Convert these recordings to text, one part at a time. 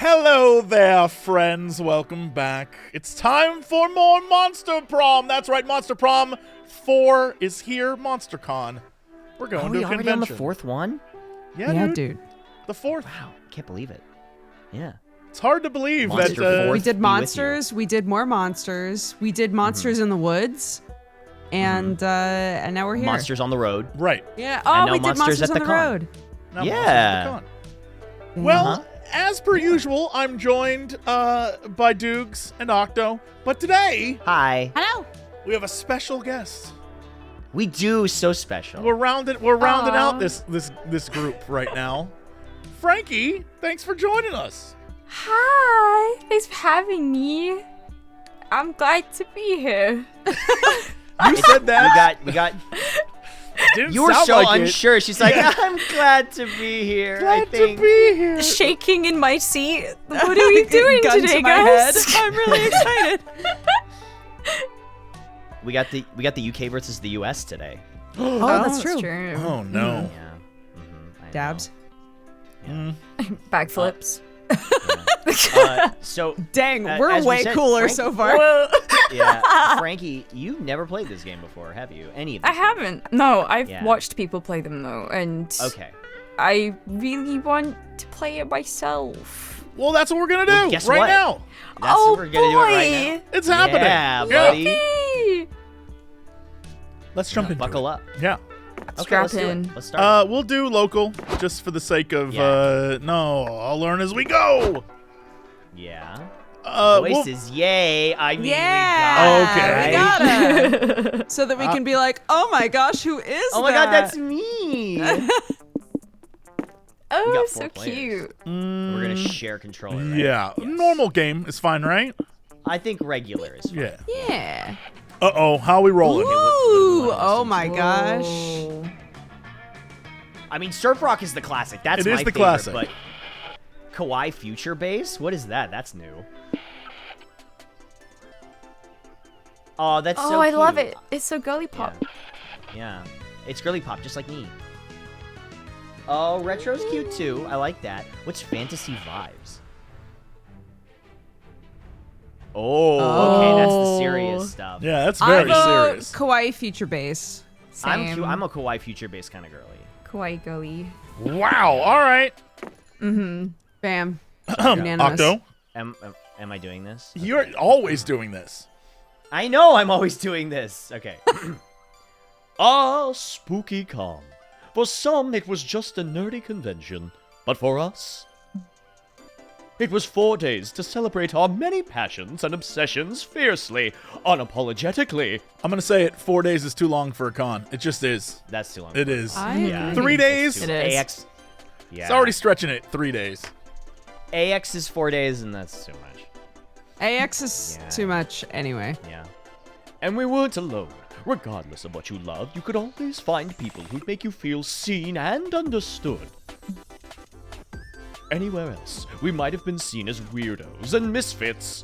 Hello there, friends. Welcome back. It's time for more Monster Prom. That's right, Monster Prom 4 is here. MonsterCon. We're going to a convention. Already on the fourth one? Yeah, dude. The fourth. Wow, can't believe it. Yeah. It's hard to believe Monster we did monsters. We did more monsters. We did monsters in the woods, and now we're here. Monsters on the road. Right. Yeah. And Oh, now we did Monsters monsters at on the the con. road. Now Yeah. Monsters at the con. Well, as per usual, I'm joined by Dukes and Octo, but today Hi. Hello. we have a special guest. We do so special. We're rounding out this group right now. Frankie, thanks for joining us. Hi, thanks for having me. I'm glad to be here. You said that. We got. Didn't You were sound so like unsure. It. She's like, Yeah. I'm glad to be here. I Glad think. to be here. Shaking in my seat. What are we doing Gun today, to my guys? head. I'm really excited. We got the UK versus the US today. Oh, that's true. Oh no. Yeah. I Dabs. know. Backflips. So Dang, as we're we way said, cooler Frankie- so far. Yeah, Frankie, you've never played this game before, have you? Any of I these haven't. No, I've Yeah. watched people play them though, and games? Okay. I really want to play it myself. Well, that's what we're gonna do Well, guess right what? now. That's oh what we're gonna do it right It's happening. Yeah, Yeah. buddy. Hey, Let's jump into Buckle it. up. Yeah. Okay, strap let's do it. in. Let's start. We'll do local just for the sake of Yeah. no, I'll learn as we go. Yeah. We'll- Voices, yay! I mean, Yeah. we got it, We right? gotta. So that we can be like, oh my gosh, who is Oh my god, that? that's me! Oh, got so 4 players. cute. We're gonna share controller, right? Yeah. Yes. Normal game is fine, right? I think regular is fine. Yeah. Yeah. Uh-oh, how we rolling? what do we Ooh, wanna oh listen my to? gosh. Whoa. I mean, Surf Rock is the classic. That's It my is the favorite, classic. But Kawaii Future Bass? What is that? That's new. Oh, that's so Oh, I love cute. it. It's so girly pop. Yeah. It's girly pop, just like me. Oh, retro's cute too. I like that. What's Fantasy Vibes? Oh, okay, that's the serious stuff. Yeah, that's I very vote serious. Kawaii Future Bass. Same. I'm a Kawaii Future Bass kind of girly. Kawaii girly. Wow. All right. Bam. Unanimous. Octo, Am I doing this? you're always doing this. I know I'm always doing this. Okay. Spooky Con. For some, it was just a nerdy convention. But for us, it was 4 days to celebrate our many passions and obsessions fiercely, unapologetically. I'm gonna say it. 4 days is too long for a con. It just is. That's too long. It is. Yeah. 3 days. It is. AX. Yeah. It's already stretching it. 3 days. AX is 4 days, and that's too much. AX is Yeah. too much anyway. Yeah. And we weren't alone. Regardless of what you loved, you could always find people who'd make you feel seen and understood. Anywhere else, we might have been seen as weirdos and misfits.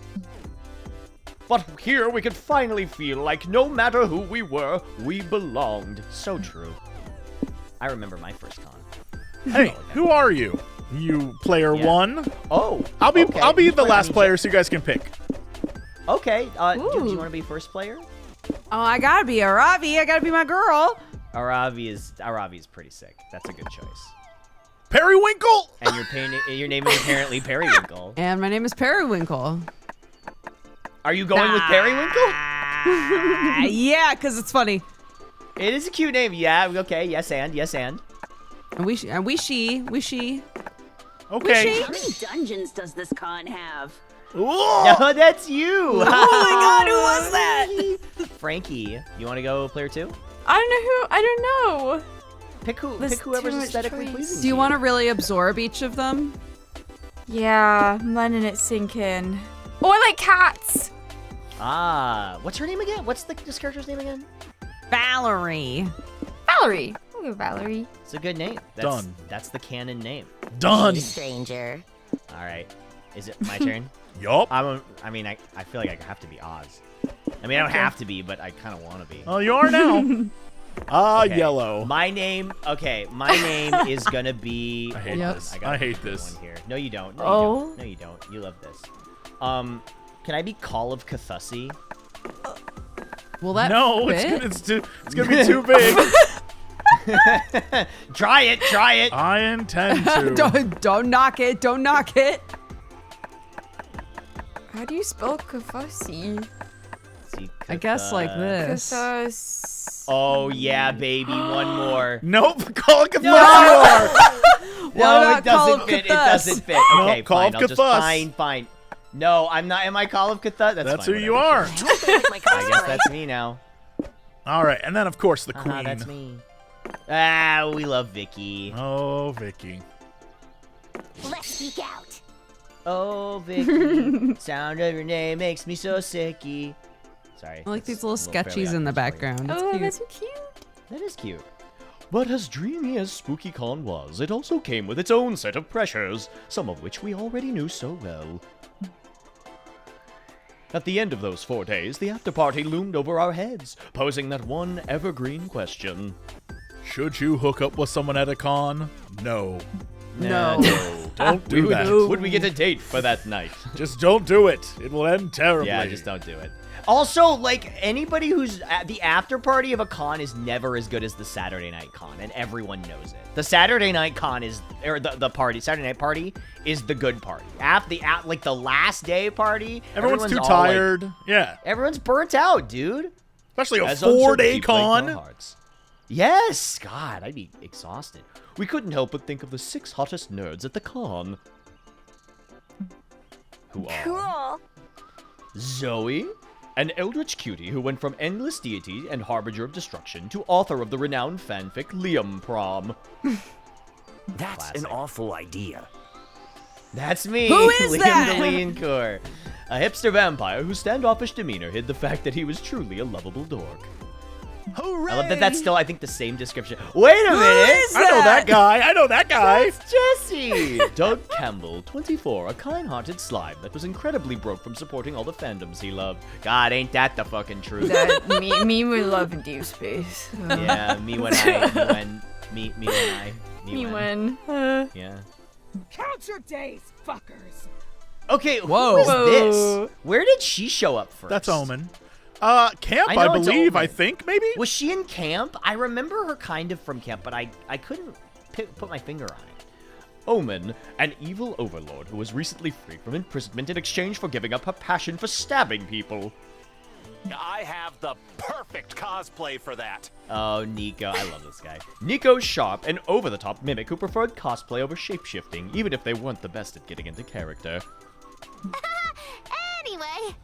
But here we could finally feel like no matter who we were, we belonged. So true. I remember my first con. Hey, who are you? You player Yeah. 1. Oh, I'll be okay. I'll be the I last mean, player, so you guys can pick. Okay, do you Ooh. want to be first player? Oh, I gotta be Aravi. I gotta be my girl. Aravi is pretty sick. That's a good choice. Periwinkle. And your name is apparently Periwinkle. And my name is Periwinkle. Are you going with Periwinkle? Yeah, because it's funny. It is a cute name. Yeah, okay. Yes, and. And we she. Okay. How many dungeons does this con have? Whoa. No, that's you. Oh my god, who was that? Frankie, you want to go player 2? I don't know. Pick There's whoever's too much aesthetically choice. pleasing. Do you want to really absorb each of them? Yeah, I'm letting it sink in. Oh, I like cats. What's her name again? What's this character's name again? Valerie. Valerie. I'll go Valerie. It's a good name. Done. That's the canon name. Done. Stranger. All right. Is it my turn? Yup. I feel like I have to be Oz. I mean, I don't have to be, but I kind of want to be. Well, you are now. Okay. Yellow. My name is gonna be. I hate Yep. this. got I hate a good this. one here. No, you don't. No, Oh. you don't. No, you don't. You love this. Can I be Call of Cthulhu? Will that No, fit? it's gonna be too big. Try it. I intend to. don't knock it. Don't knock it. How do you spell Kafasi? See, I guess like this. Oh yeah, baby, one more. Nope. Call it Cthulhu. No, about it Call doesn't of fit. It Cthulhu? doesn't fit. Okay, Call fine. of I'll just Cthulhu. fine. No, I'm not. Am I Call of Cthulhu? That's fine, who you whatever. are. I guess that's me now. All right, and then of course the queen. That's me. Ah, we love Vicky. Oh, Vicky. Let's speak out. Oh, Vicky. Sound of your name makes me so sicky. Sorry. I like that's these little a fairly sketchies in the obvious for you. background. It's Oh, cute. that's so cute. That is cute. But as dreamy as SpookyCon was, it also came with its own set of pressures, some of which we already knew so well. At the end of those 4 days, the afterparty loomed over our heads, posing that one evergreen question. Should you hook up with someone at a con? No. No. Don't do that. Would we get a date for that night? Just don't do it. It will end terribly. Yeah, just don't do it. Also, like, anybody who's at the after party of a con is never as good as the Saturday night con, and everyone knows it. The Saturday night con is, or the party, Saturday night party is the good party. Like the last day party, Everyone's too all, tired. Like, yeah. everyone's burnt out, dude. Especially a As 4-day uncertainty plagued our con. hearts. Yes, God, I'd be exhausted. We couldn't help but think of the 6 hottest nerds at the con. Who are Cool. Zoe, an eldritch cutie who went from endless deity and harbinger of destruction to author of the renowned fanfic LARP Prom. That's Classic. an awful idea. That's me, Who is Liam that? the Leancore, a hipster vampire whose standoffish demeanor hid the fact that he was truly a lovable dork. Hooray! I love that that's still, I think, the same description. Wait a minute! is I know that guy. I know that guy. That's Jesse! Doug Campbell, 24, a kind-hearted slime that was incredibly broke from supporting all the fandoms he loved. God, ain't that the fucking truth? That me would love in deep space. Yeah, me when. Yeah. Count your days, fuckers. Okay, Whoa. who is Whoa. this? Where did she show up first? That's Omen. Camp, I I, know it's believe. Omen. I think, maybe? Was she in camp? I remember her kind of from camp, but I couldn't put my finger on it. Omen, an evil overlord who was recently freed from imprisonment in exchange for giving up her passion for stabbing people. I have the perfect cosplay for that. Oh, Nico. I love this guy. Nico's sharp and over-the-top mimic who preferred cosplay over shapeshifting, even if they weren't the best at getting into character. Anyway.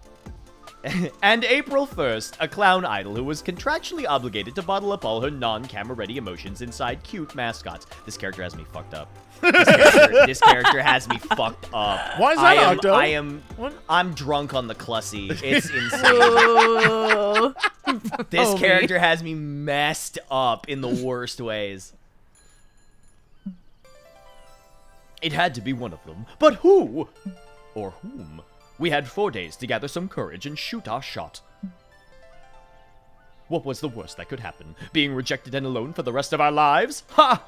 And April 1st, a clown idol who was contractually obligated to bottle up all her non-camera ready emotions inside cute mascots. This character has me fucked up. This character has me fucked up. Why is that, Octo? I'm drunk on the Clussy. It's insane. Ooh. This Homie. character has me messed up in the worst ways. It had to be one of them. But who? Or whom? We had 4 days to gather some courage and shoot our shot. What was the worst that could happen? Being rejected and alone for the rest of our lives? Ha!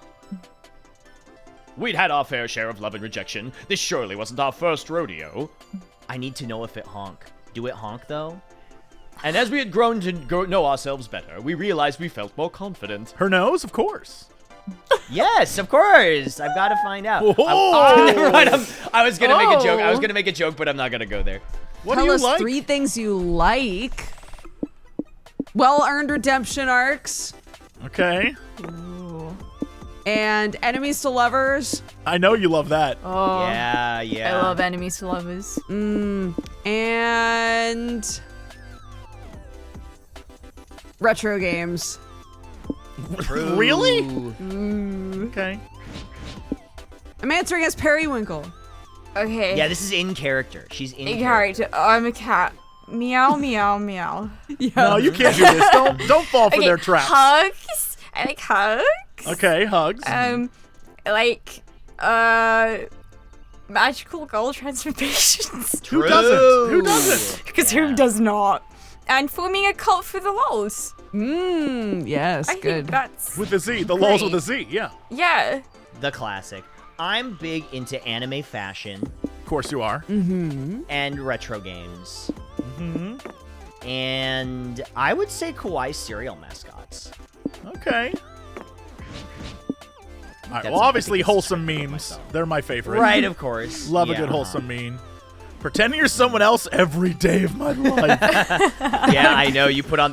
We'd had our fair share of love and rejection. This surely wasn't our first rodeo. I need to know if it honk. Do it honk, though? And as we had grown to know ourselves better, we realized we felt more confident. Her nose, of course. Yes, of course. I've got to find out. Whoa. Never mind. I was gonna make a joke. I was Oh. gonna make a joke, but I'm not gonna go there. What Tell do you us like? 3 things you like. Well-earned redemption arcs. Okay. And enemies to lovers. I know you love that. Oh, Yeah. I love enemies to lovers. And retro games. Really? Ooh. Okay. I'm answering as Periwinkle. Okay. Yeah, this is in character. She's in A character. character. I'm a cat. Meow, meow, meow. No, you can't do this. Don't fall for Okay, their traps. hugs. I like hugs. Okay, hugs. Like, magical girl transformations. Who doesn't? Who doesn't? Because who does not? And forming a cult for the lols. Yes, I good. think that's With a Z. The great. lols with a Z, yeah. Yeah. The classic. I'm big into anime fashion Of course you are. and retro games. And I would say kawaii cereal mascots. Okay. All right, That's- well, I obviously, think it's wholesome descriptive of memes. myself. They're my favorite. Right, of course. Love a Yeah, good wholesome meme. Pretending you're someone else every day of my life. Yeah, I know. You put on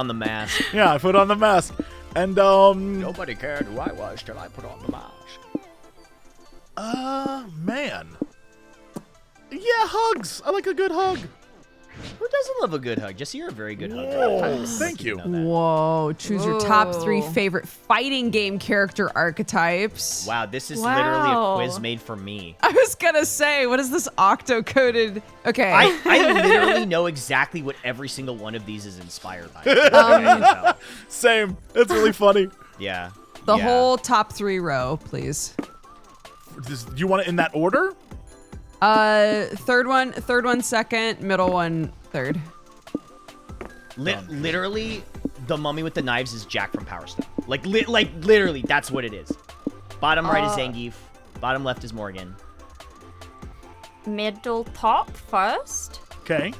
the mask. Yeah, I put on the mask. And, Nobody cared who I was till I put on the mask. man. Yeah, hugs. I like a good hug. Who doesn't love a good hug? Jesse, you're a very good hugger. Oh, thank you. know that. Whoa, choose your top 3 Whoa. favorite fighting game character archetypes. Wow, this is literally a Wow. quiz made for me. I was gonna say, what is this Octo coded? Okay. I literally know exactly what every single one of these is inspired by. Same. It's really funny. Yeah. the yeah. whole top 3 row, please. Do you want it in that order? Third one second, middle one third. Literally, the mummy with the knives is Jack from Power Stone. Like literally, that's what it is. Bottom right is Zangief. Bottom left is Morgan. Middle top first. Okay.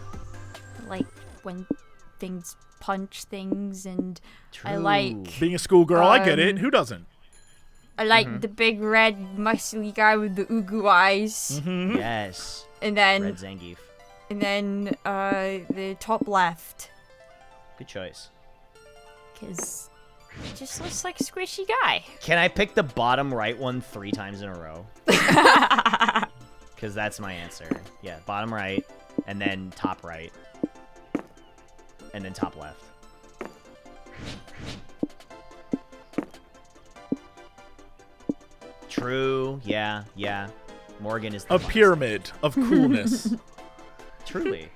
Like when things punch things, and I True. like Being a schoolgirl, I get it. Who doesn't? the big red muscly guy with the ugu eyes, Yes. and then Red Zangief. the top left, Good choice. cause it just looks like a squishy guy. Can I pick the bottom right one 3 times in a row? Because that's my answer. Yeah, bottom right, and then top right, and then top left. True. Yeah. Morgan is the A funnest. pyramid of coolness. Truly.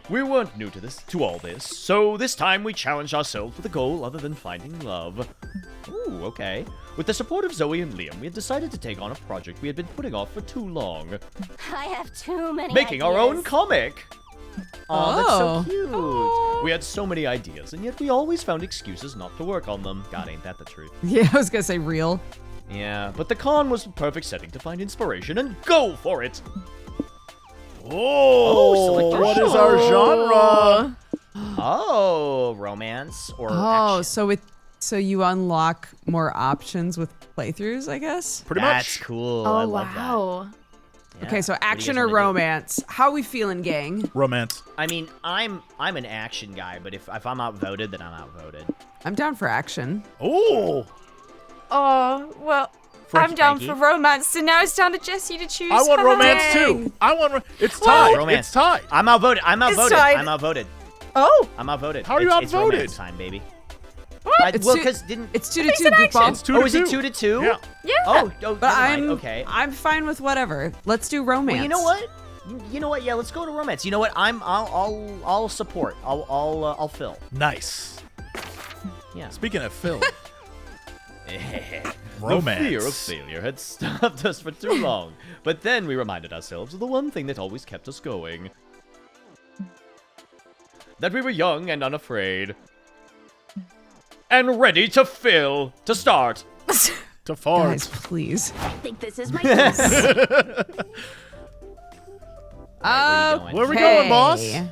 We weren't new to all this, so this time we challenged ourselves with a goal other than finding love. Ooh, okay. With the support of Zoe and Liam, we had decided to take on a project we had been putting off for too long. I have too many Making our own ideas. comic! Aw, that's Oh. so cute! We had so many ideas, and yet we always found excuses not to work on them. God, ain't that the truth. Yeah, I was gonna say real. Yeah, but the con was the perfect setting to find inspiration and go for it! Oh, select your what is our genre? Oh, romance or Oh, action. so you unlock more options with playthroughs, I guess. Pretty That's much. cool. Oh I love wow. that. Okay, so Yeah. What do you action guys or wanna do? romance? How we feeling, gang? Romance. I mean, I'm an action guy, but if I'm outvoted, then I'm outvoted. I'm down for action. Oh, Oh well. I'm down for romance, so now it's down to Jesse to choose. I want romance Dang. too. I want. It's tied. Romance. It's tied. I'm outvoted. I'm outvoted. tied. I'm outvoted. Oh. I'm outvoted. How are you It's outvoted? romance time, baby. It's Well, two- because didn't. It's 2 to It's 2, an action. Goofball. It's 2 Oh, to is 2. it 2 to 2? Yeah. Yeah. Oh, But never mind. Okay. I'm fine with whatever. Let's do romance. Well, you know what? You know what? Yeah, let's go to romance. You know what? I'll support. I'll fill. Nice. Yeah. Speaking of Phil, The romance. fear of failure had stopped us for too long, but then we reminded ourselves of the one thing that always kept us going. That we were young and unafraid. And ready to fill. To start. To fart. Guys, please. I think this is my piece. Where we going, boss? Okay.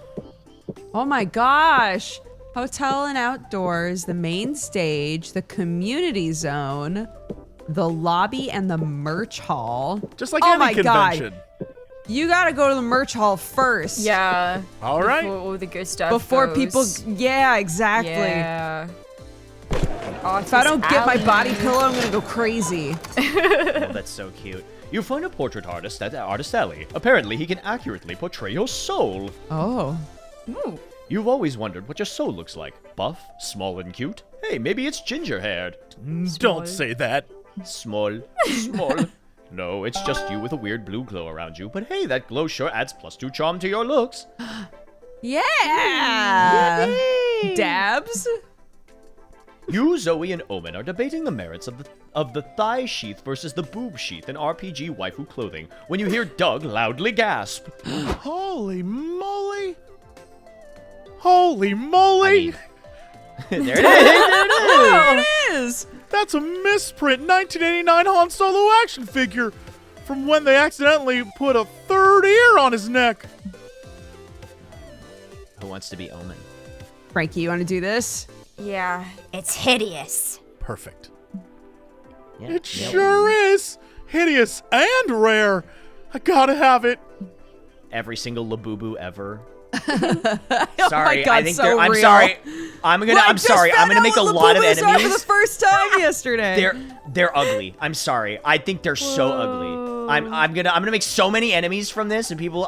Oh my gosh. Hotel and outdoors, the main stage, the community zone, the lobby, and the merch hall. Just like Oh any my God. convention. You gotta go to the merch hall first. Yeah. All right. Before all the good stuff. Before goes. people. Yeah, exactly. Yeah. If I don't get my body pillow, I'm gonna go crazy. Oh, that's so cute. You find a portrait artist at Artist Alley. Apparently, he can accurately portray your soul. Oh. Ooh. You've always wondered what your soul looks like. Buff, small, and cute? Hey, maybe it's ginger-haired. Don't say that. Small. Small. No, it's just you with a weird blue glow around you. But hey, that glow sure adds +2 charm to your looks. Yeah. Dabs? You, Zoe, and Omen are debating the merits of the thigh sheath versus the boob sheath in RPG waifu clothing when you hear Doug loudly gasp. Holy moly. Holy moly! There it is. There it is. There it is. That's a misprint 1989 Han Solo action figure from when they accidentally put a third ear on his neck. Who wants to be Omen? Frankie, you want to do this? Yeah. It's hideous. Perfect. Yeah, It sure is. Hideous and rare. I gotta have it. Every single Labubu ever. Oh Sorry, my God, I think so I'm real. sorry. I'm sorry. I'm gonna make a lot of Are for the enemies. first time yesterday. They're ugly. I'm sorry. I think they're so ugly. I'm gonna make so many enemies from this, and people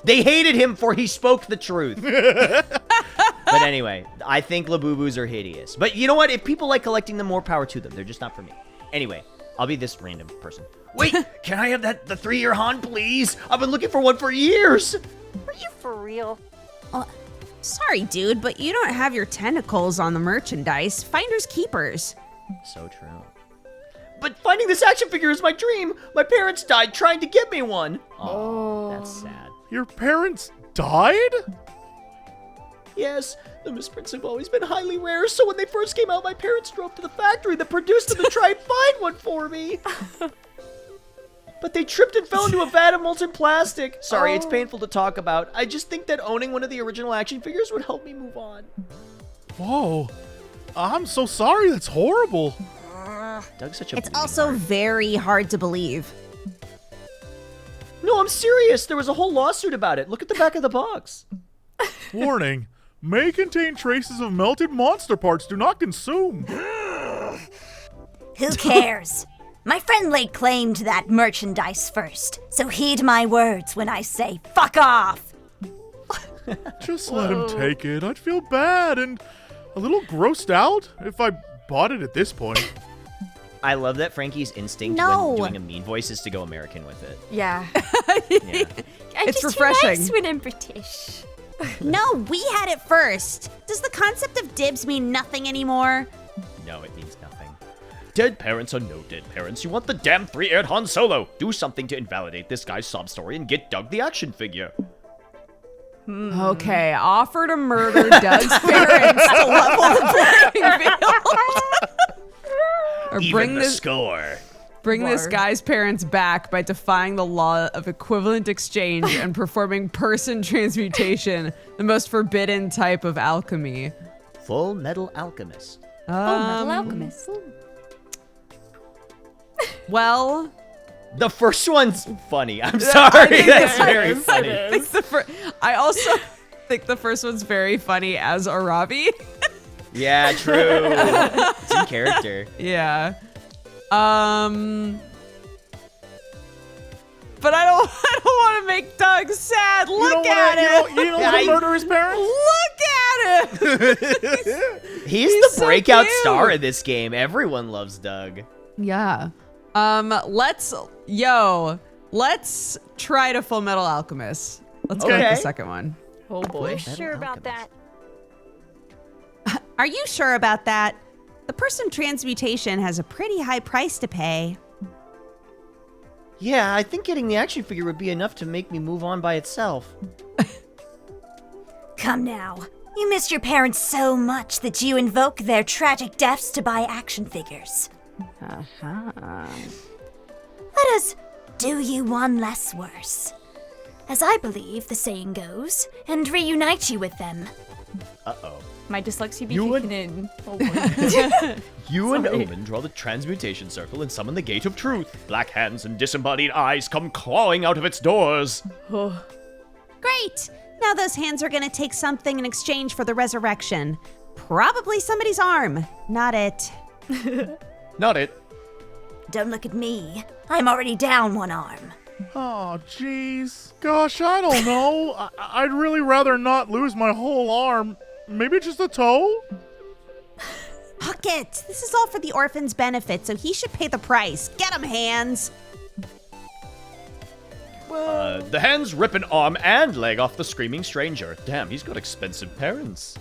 they hated him for he spoke the truth. But anyway, I think Labubus are hideous. But you know what? If people like collecting them, more power to them. They're just not for me. Anyway, I'll be this random person. Wait, can I have the 3-year Han, please? I've been looking for one for years. Are you for real? Sorry, dude, but you don't have your tentacles on the merchandise. Finders keepers. So true. But finding this action figure is my dream. My parents died trying to get me one. Oh, that's sad. Your parents died? Yes, the misprints have always been highly rare, so when they first came out, my parents drove to the factory that produced them to try and find one for me. But they tripped and fell into a vat of molten plastic. Sorry, it's painful to talk about. I just think that owning one of the original action figures would help me move on. Whoa. I'm so sorry. That's horrible. Doug's such a It's bleeding also heart. very hard to believe. No, I'm serious. There was a whole lawsuit about it. Look at the back of the box. Warning. May contain traces of melted monster parts. Do not consume. Who cares? My friend laid claim to that merchandise first, so heed my words when I say fuck off! Just let him take it. I'd feel bad and a little grossed out if I bought it at this point. I love that Frankie's instinct No. when doing a mean voice is to go American with it. Yeah. Yeah. I'm It's just refreshing. Too nice when I'm British. No, we had it first. Does the concept of dibs mean nothing anymore? No, it means nothing. Dead parents are no dead parents. You want the damn 3-eared Han Solo. Do something to invalidate this guy's sob story and get Doug the action figure. Okay, offer to murder Doug's parents to level the playing field. Or Even the score. bring this guy's parents back by defying the law of equivalent exchange and performing person transmutation, the most forbidden type of alchemy. Full Metal Alchemist. Metal Alchemist. Well, The first one's funny. I'm sorry. That's very funny. I also think the first one's very funny as Arabi. Yeah, true. It's in character. Yeah. But I don't want to make Doug sad. Look at him. You don't want to murder his parents? Look at him. He's He's the so breakout cute. star of this game. Everyone loves Doug. Yeah. Let's try to Full Metal Alchemist. Let's go with Okay. the second one. Oh boy. Sure about that? Are you sure about that? The person transmutation has a pretty high price to pay. Yeah, I think getting the action figure would be enough to make me move on by itself. Come now. You miss your parents so much that you invoke their tragic deaths to buy action figures. Let us do you one less worse, as I believe the saying goes, and reunite you with them. Uh-oh. My dyslexia be You would- kicking in. Oh boy. You and Omen draw the transmutation circle and summon the gate of truth. Black hands and disembodied eyes come clawing out of its doors. Great! Now those hands are gonna take something in exchange for the resurrection. Probably somebody's arm. Not it. Not it. Don't look at me. I'm already down one arm. Oh, jeez. Gosh, I don't know. I'd really rather not lose my whole arm. Maybe just a toe? Huck it! This is all for the orphan's benefit, so he should pay the price. Get him, hands! The hands rip an arm and leg off the screaming stranger. Damn, he's got expensive parents.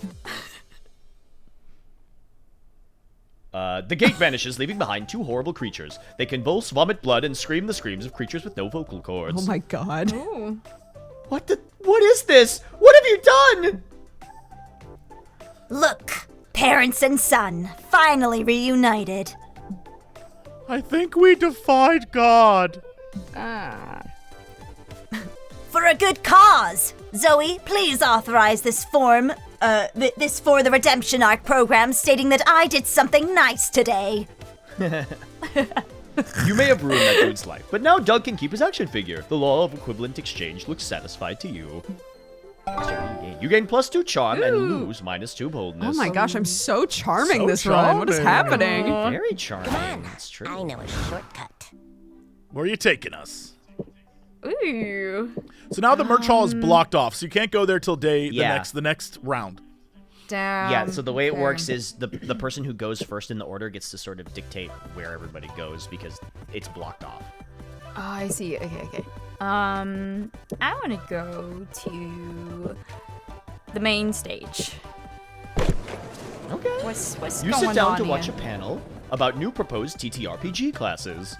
The gate vanishes, leaving behind two horrible creatures. They convulse, vomit blood, and scream the screams of creatures with no vocal cords. Oh my god. What is this? What have you done? Look, parents and son, finally reunited. I think we defied God. For a good cause. Zoe, please authorize this form, this for the redemption arc program stating that I did something nice today. You may have ruined that dude's life, but now Doug can keep his action figure. The law of equivalent exchange looks satisfied to you. So you gain +2 charm and lose -2 boldness. Oh my gosh, I'm so charming So this run. What is charming. happening? Very charming. That's true. I know a shortcut. Where are you taking us? Ooh. So now the merch hall is blocked off, so you can't go there till Yeah. the next round. Damn. Yeah, so the way it works is the person who goes first in the order gets to sort of dictate where everybody goes because it's blocked off. Oh, I see. Okay. I want to go to the main stage. Okay. What's You going sit down on to watch a here? panel about new proposed TTRPG classes.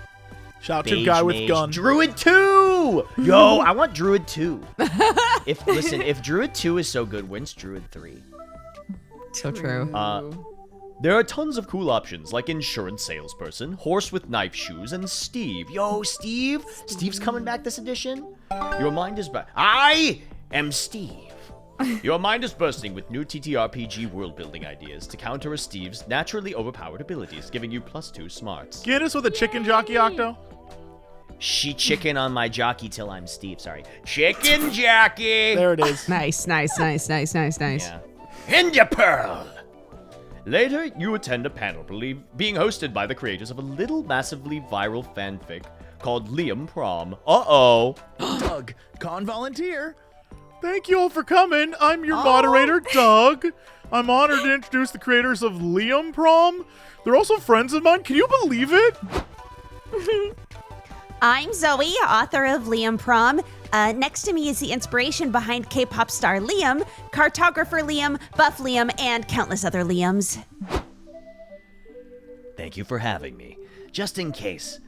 Shout out to Mage, guy with Mage, gun. Druid 2! Yo, I want Druid 2. If Druid 2 is so good, when's Druid 3? So true. There are tons of cool options like insurance salesperson, horse with knife shoes, and Steve. Yo, Steve! Steve's coming back this edition? Your mind is I am Steve. Your mind is bursting with new TTRPG world-building ideas to counter Steve's naturally overpowered abilities, giving you +2 smarts. Get us with a chicken jockey, Octo. She chicken on my jockey till I'm Steve, sorry. Chicken jockey! There it is. Nice. Yeah. India Pearl! Later, you attend a panel being hosted by the creators of a little massively viral fanfic called Liam Prom. Uh-oh. Doug, con volunteer. Thank you all for coming. I'm your moderator, Doug. I'm honored to introduce the creators of Liam Prom. They're also friends of mine. Can you believe it? I'm Zoe, author of Liam Prom. Next to me is the inspiration behind K-pop star Liam, cartographer Liam, buff Liam, and countless other Liams. Thank you for having me. Just in case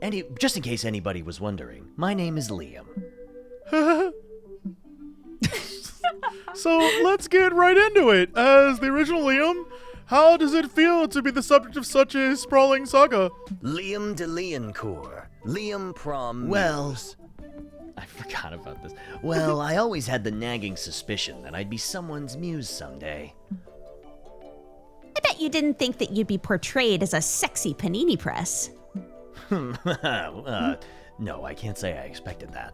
anybody was wondering, my name is Liam. So let's get right into it. As the original Liam, how does it feel to be the subject of such a sprawling saga? Liam de Liancourt. Liam Prom. Well, I forgot about this. Well, I always had the nagging suspicion that I'd be someone's muse someday. I bet you didn't think that you'd be portrayed as a sexy panini press. No, I can't say I expected that.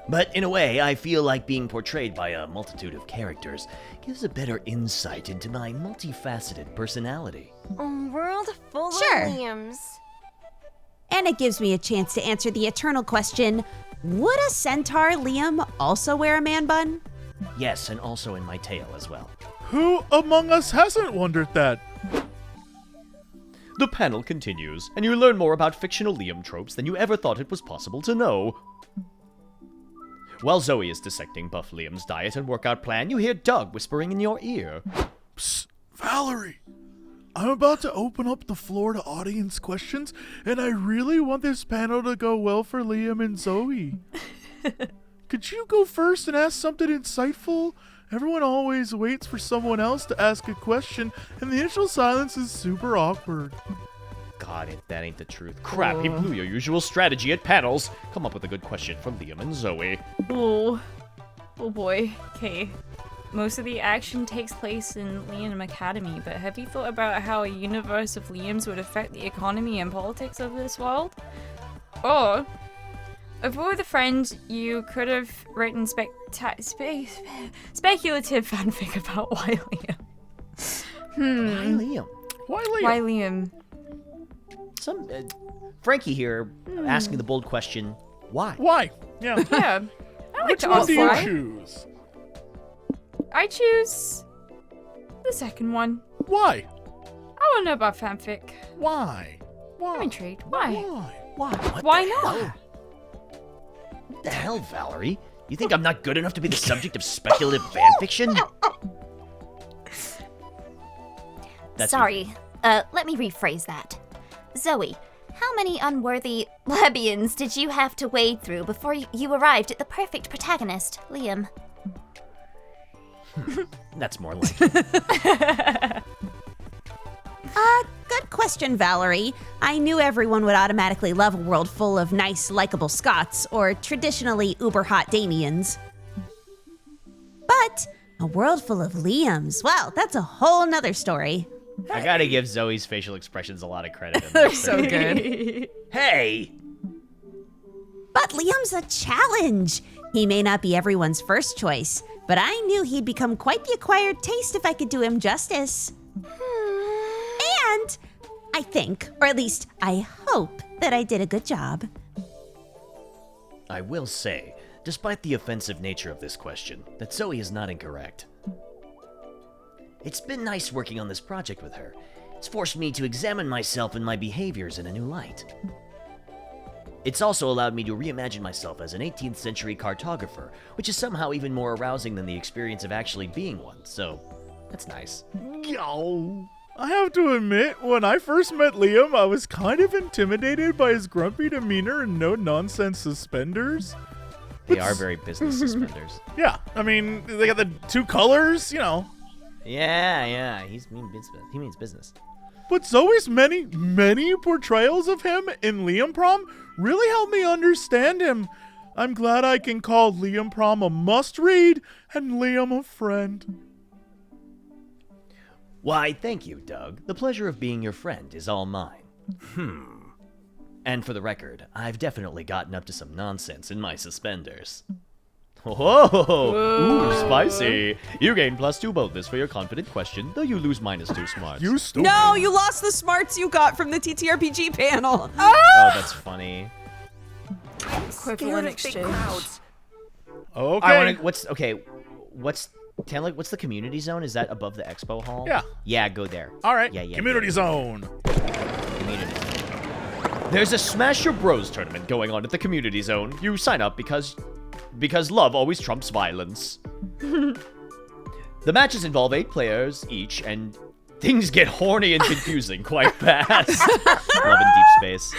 But in a way, I feel like being portrayed by a multitude of characters gives a better insight into my multifaceted personality. A world full Sure. of Liams. And it gives me a chance to answer the eternal question, would a centaur Liam also wear a man bun? Yes, and also in my tail as well. Who among us hasn't wondered that? The panel continues, and you learn more about fictional Liam tropes than you ever thought it was possible to know. While Zoe is dissecting Buff Liam's diet and workout plan, you hear Doug whispering in your ear. Psst, Valerie. I'm about to open up the floor to audience questions, and I really want this panel to go well for Liam and Zoe. Could you go first and ask something insightful? Everyone always waits for someone else to ask a question, and the initial silence is super awkward. God, that ain't the truth. Crap, he blew your usual strategy at panels. Come up with a good question for Liam and Zoe. Oh boy. Okay. Most of the action takes place in Liam Academy, but have you thought about how a universe of Liams would affect the economy and politics of this world? Or, of all the friends, you could have written speculative fanfic about why Liam. Why Liam? Why Liam? Why Liam? Frankie here, asking the bold question, why? Why? Yeah. Yeah. I like Which to one ask do you why. choose? I choose the second one. Why? I want to know about fanfic. Why? Why? I'm intrigued. Why? Why? Why not? What the hell, Valerie? You think I'm not good enough to be the subject of speculative fanfiction? Sorry, let me rephrase that. Zoe, how many unworthy plebeians did you have to wade through before you arrived at the perfect protagonist, Liam? That's more like it. Good question, Valerie. I knew everyone would automatically love a world full of nice, likable Scots or traditionally uber-hot Damians. But a world full of Liams, well, that's a whole nother story. I gotta give Zoe's facial expressions a lot of credit. They're so good. Hey! But Liam's a challenge. He may not be everyone's first choice, but I knew he'd become quite the acquired taste if I could do him justice. And I think, or at least I hope, that I did a good job. I will say, despite the offensive nature of this question, that Zoe is not incorrect. It's been nice working on this project with her. It's forced me to examine myself and my behaviors in a new light. It's also allowed me to reimagine myself as an 18th century cartographer, which is somehow even more arousing than the experience of actually being one, so that's nice. Yo. I have to admit, when I first met Liam, I was kind of intimidated by his grumpy demeanor and no-nonsense suspenders. They are very business suspenders. Yeah, I mean, they got the two colors, you know. Yeah, he means business. But Zoe's many portrayals of him in Liam Prom really helped me understand him. I'm glad I can call Liam Prom a must-read and Liam a friend. Why, thank you, Doug. The pleasure of being your friend is all mine. And for the record, I've definitely gotten up to some nonsense in my suspenders. Whoa! Ooh, spicy. You gain +2 boldness for your confident question, though you lose -2 smarts. You stupid. No, you lost the smarts you got from the TTRPG panel. Oh, that's funny. Equivalent exchange. Okay. What's the community zone? Is that above the expo hall? Yeah. Yeah, go there. All right. Yeah. Community zone. Community zone. There's a Smash Your Bros tournament going on at the community zone. You sign up because love always trumps violence. The matches involve 8 players each, and things get horny and confusing quite fast. Love in deep space.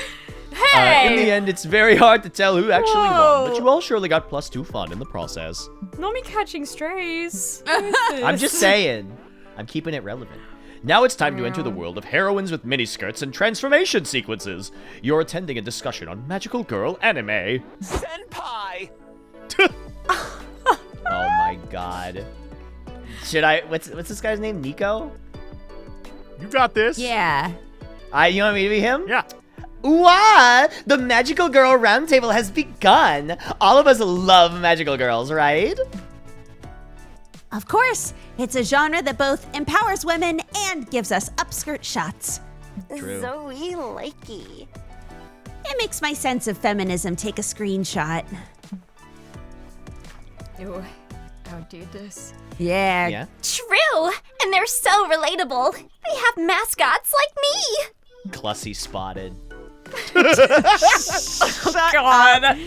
Hey! In the end, it's very hard to tell who actually won, but you all surely got +2 fun in the process. Not me catching strays. I'm just saying. I'm keeping it relevant. Now it's time to enter the world of heroines with miniskirts and transformation sequences. You're attending a discussion on magical girl anime. Senpai! Oh my god. Should I... What's this guy's name? Nico? You got this. Yeah. You want me to be him? Yeah. What? The Magical Girl Roundtable has begun. All of us love magical girls, right? Of course, it's a genre that both empowers women and gives us upskirt shots. True. Zoe likey. It makes my sense of feminism take a screenshot. Ew, I would do this. Yeah. Yeah. True, and they're so relatable. They have mascots like me. Clussy spotted. God.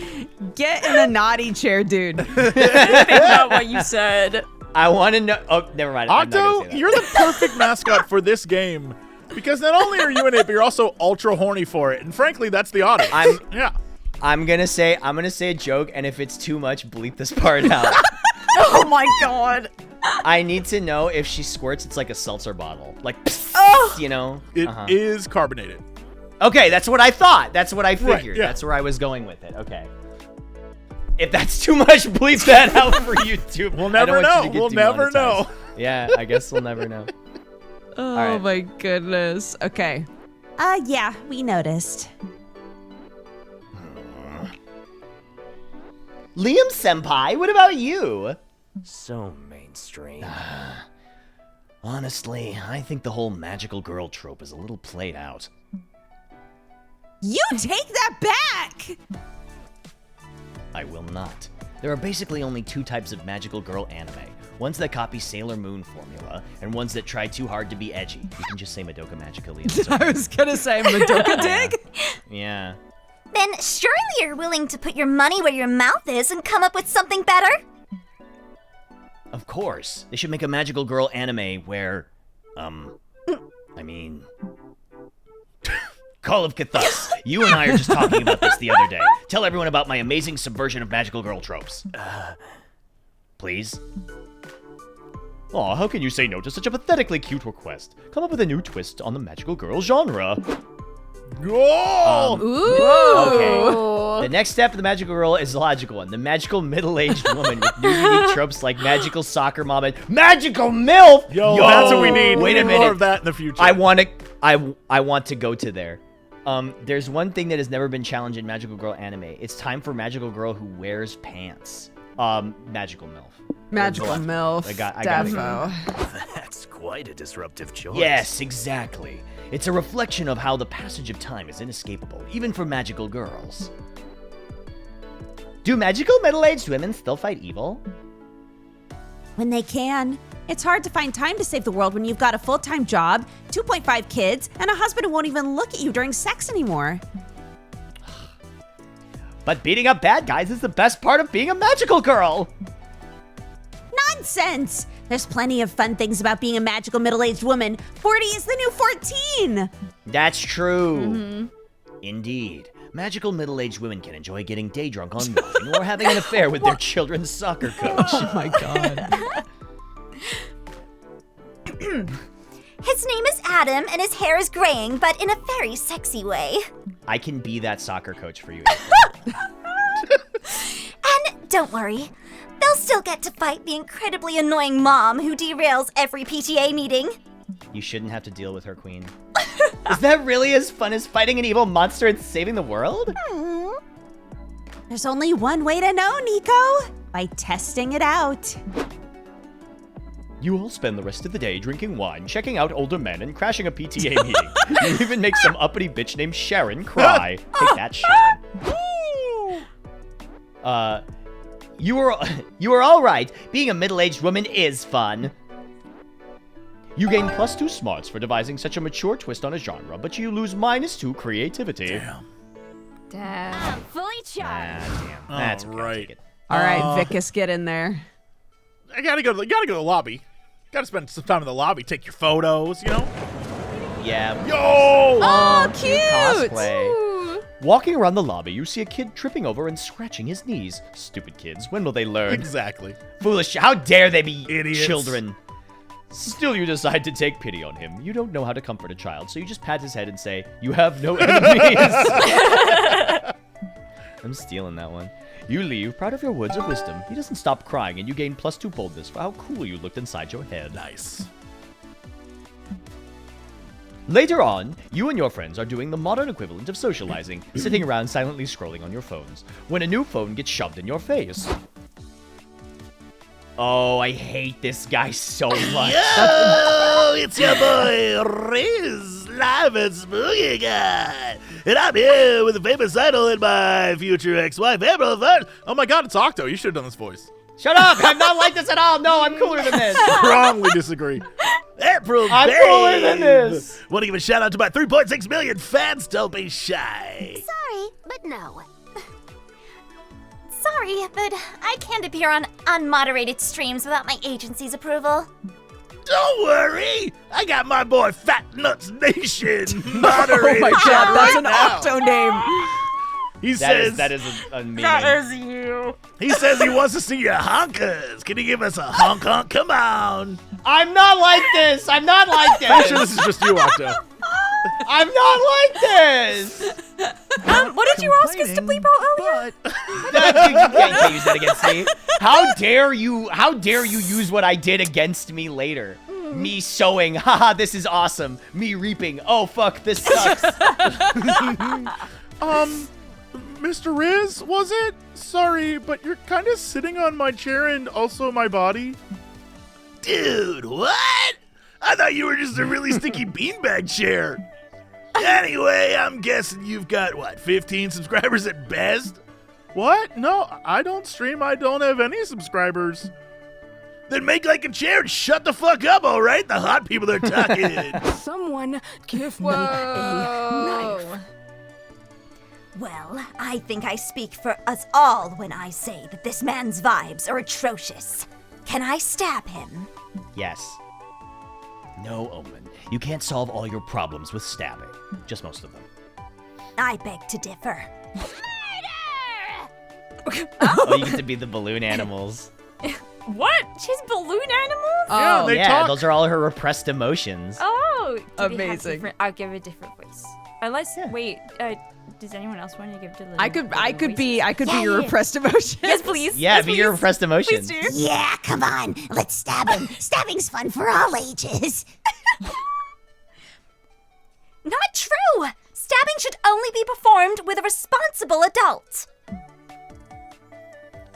Get in the naughty chair, dude. Think about what you said. I want to know... Oh, never mind. I'm not Octo, gonna say that. you're the perfect mascot for this game. Because not only are you in it, but you're also ultra horny for it. And frankly, that's the audience. I'm gonna say a joke, and if it's too much, bleep this part out. Oh my god. I need to know if she squirts, it's like a seltzer bottle. Like, you know? It is carbonated. Okay, that's what I thought. That's what I figured. yeah. That's where I was going with it. Okay. If that's too much, bleep that out for YouTube. We'll never know. We'll never know. Yeah, I guess we'll never know. Oh right. my goodness. Okay. Yeah, we noticed. Liam Senpai, what about you? So mainstream. Honestly, I think the whole magical girl trope is a little played out. You take that back! I will not. There are basically only 2 types of magical girl anime. Ones that copy Sailor Moon formula, and ones that try too hard to be edgy. You can just say Madoka Magica Liam. I was gonna say Madoka dig. Yeah. Then surely you're willing to put your money where your mouth is and come up with something better? Of course. They should make a magical girl anime where, Call of Cthulhu. You and I are just talking about this the other day. Tell everyone about my amazing subversion of magical girl tropes. Please? Aw, how can you say no to such a pathetically cute request? Come up with a new twist on the magical girl genre. Oh! Ooh. Okay. The next step of the magical girl is the logical one. The magical middle-aged woman with new unique tropes like magical soccer mom and magical MILF! Yo, that's what we need. Wait We a need minute. more of that in the future. I want to go to there. There's one thing that has never been challenged in magical girl anime. It's time for magical girl who wears pants. Magical MILF. Magical MILF. I got it. Defo. That's quite a disruptive choice. Yes, exactly. It's a reflection of how the passage of time is inescapable, even for magical girls. Do magical middle-aged women still fight evil? When they can. It's hard to find time to save the world when you've got a full-time job, 2.5 kids, and a husband who won't even look at you during sex anymore. But beating up bad guys is the best part of being a magical girl! Nonsense! There's plenty of fun things about being a magical middle-aged woman. 40 is the new 14! That's true. Indeed. Magical middle-aged women can enjoy getting day drunk on wine or having an affair with their children's soccer coach. Oh my god. His name is Adam, and his hair is graying, but in a very sexy way. I can be that soccer coach for you. And don't worry, they'll still get to fight the incredibly annoying mom who derails every PTA meeting. You shouldn't have to deal with her, Queen. Is that really as fun as fighting an evil monster and saving the world? There's only one way to know, Nico. By testing it out. You all spend the rest of the day drinking wine, checking out older men, and crashing a PTA meeting. You even make some uppity bitch named Sharon cry. Take that, Sharon. You are all right. Being a middle-aged woman is fun. You gain +2 smarts for devising such a mature twist on a genre, but you lose -2 creativity. Damn. Fully charged. Damn. That's All okay, right. take it. All right, Vicus, get in there. I gotta go to the lobby. Gotta spend some time in the lobby. Take your photos, you know? Yeah. Yo! Oh, cute! Cosplay. Walking around the lobby, you see a kid tripping over and scratching his knees. Stupid kids. When will they learn? Exactly. Foolish. How dare they be Idiots. children? Still, you decide to take pity on him. You don't know how to comfort a child, so you just pat his head and say, "You have no enemies." I'm stealing that one. You leave, proud of your words of wisdom. He doesn't stop crying, and you gain +2 boldness for how cool you looked inside your head. Nice. Later on, you and your friends are doing the modern equivalent of socializing, sitting around silently scrolling on your phones, when a new phone gets shoved in your face. Oh, I hate this guy so much. Yo, it's your boy Rios, live at Spooky Guy, and I'm here with the famous idol and my future ex-wife, April Fun. Oh my god, it's Octo. You should have done this voice. Shut up! I'm not like this at all! No, I'm cooler than this! Strongly disagree. April, I'm babe. cooler than this! Want to give a shout out to my 3.6 million fans. Don't be shy. Sorry, but no. Sorry, but I can't appear on unmoderated streams without my agency's approval. Don't worry, I got my boy Fat Nuts Nation moderated. Oh my god, that's an now. Octo name. He says That is a meaning. you. he says he wants to see your honkers. Can you give us a honk honk? Come on. I'm not like this! I'm not like I'm sure this! this is just you, Octo. I'm not like this! What did you ask us to bleep out earlier? You can't use that against me. How dare you use what I did against me later? Me sowing, haha, this is awesome. Me reaping, oh fuck, this sucks. Mr. Riz, was it? Sorry, but you're kind of sitting on my chair and also my body. Dude, what? I thought you were just a really sticky beanbag chair. Anyway, I'm guessing you've got, what, 15 subscribers at best? What? No, I don't stream. I don't have any subscribers. Then make like a chair and shut the fuck up, all right? The hot people are talking. Someone give me a knife. Well, I think I speak for us all when I say that this man's vibes are atrocious. Can I stab him? Yes. No, Omen. You can't solve all your problems with stabbing. Just most of them. I beg to differ. Oh, you get to be the balloon animals. What? She has balloon animals? Yeah, they yeah, talk. those are all her repressed emotions. Oh, do they have Amazing. different- I'll give a different voice. Unless, wait, does anyone else want to give Dylan? I could be Yeah, your yeah. repressed emotion. Yes, please. Yeah, yes, be your please. repressed emotions. Please do. Yeah, come on. Let's stab him. Stabbing's fun for all ages. Not true! Stabbing should only be performed with a responsible adult.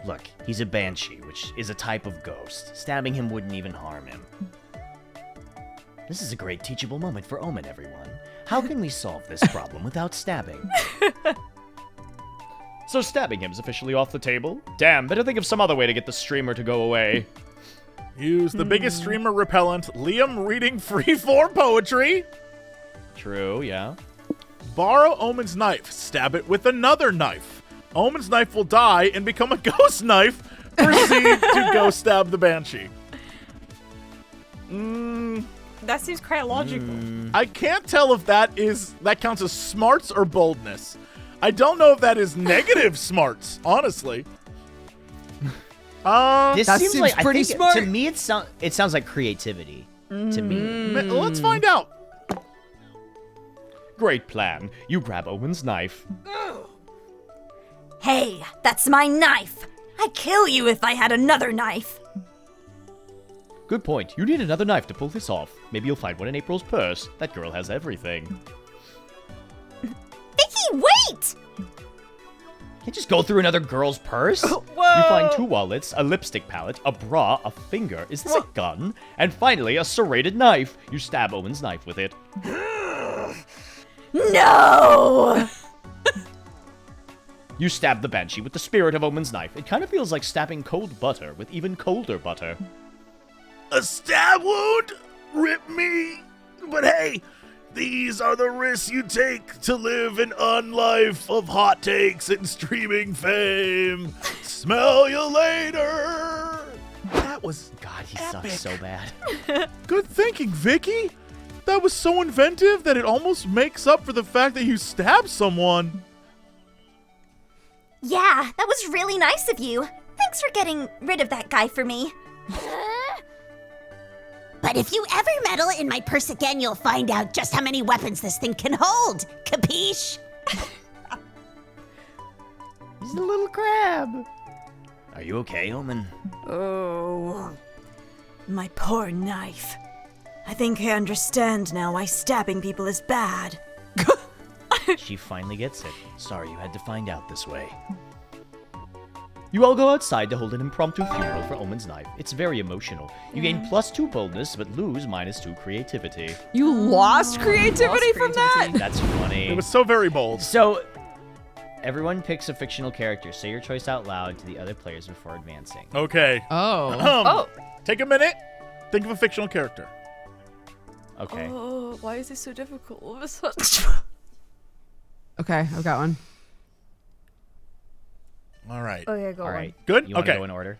Look, he's a banshee, which is a type of ghost. Stabbing him wouldn't even harm him. This is a great teachable moment for Omen, everyone. How can we solve this problem without stabbing? So stabbing him's officially off the table? Damn, better think of some other way to get the streamer to go away. Use the biggest streamer repellent. Liam reading freeform poetry. True, yeah. Borrow Omen's knife. Stab it with another knife. Omen's knife will die and become a ghost knife. Proceed to go stab the banshee. That seems quite logical. I can't tell if that counts as smarts or boldness. I don't know if that is negative smarts, honestly. This That seems seems like pretty I think, smart. To me, it sounds like creativity. To me, Let's find out. Great plan. You grab Owen's knife. Hey, that's my knife. I'd kill you if I had another knife. Good point. You need another knife to pull this off. Maybe you'll find one in April's purse. That girl has everything. Vicky, wait! can't just go through another girl's purse. Whoa! You find 2 wallets, a lipstick palette, a bra, a finger. Is this a gun? And finally, a serrated knife. You stab Owen's knife with it. No! You stab the banshee with the spirit of Omen's knife. It kind of feels like stabbing cold butter with even colder butter. A stab wound? Rip me. But hey, these are the risks you take to live an unlife of hot takes and streaming fame. Smell you later. That was God, he epic. sucks so bad. Good thinking, Vicky. That was so inventive that it almost makes up for the fact that you stabbed someone. Yeah, that was really nice of you. Thanks for getting rid of that guy for me. But if you ever meddle in my purse again, you'll find out just how many weapons this thing can hold. Capiche? He's a little crab. Are you okay, Omen? Oh, my poor knife. I think I understand now why stabbing people is bad. She finally gets it. Sorry you had to find out this way. You all go outside to hold an impromptu funeral for Omen's knife. It's very emotional. You gain +2 boldness, but lose -2 creativity. You lost creativity from that? That's funny. It was so very bold. So, everyone picks a fictional character. Say your choice out loud to the other players before advancing. Okay. Oh. Take a minute. Think of a fictional character. Okay. Oh, why is this so difficult all of a sudden? Okay, I've got one. All right. Oh yeah, go All on. right. Good? You want to Okay. go in order?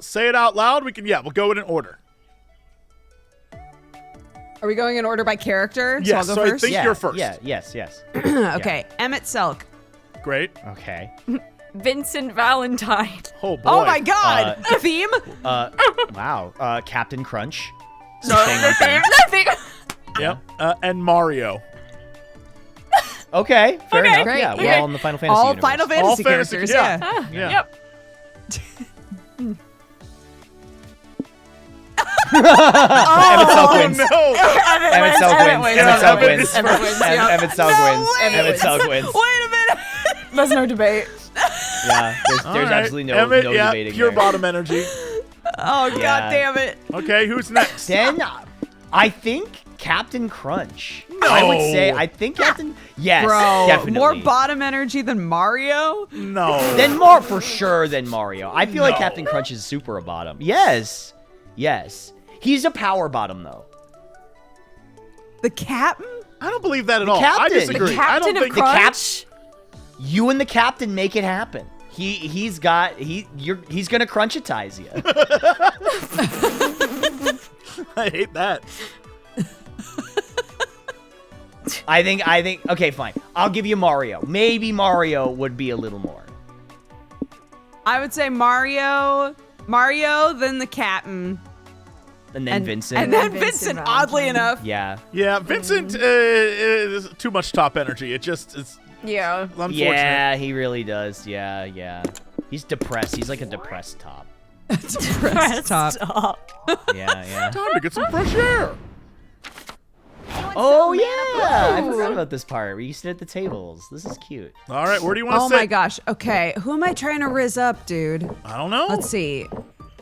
Say it out loud. We'll go in order. Are we going in order by character? Yes, so I'll so go I first? think you're first. Yeah, yes. Okay, Emmett Selk. Great. Okay. Vincent Valentine. Oh, boy. Oh my god! Theme? Wow. Captain Crunch. Nothing. Yep. And Mario. Okay, fair enough. Great. Yeah, we're Okay. all in the Final Fantasy All universe. Final Fantasy fantasy- characters, yeah. yeah. Yeah. Emmett Selk wins. No. Emmett Selk wins. Emmett Selk wins. Emmett wins, yeah. Emmett Selk wins. Emmett Selk wins. Wait a minute! There's no debate. Yeah, there's All right. absolutely no Emmett, debating pure there. bottom energy. Oh, Yeah. god damn it. Okay, who's next? Then, I think Captain Crunch. I would say, I think Captain... Yes, Bro, definitely. more bottom energy than Mario? No. Then more for sure than Mario. I feel like No. Captain Crunch is super a bottom. Yes. He's a power bottom, though. The captain? I don't believe that at all. I captain. disagree. The I don't captain of think Crunch? You and the captain make it happen. He's gonna crunchitize you. I hate that. I think okay, fine. I'll give you Mario. Maybe Mario would be a little more. I would say Mario, Mario, then the captain. And then Vincent. And then Vincent, oddly enough. Yeah. Yeah, Vincent is too much top energy. It's Yeah. unfortunate. Yeah, he really does. Yeah. He's depressed. He's like a depressed top. Depressed top. Yeah. Time to get some fresh air. Oh, yeah. I forgot about this part where you sit at the tables. This is cute. All right, where do you want to Oh sit? my gosh. Okay, who am I trying to riz up, dude? I don't know. Let's see.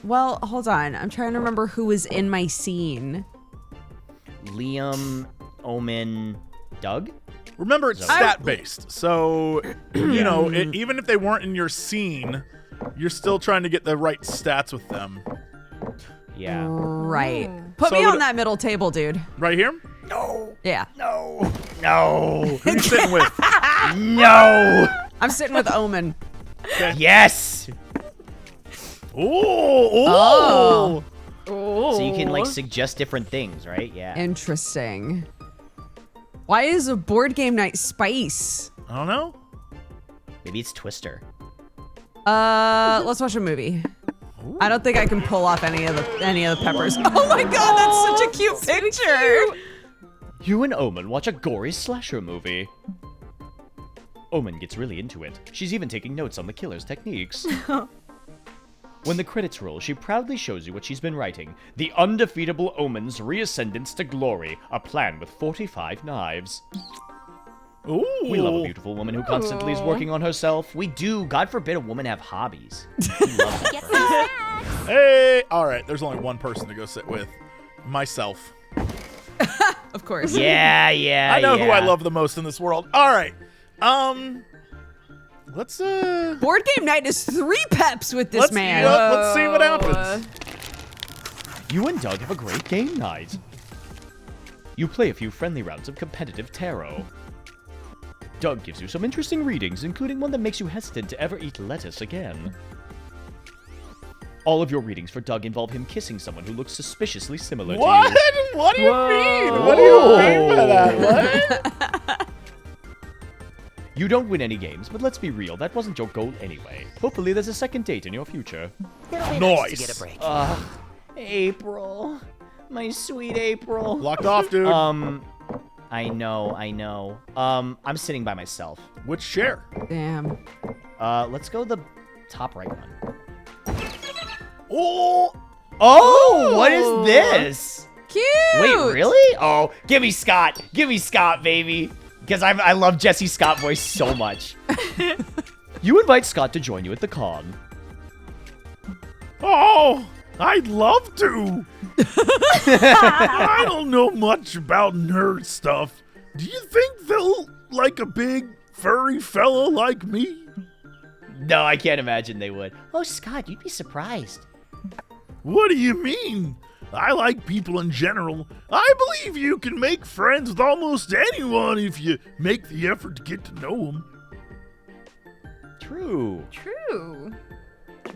Well, hold on. I'm trying to remember who was in my scene. Liam, Omen, Doug? Remember, it's stat-based. So, you know, even if they weren't in your scene, you're still trying to get the right stats with them. Yeah. Right. Put So me would- on that middle table, dude. Right here? Yeah. No. Who you sitting with? No. I'm sitting with Omen. Yes. Oh. So you can like suggest different things, right? Yeah. Interesting. Why is a board game night spice? I don't know. Maybe it's Twister. Let's watch a movie. I don't think I can pull off any of the peppers. Oh my god, that's such a cute picture. You and Omen watch a gory slasher movie. Omen gets really into it. She's even taking notes on the killer's techniques. When the credits roll, she proudly shows you what she's been writing. The undefeatable Omen's reascendance to glory. A plan with 45 knives. Ooh. We love a beautiful woman who constantly is working on herself. We do. God forbid a woman have hobbies. We love that. Hey. All right, there's only one person to go sit with. Myself. Of course. Yeah. I know who I love the most in this world. All right. Let's Board game night is 3 peps with this man. Let's see what happens. You and Doug have a great game night. You play a few friendly rounds of competitive tarot. Doug gives you some interesting readings, including one that makes you hesitant to ever eat lettuce again. All of your readings for Doug involve him kissing someone who looks suspiciously similar to you. What do you mean? What do you mean by that? What? You don't win any games, but let's be real, that wasn't your goal anyway. Hopefully there's a second date in your future. It'll be Nice. nice to get a break. April. My sweet April. Locked off, dude. I know. I'm sitting by myself. Which chair? Damn. Let's go the top right one. Oh, what is this? Cute. Wait, really? Oh, give me Scott, baby. Because I love Jesse Scott voice so much. You invite Scott to join you at the con. Oh, I'd love to. I don't know much about nerd stuff. Do you think they'll like a big, furry fella like me? No, I can't imagine they would. Oh, Scott, you'd be surprised. What do you mean? I like people in general. I believe you can make friends with almost anyone if you make the effort to get to know them. True.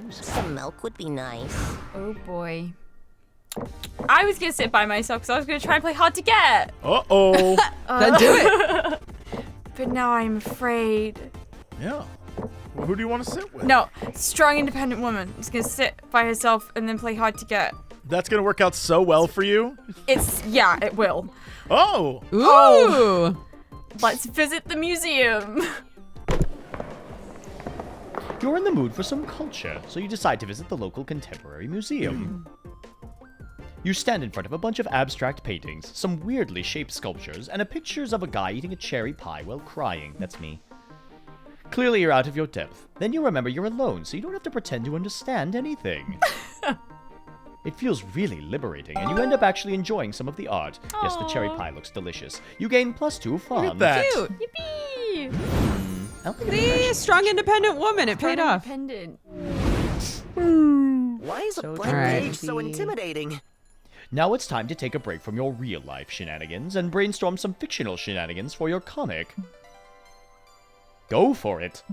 Some milk would be nice. Oh boy. I was gonna sit by myself because I was gonna try and play hard to get. Uh-oh. Then do it. But now I'm afraid. Yeah. Well, who do you want to sit with? No, strong, independent woman is gonna sit by herself and then play hard to get. That's going to work out so well for you. Yeah, it will. Oh. Ooh. Let's visit the museum. You're in the mood for some culture, so you decide to visit the local contemporary museum. You stand in front of a bunch of abstract paintings, some weirdly shaped sculptures, and pictures of a guy eating a cherry pie while crying. That's me. Clearly you're out of your depth. Then you remember you're alone, so you don't have to pretend to understand anything. It feels really liberating, and you end up actually enjoying some of the art. Yes, the cherry pie looks delicious. You gain +2 fun. Look at that. Cute. Yippee! I don't think I've See, actually- strong, independent woman. It paid off. Independent. Why is a So blank alright. page so intimidating? Now it's time to take a break from your real-life shenanigans and brainstorm some fictional shenanigans for your comic. Go for it.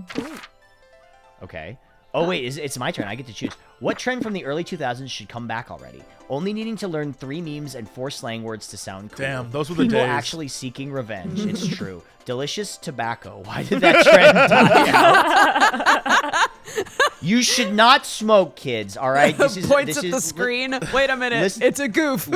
Okay. Oh wait, it's my turn. I get to choose. What trend from the early 2000s should come back already? Only needing to learn 3 memes and 4 slang words to sound cool. Damn, those were the People days. actually seeking revenge. It's true. Delicious tobacco. Why did that trend die out? You should not smoke, kids, all right? Points at the screen. Wait a minute. It's a goof.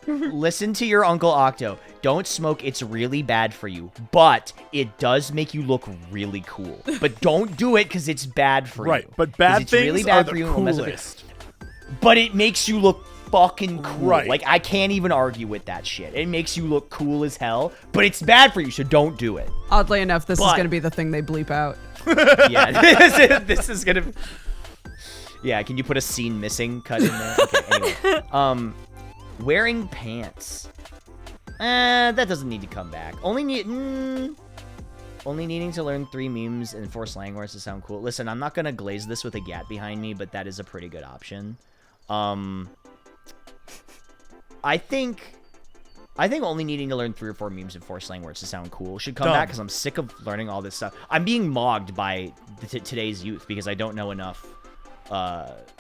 Listen to your Uncle Octo. Don't smoke. It's really bad for you. But it does make you look really cool. But don't do it because it's bad for you. Right, but bad it's things really are bad the for you and will mess up coolest. but it makes you look fucking cool. Right. Like, I can't even argue with that shit. It makes you look cool as hell, but it's bad for you, so don't do it. Oddly enough, this is going to be the thing they bleep out. Yeah, this is going to... Yeah, can you put a scene missing cut in there? Okay, anyway. Wearing pants. That doesn't need to come back. Only needing to learn 3 memes and 4 slang words to sound cool. Listen, I'm not going to glaze this with a gat behind me, but that is a pretty good option. I think only needing to learn 3 or 4 memes and 4 slang words to sound cool should come back because I'm sick of learning all this stuff. I'm being mogged by today's youth because I don't know enough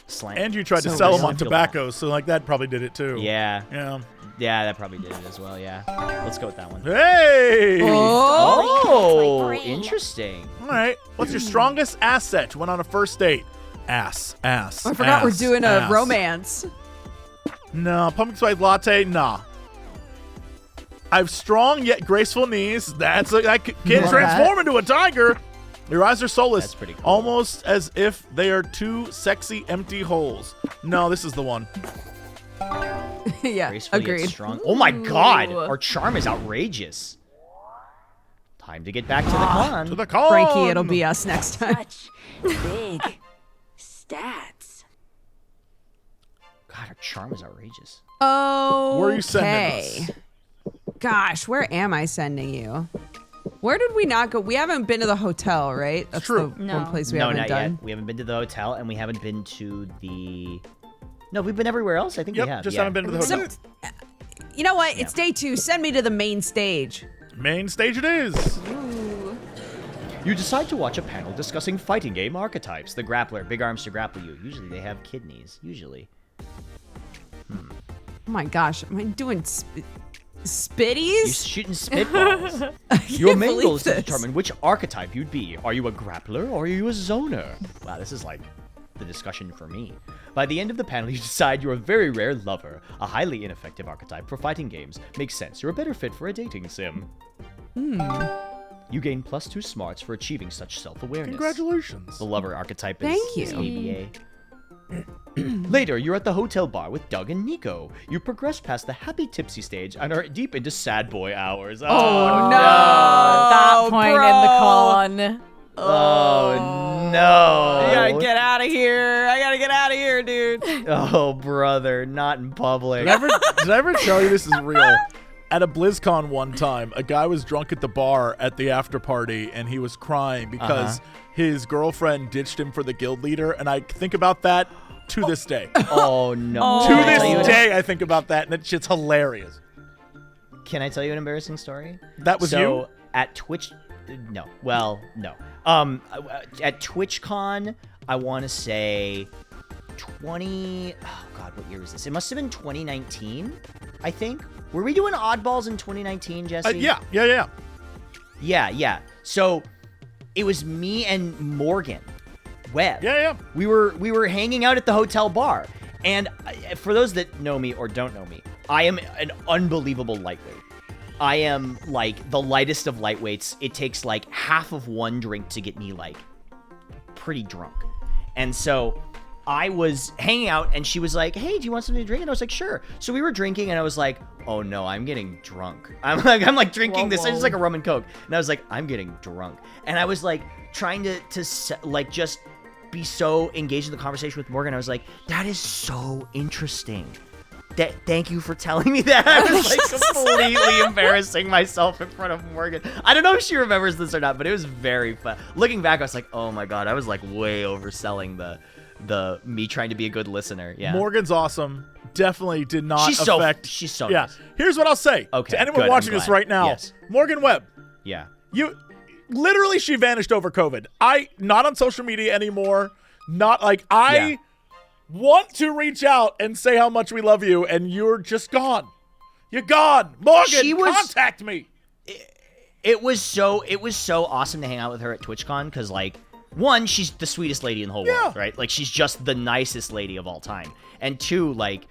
slang. And you tried to sell them on tobacco, so like that probably did it too. Yeah. Yeah, that probably did it as well. Yeah. Let's go with that one. Hey! Oh, interesting. All right. What's your strongest asset when on a first date? Ass. I forgot we're doing a romance. No, pumpkin spice latte, nah. I have strong yet graceful knees. That's like I can transform into a tiger. Your eyes are soulless. That's pretty cool. Almost as if they are 2 sexy empty holes. No, this is the one. Yeah, Graceful yet agreed. strong. Oh my god, our charm is outrageous. Time to get back to the con. To the con. Frankie, it'll be us next time. Such big stats. God, our charm is outrageous. Oh, Where are you sending us? Gosh, where am I sending you? Where did we not go? We haven't been to the hotel, right? That's True. the one place we haven't not done. yet. We haven't been to the hotel, and we haven't been to the... No, we've been everywhere else. I think we have. Just haven't been to the hotel. You know what? It's day 2. Send me to the main stage. Main stage it is. You decide to watch a panel discussing fighting game archetypes. The grappler, big arms to grapple you. Usually they have kidneys. Usually. Oh my gosh, am I doing spitties? You're shooting spitballs. Your main goal is to determine which archetype you'd be. Are you a grappler or are you a zoner? Wow, this is like the discussion for me. By the end of the panel, you decide you're a very rare lover. A highly ineffective archetype for fighting games. Makes sense. You're a better fit for a dating sim. You gain +2 smarts for achieving such self-awareness. Congratulations. The lover archetype is Thank you. ABA. Later, you're at the hotel bar with Doug and Nico. You progress past the happy tipsy stage and are deep into sad boy hours. Oh, no. That point in the con. Oh, no. I gotta get out of here. I gotta get out of here, dude. Oh, brother, not in public. Did I ever tell you this is real? At a BlizzCon one time, a guy was drunk at the bar at the after party, and he was crying because his girlfriend ditched him for the guild leader, and I think about that to this day. Oh, no. To this day, I think about that, and that shit's hilarious. Can I tell you an embarrassing story? That was you? At Twitch... No. Well, no. At TwitchCon, I want to say 20... Oh, God, what year was this? It must have been 2019, I think. Were we doing oddballs in 2019, Jesse? Yeah. Yeah. So, it was me and Morgan Webb. Yeah. We were hanging out at the hotel bar. And for those that know me or don't know me, I am an unbelievable lightweight. I am, like, the lightest of lightweights. It takes, like, half of one drink to get me, like, pretty drunk. And so I was hanging out, and she was like, hey, do you want something to drink? And I was like, sure. So we were drinking, and I was like, oh, no, I'm getting drunk. I'm like drinking this. It's like a rum and Coke. And I was like, I'm getting drunk. And I was, like, trying to like, just be so engaged in the conversation with Morgan. I was like, that is so interesting. Thank you for telling me that. I was like completely embarrassing myself in front of Morgan. I don't know if she remembers this or not, but it was very fun. Looking back, I was like, oh my God, I was like way overselling the me trying to be a good listener. Yeah. Morgan's awesome. Definitely did not affect. She's so yeah. nice. Here's what I'll say to anyone watching this right now. Yes. Morgan Webb. Yeah. Literally, she vanished over COVID. Not on social media anymore. Not like I want to reach out and say how much we love you, and you're just gone. You're gone. Morgan, contact me. It was so awesome to hang out with her at TwitchCon because, like, one, she's the sweetest lady in the whole world, right? Like, she's just the nicest lady of all time. And two, like,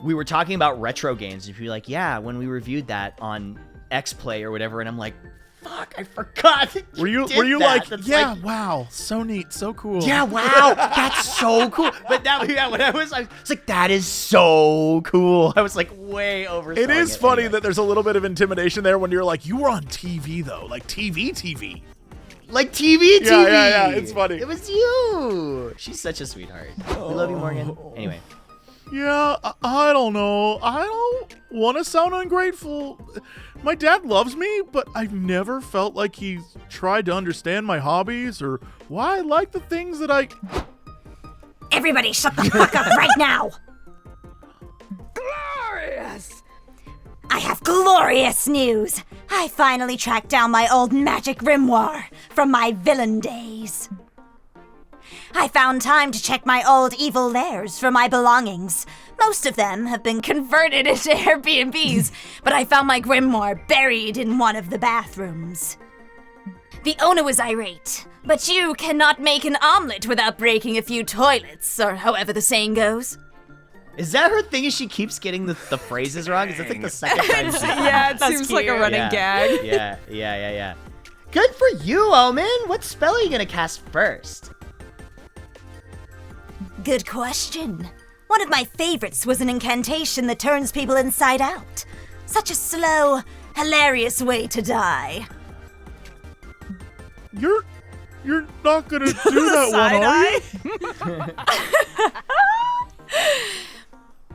we were talking about retro games, and she'd be like, yeah, when we reviewed that on X-Play or whatever, and I'm like, fuck, I forgot. Were you that. like, yeah, wow, so neat, so cool. Yeah, wow, that's so cool. But now, yeah, when I was like, that is so cool. I was like, way over. It is funny that there's a little bit of intimidation there when you're like, you were on TV though, like TV. Like TV. Yeah, it's funny. It was you. She's such a sweetheart. We love you, Morgan. Anyway. Yeah, I don't know. I don't want to sound ungrateful. My dad loves me, but I've never felt like he's tried to understand my hobbies or why I like the things that I... Everybody shut the fuck up right now! Glorious! I have glorious news! I finally tracked down my old magic grimoire from my villain days. I found time to check my old evil lairs for my belongings. Most of them have been converted into Airbnbs, but I found my grimoire buried in one of the bathrooms. The owner was irate, but you cannot make an omelet without breaking a few toilets, or however the saying goes. Is that her thing? Is she keeps getting the phrases wrong? Is that like the second time? Yeah, it seems like a running gag. Yeah. Good for you, Omen. What spell are you gonna cast first? Good question. One of my favorites was an incantation that turns people inside out. Such a slow, hilarious way to die. You're not gonna do that one, are you?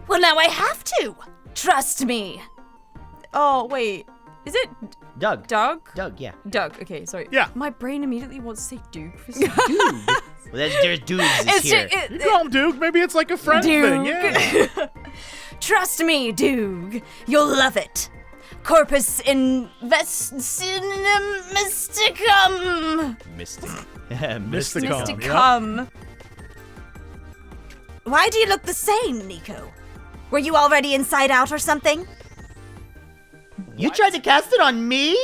Well, now I have to. Trust me. Oh, wait. Is it Doug? Doug, yeah. Doug, okay, sorry. Yeah. My brain immediately wants to say Duke for some Dude. Well, there's dudes here. You call him Duke. Maybe it's like a friend thing. Yeah. Trust me, Doog. You'll love it. Corpus Mysticum. Mysticum. Why do you look the same, Nico? Were you already inside out or something? You tried to cast it on me?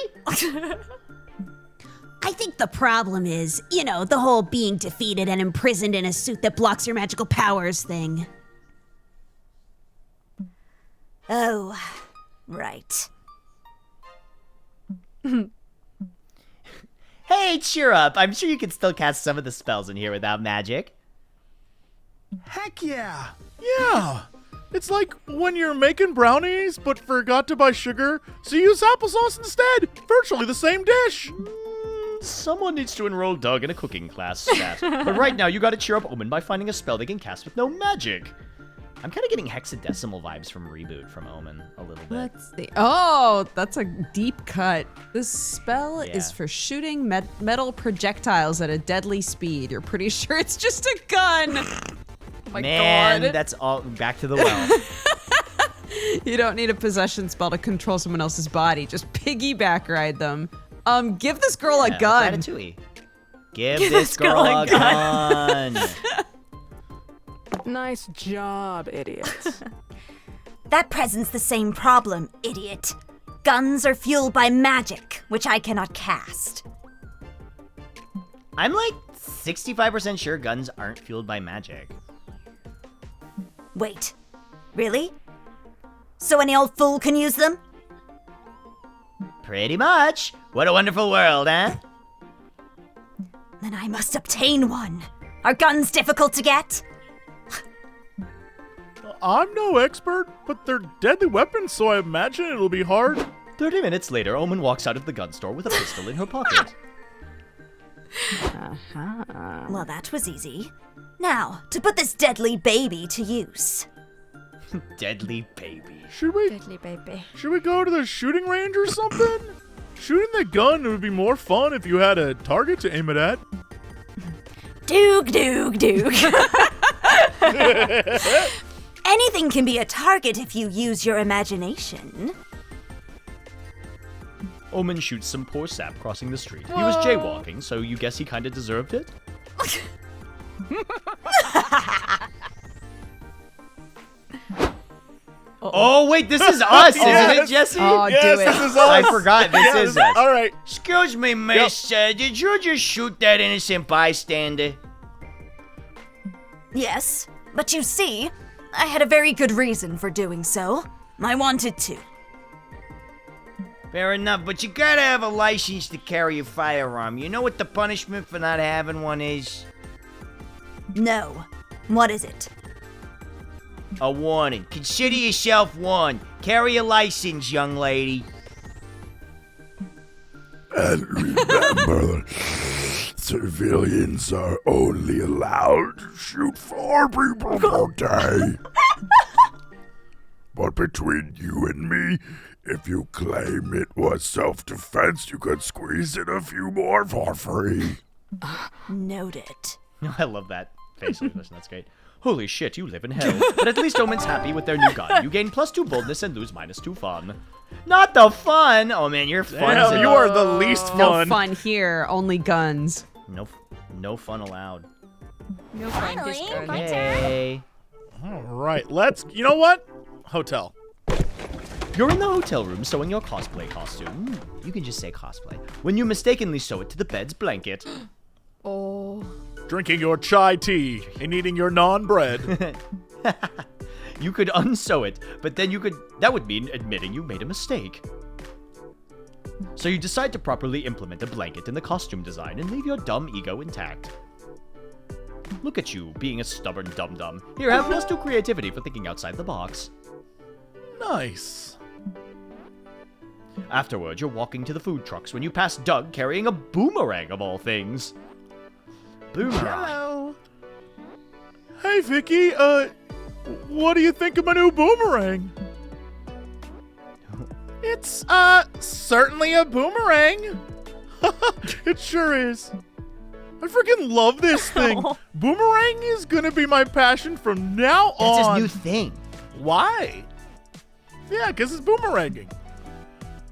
I think the problem is, the whole being defeated and imprisoned in a suit that blocks your magical powers thing. Oh, right. Hey, cheer up. I'm sure you can still cast some of the spells in here without magic. Heck yeah. Yeah. It's like when you're making brownies but forgot to buy sugar, so you use applesauce instead. Virtually the same dish. Someone needs to enroll Doug in a cooking class stat. But right now, you gotta cheer up Omen by finding a spell they can cast with no magic. I'm kind of getting hexadecimal vibes from Reboot from Omen a little bit. Let's see. Oh, that's a deep cut. This spell is for shooting metal projectiles at a deadly speed. You're pretty sure it's just a gun. Oh my God. That's all back to the well. You don't need a possession spell to control someone else's body. Just piggyback ride them. Give this girl a gun. Ratatouille. Give this girl a gun. Nice job, idiots. That presents the same problem, idiot. Guns are fueled by magic, which I cannot cast. I'm like 65% sure guns aren't fueled by magic. Wait, really? So any old fool can use them? Pretty much. What a wonderful world, huh? Then I must obtain one. Are guns difficult to get? I'm no expert, but they're deadly weapons, so I imagine it'll be hard. 30 minutes later, Omen walks out of the gun store with a pistol in her pocket. Well, that was easy. Now, to put this deadly baby to use. Deadly baby. Deadly baby. Should we go to the shooting range or something? Shooting the gun would be more fun if you had a target to aim it at. Doog. Anything can be a target if you use your imagination. Omen shoots some poor sap crossing the street. He was jaywalking, so you guess he kinda deserved it? Oh, wait, this is us, isn't it, Jesse? Oh, Yes, do it. this is us. I forgot, this is us. All right. Excuse me, miss. Did you just shoot that innocent bystander? Yes, but you see, I had a very good reason for doing so. I wanted to. Fair enough, but you gotta have a license to carry a firearm. You know what the punishment for not having one is? No. What is it? A warning. Consider yourself warned. Carry a license, young lady. And remember, civilians are only allowed to shoot 4 people per day. But between you and me, if you claim it was self-defense, you could squeeze in a few more for free. Noted. I love that facial expression. That's great. Holy shit, you live in hell. But at least Omen's happy with their new gun. You gain +2 boldness and lose -2 fun. Not the fun! Oh man, you're fun. Damn, you are the least fun. No fun here, only guns. No fun allowed. You'll find this good. Hey. All right, you know what? Hotel. You're in the hotel room sewing your cosplay costume. You can just say cosplay. When you mistakenly sew it to the bed's blanket. Oh. Drinking your chai tea and eating your non-bread. You could unsew it, but then that would mean admitting you made a mistake. So you decide to properly implement a blanket in the costume design and leave your dumb ego intact. Look at you, being a stubborn dum-dum. Here, have +2 creativity for thinking outside the box. Nice. Afterwards, you're walking to the food trucks when you pass Doug carrying a boomerang of all things. Boomerang. Hello. Hey, Vicky, what do you think of my new boomerang? It's, certainly a boomerang. It sure is. I freaking love this thing. Boomerang is gonna be my passion from now on. That's his new thing. Why? Yeah, because it's boomeranging.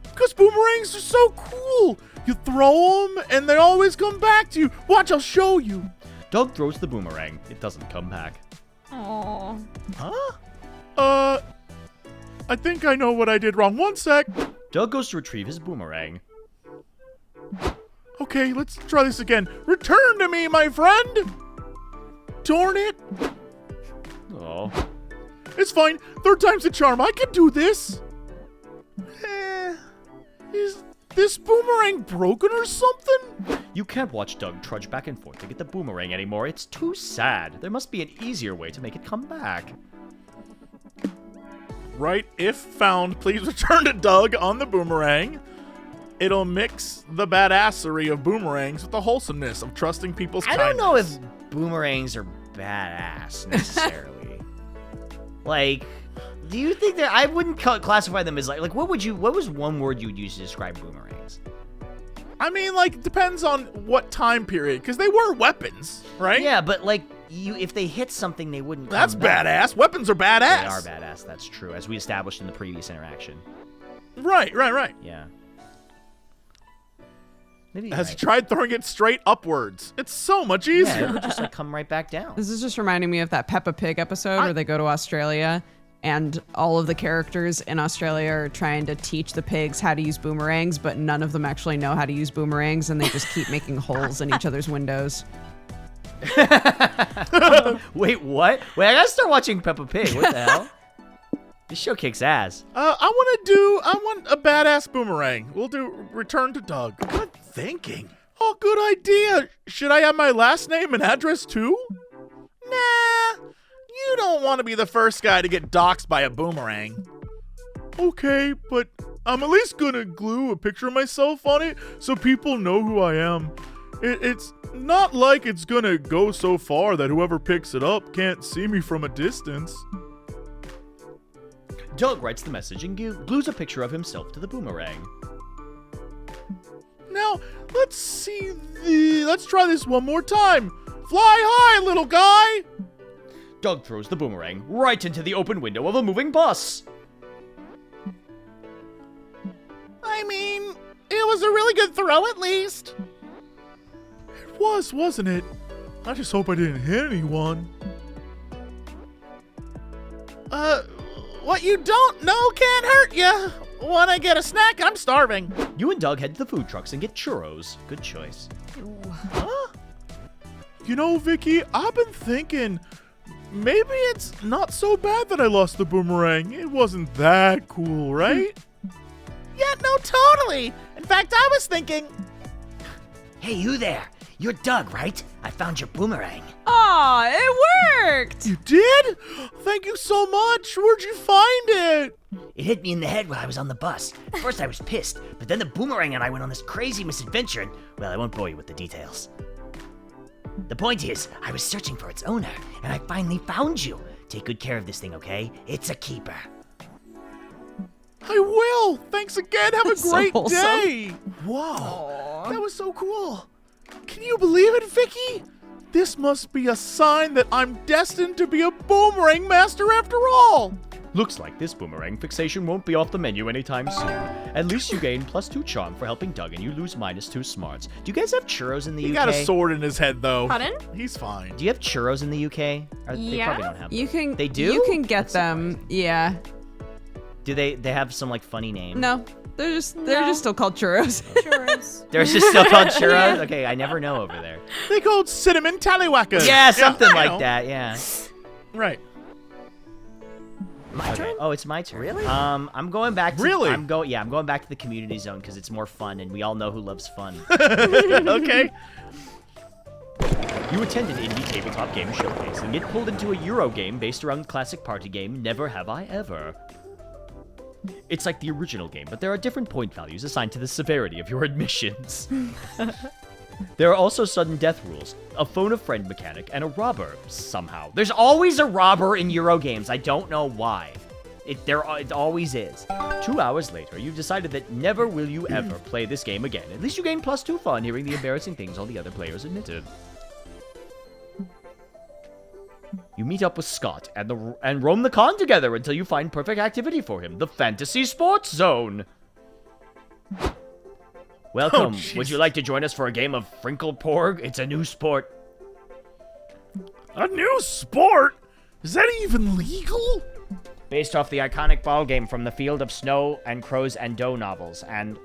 Because boomerangs are so cool. You throw them, and they always come back to you. Watch, I'll show you. Doug throws the boomerang. It doesn't come back. Aww. Huh? I think I know what I did wrong. One sec. Doug goes to retrieve his boomerang. Okay, let's try this again. Return to me, my friend. Darn it. Oh. It's fine. 3rd time's the charm. I can do this. Is this boomerang broken or something? You can't watch Doug trudge back and forth to get the boomerang anymore. It's too sad. There must be an easier way to make it come back. Right, if found, please return to Doug on the boomerang. It'll mix the badassery of boomerangs with the wholesomeness of trusting people's kindness. I don't know if boomerangs are badass necessarily. Like, do you think that I wouldn't classify them as like what was one word you'd use to describe boomerangs? I mean, like, it depends on what time period, because they were weapons, right? Yeah, but like if they hit something, they wouldn't. That's come back. badass. Weapons are badass. They are badass. That's true, as we established in the previous interaction. Right. Yeah. Maybe Has he tried throwing it straight upwards? It's so much easier. Yeah, it would just like come right back down. This is just reminding me of that Peppa Pig episode where they go to Australia and all of the characters in Australia are trying to teach the pigs how to use boomerangs, but none of them actually know how to use boomerangs, and they just keep making holes in each other's windows. Wait, what? Wait, I gotta start watching Peppa Pig. What the hell? This show kicks ass. I want a badass boomerang. We'll do Return to Doug. Good thinking. Oh, good idea. Should I have my last name and address too? Nah, you don't want to be the first guy to get doxxed by a boomerang. Okay, but I'm at least gonna glue a picture of myself on it so people know who I am. It's not like it's gonna go so far that whoever picks it up can't see me from a distance. Doug writes the message and glues a picture of himself to the boomerang. Now, let's try this one more time. Fly high, little guy! Doug throws the boomerang right into the open window of a moving bus. I mean, it was a really good throw at least. It was, wasn't it? I just hope I didn't hit anyone. what you don't know can't hurt you. Wanna get a snack? I'm starving. You and Doug head to the food trucks and get churros. Good choice. Huh? You know, Vicky, I've been thinking, maybe it's not so bad that I lost the boomerang. It wasn't that cool, right? Yeah, no, totally. In fact, I was thinking... Hey, you there. You're Doug, right? I found your boomerang. Aw, it worked! You did? Thank you so much. Where'd you find it? It hit me in the head while I was on the bus. At first I was pissed, but then the boomerang and I went on this crazy misadventure and, well, I won't bore you with the details. The point is, I was searching for its owner, and I finally found you. Take good care of this thing, okay? It's a keeper. I will. Thanks again. Have a That's so great wholesome. day. Whoa. That was so cool. Can you believe it, Vicky? This must be a sign that I'm destined to be a boomerang master after all. Looks like this boomerang fixation won't be off the menu anytime soon. At least you gain +2 charm for helping Doug, and you lose -2 smarts. Do you guys have churros in the UK? He got a sword in his head, though. Pardon? He's fine. Do you have churros in the UK? They Yeah. probably don't have them. You can. They do? You can get them. Yeah. Do they have some like funny name? No, they're just still called churros. Churros. They're just still called churros? Okay, I never know over there. They called cinnamon tallywhackers. Yeah, something I like know. that, yeah. Right. My turn? Oh, it's my turn. Really? I'm going back to Really? I'm going back to the community zone because it's more fun and we all know who loves fun. Okay. You attend an indie tabletop game showcase and get pulled into a Euro game based around the classic party game Never Have I Ever. It's like the original game, but there are different point values assigned to the severity of your admissions. There are also sudden death rules, a phone a friend mechanic, and a robber, somehow. There's always a robber in Euro games, I don't know why. It always is. 2 hours later, you've decided that never will you ever play this game again. At least you gain +2 fun hearing the embarrassing things all the other players admitted. You meet up with Scott and roam the con together until you find perfect activity for him, the Fantasy Sports Zone. Welcome. Would you like to join us for a game of Frinkleporg? It's a new sport. A new sport? Is that even legal? Based off the iconic ball game from the Field of Snow and Crows and Doe novels, and...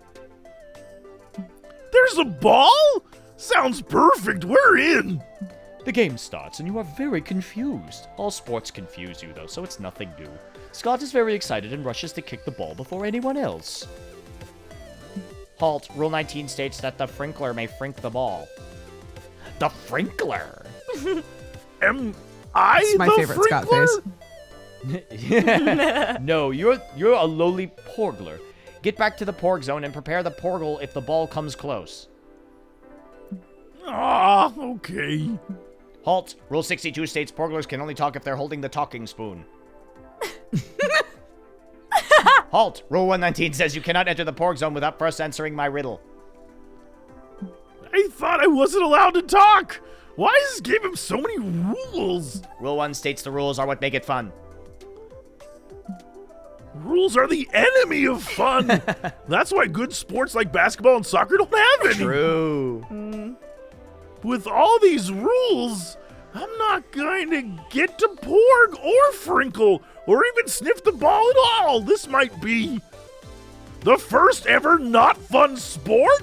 There's a ball? Sounds perfect. We're in. The game starts and you are very confused. All sports confuse you though, so it's nothing new. Scott is very excited and rushes to kick the ball before anyone else. Halt. Rule 19 states that the Frinkler may frink the ball. The Frinkler? Am I It's my the favorite Scott Frinkler? face. No, you're a lowly Porgler. Get back to the Porg zone and prepare the Porgle if the ball comes close. Ah, okay. Halt. Rule 62 states Porglers can only talk if they're holding the talking spoon. Halt. Rule 119 says you cannot enter the Porg zone without first answering my riddle. I thought I wasn't allowed to talk. Why does this game have so many rules? Rule 1 states the rules are what make it fun. Rules are the enemy of fun. That's why good sports like basketball and soccer don't have any. True. With all these rules, I'm not going to get to Porg or Frinkle or even sniff the ball at all. This might be the first ever not fun sport.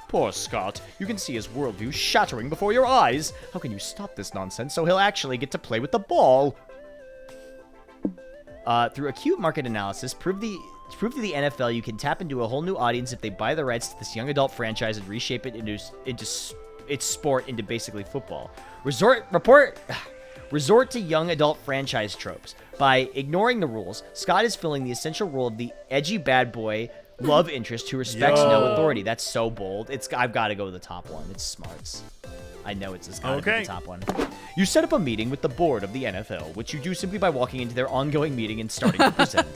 Poor Scott. You can see his worldview shattering before your eyes. How can you stop this nonsense so he'll actually get to play with the ball? Through acute market analysis, prove to the NFL you can tap into a whole new audience if they buy the rights to this young adult franchise and reshape it into its sport into basically football. Resort to young adult franchise tropes. By ignoring the rules, Scott is filling the essential role of the edgy bad boy love interest who respects no authority. That's so bold. I've got to go with the top one. It's smarts. I know it's got to be the top one. You set up a meeting with the board of the NFL, which you do simply by walking into their ongoing meeting and starting to present.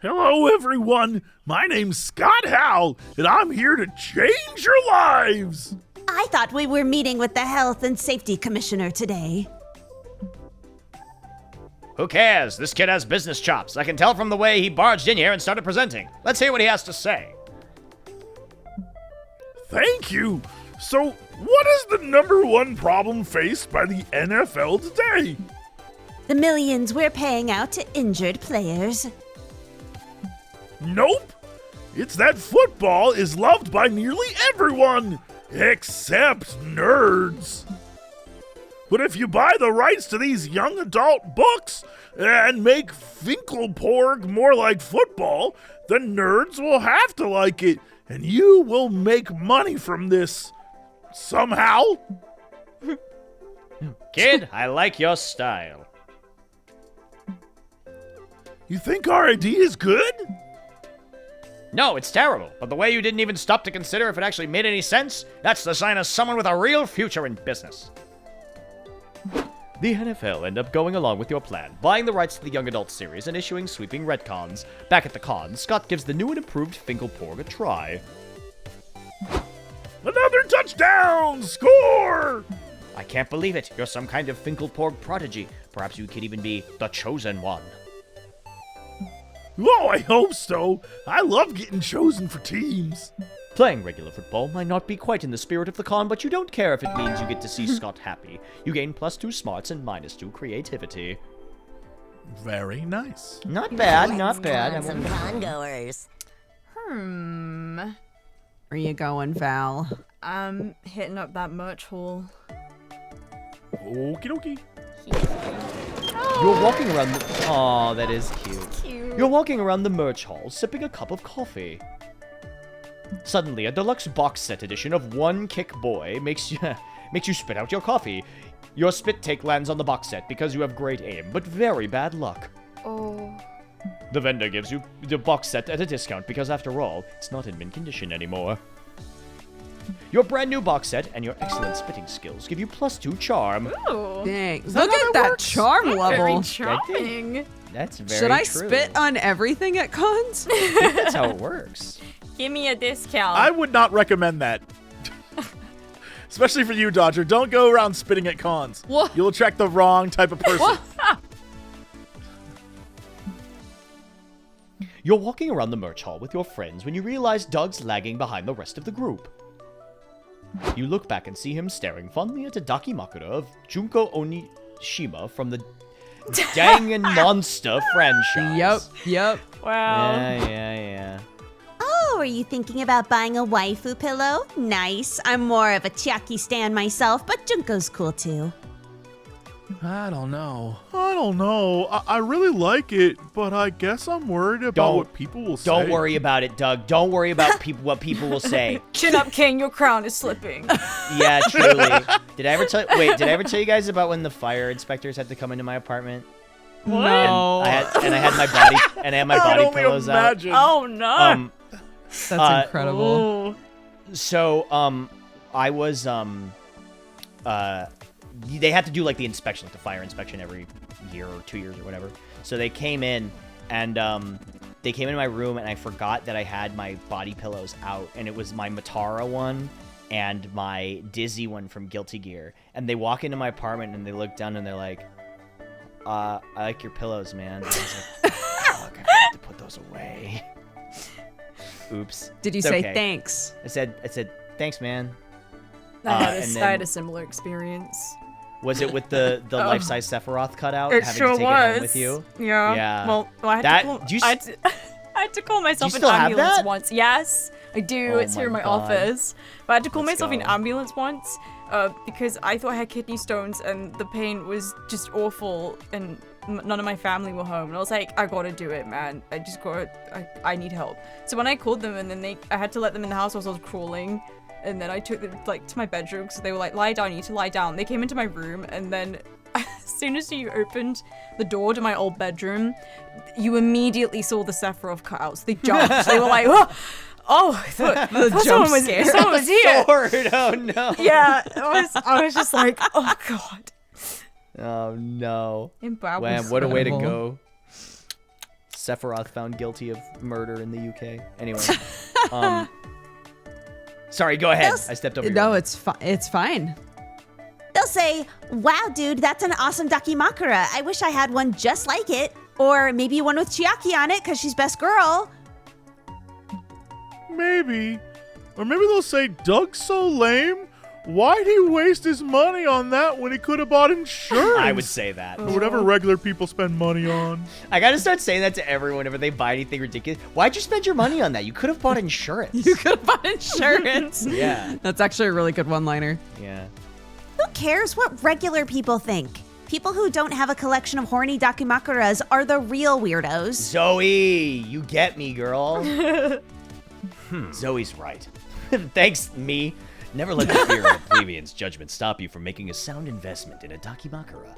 Hello, everyone. My name's Scott Howell, and I'm here to change your lives. I thought we were meeting with the Health and Safety Commissioner today. Who cares? This kid has business chops. I can tell from the way he barged in here and started presenting. Let's hear what he has to say. Thank you. So, what is the #1 problem faced by the NFL today? the millions we're paying out to injured players. Nope. It's that football is loved by nearly everyone, except nerds. But if you buy the rights to these young adult books and make Finkelporg more like football, the nerds will have to like it, and you will make money from this. Somehow. Kid, I like your style. You think our idea is good? No, it's terrible, but the way you didn't even stop to consider if it actually made any sense, that's the sign of someone with a real future in business. The NFL end up going along with your plan, buying the rights to the young adult series and issuing sweeping retcons. Back at the con, Scott gives the new and improved Finkelporg a try. Another touchdown! Score! I can't believe it. You're some kind of Finkelporg prodigy. Perhaps you could even be the chosen one. Oh, I hope so. I love getting chosen for teams. Playing regular football might not be quite in the spirit of the con, but you don't care if it means you get to see Scott happy. You gain +2 smarts and -2 creativity. Very nice. Not bad, not bad. Some con-goers. Where you going, Val? I'm hitting up that merch hall. Okie dokie. You're walking around the... Aw, that is cute. You're walking around the merch hall, sipping a cup of coffee. Suddenly, a deluxe box set edition of One Kick Boy makes you spit out your coffee. Your spit take lands on the box set because you have great aim, but very bad luck. Oh. The vendor gives you the box set at a discount because, after all, it's not in mint condition anymore. Your brand new box set and your excellent spitting skills give you +2 charm. Ooh. Dang. Look at that charm level. Very charming. That's very Should I true. spit on everything at cons? I think that's how it works. Give me a discount. I would not recommend that. Especially for you, Dodger. Don't go around spitting at cons. What? You'll attract the wrong type of person. You're walking around the merch hall with your friends when you realize Doug's lagging behind the rest of the group. You look back and see him staring fondly at a Dakimakura of Junko Onishima from the Danganronster franchise. Yep. Wow. Yeah. Oh, are you thinking about buying a waifu pillow? Nice. I'm more of a Chiaki stan myself, but Junko's cool too. I don't know. I really like it, but I guess I'm worried about what people will say. Don't worry about it, Doug. Don't worry about what people will say. Chin up, King. Your crown is slipping. Yeah, truly. Did I ever tell you guys about when the fire inspectors had to come into my apartment? What? And I had my body pillows out. Oh no. That's incredible. So, I was, they had to do, like, the inspection, like the fire inspection every year or 2 years or whatever. So they came in, and, they came into my room, and I forgot that I had my body pillows out, and it was my Matara one and my Dizzy one from Guilty Gear. And they walk into my apartment, and they look down, and they're like, I like your pillows, man. And I was like, fuck, I have to put those away. Oops. Did you It's say okay. thanks? I said, thanks, man. I and then- had a similar experience. Was it with the life-size Sephiroth cutout? It having sure to take was. it home with you? Yeah. Yeah. Well, I had to call myself Do an you still have ambulance that? once. Yes, I do. Oh It's here in my my God. office. But I had to call Let's myself an go. ambulance once because I thought I had kidney stones and the pain was just awful and none of my family were home. And I was like, I gotta do it, man. I need help. So when I called them and then I had to let them in the house while I was crawling. And then I took them to my bedroom because they were like, lie down, you need to lie down. They came into my room and then as soon as you opened the door to my old bedroom, you immediately saw the Sephiroth cutouts. They jumped. They were like, oh, I thought someone was here. Sword. Oh no. Yeah, I was just like, oh god. Oh no. Embarrassing. Man, what a way to Incredible. go. Sephiroth found guilty of murder in the UK. Anyway. Sorry, go ahead. I stepped over your No, limit. it's fine. They'll say, wow, dude, that's an awesome Dakimakura. I wish I had one just like it. Or maybe one with Chiaki on it because she's best girl. Maybe. Or maybe they'll say, Doug's so lame. why'd he waste his money on that when he could have bought insurance? I would say that. Or whatever regular people spend money on. I gotta start saying that to everyone whenever they buy anything ridiculous. Why'd you spend your money on that? You could have bought insurance. You could have bought insurance. Yeah. That's actually a really good one-liner. Yeah. Who cares what regular people think? People who don't have a collection of horny Dakimakuras are the real weirdos. Zoe, you get me, girl. Zoe's right. Thanks, me. Never let the fear of a plebeian's judgment stop you from making a sound investment in a Dakimakura.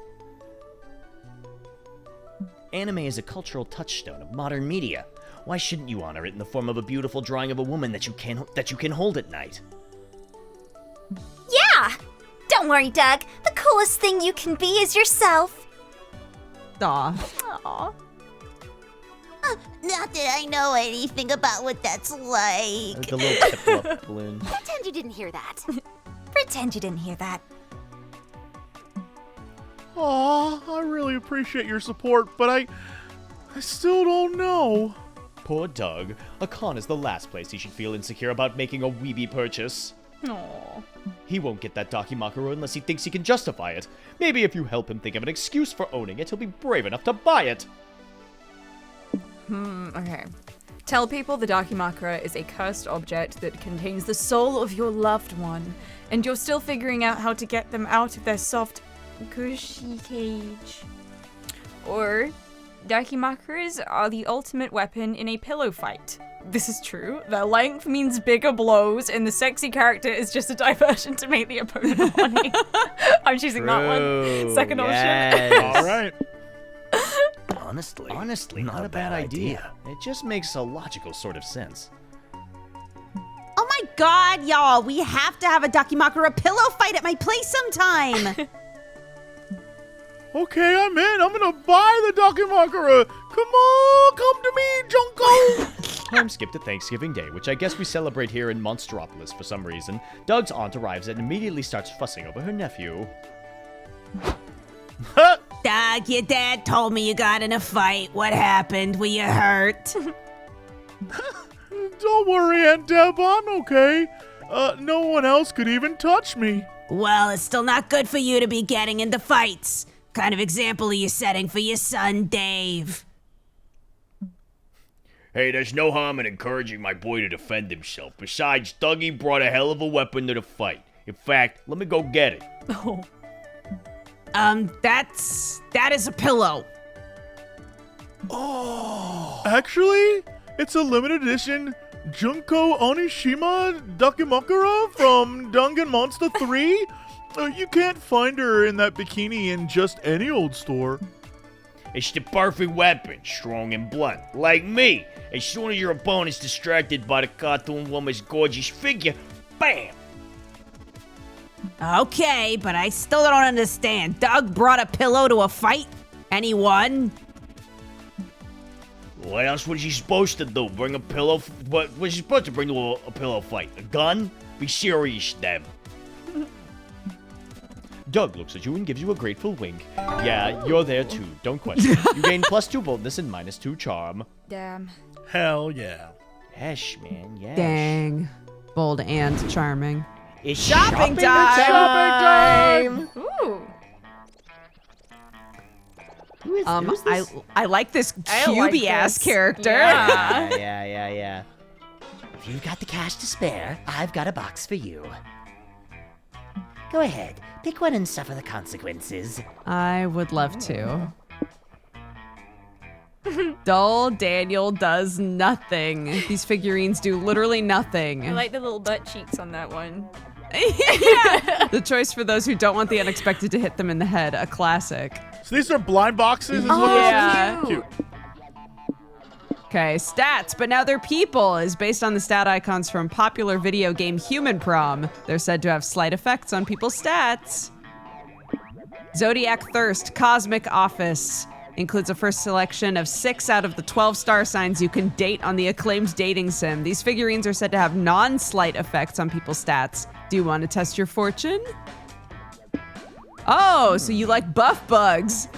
Anime is a cultural touchstone of modern media. Why shouldn't you honor it in the form of a beautiful drawing of a woman that you can hold at night? Yeah! Don't worry, Doug. The coolest thing you can be is yourself. Aw. Aw. Not that I know anything about what that's like. The little tip-up balloon. Pretend you didn't hear that. Pretend you didn't hear that. Aw, I really appreciate your support, but I still don't know. Poor Doug. A con is the last place he should feel insecure about making a weeby purchase. Aw. He won't get that Dakimakura unless he thinks he can justify it. Maybe if you help him think of an excuse for owning it, he'll be brave enough to buy it. Okay. Tell people the Dakimakura is a cursed object that contains the soul of your loved one, and you're still figuring out how to get them out of their soft, gushy cage. Or, Dakimakuras are the ultimate weapon in a pillow fight. This is true. Their length means bigger blows, and the sexy character is just a diversion to make the opponent horny. I'm choosing that one. Second option. All right. Honestly, Not a bad idea. It just makes a logical sort of sense. Oh my god, y'all, we have to have a Dakimakura pillow fight at my place sometime. Okay, I'm in. I'm gonna buy the Dakimakura. Come on, come to me, Junko. Time skip to Thanksgiving Day, which I guess we celebrate here in Monstropolis for some reason. Doug's aunt arrives and immediately starts fussing over her nephew. Doug, your dad told me you got in a fight. What happened? Were you hurt? Don't worry, Aunt Deb, I'm okay. No one else could even touch me. Well, it's still not good for you to be getting into fights. Kind of example are you setting for your son, Dave? Hey, there's no harm in encouraging my boy to defend himself. Besides, Dougie brought a hell of a weapon to the fight. In fact, let me go get it. Oh. That is a pillow. Oh. Actually, it's a limited edition Junko Onishima Dakimakura from Dangan Monster 3. You can't find her in that bikini in just any old store. It's the perfect weapon, strong and blunt. Like me, as soon as your opponent's distracted by the cartoon woman's gorgeous figure, bam! Okay, but I still don't understand. Doug brought a pillow to a fight? And he won? What else was he supposed to do? Bring a pillow? What was he supposed to bring to a pillow fight? A gun? Be serious, Deb. Doug looks at you and gives you a grateful wink. Yeah, you're there too, don't question. You gain +2 boldness and -2 charm. Damn. Hell yeah. Yesh, man, yesh. Dang. Bold and charming. It's Shopping time! Ooh. Who's this? I like this I like cubey-ass this. character. Yeah. Yeah. If you've got the cash to spare, I've got a box for you. Go ahead, pick one and suffer the consequences. I would love to. Dull Daniel does nothing. These figurines do literally nothing. I like the little butt cheeks on that one. The choice for those who don't want the unexpected to hit them in the head, a classic. So these are blind boxes? Is what yeah. this is? Cute. Okay, stats, but now they're people, is based on the stat icons from popular video game Human Prom. They're said to have slight effects on people's stats. Zodiac Thirst, Cosmic Office. Includes a first selection of 6 out of the 12 star signs you can date on the acclaimed dating sim. These figurines are said to have non-slight effects on people's stats. Do you want to test your fortune? Oh, so you like buff bugs.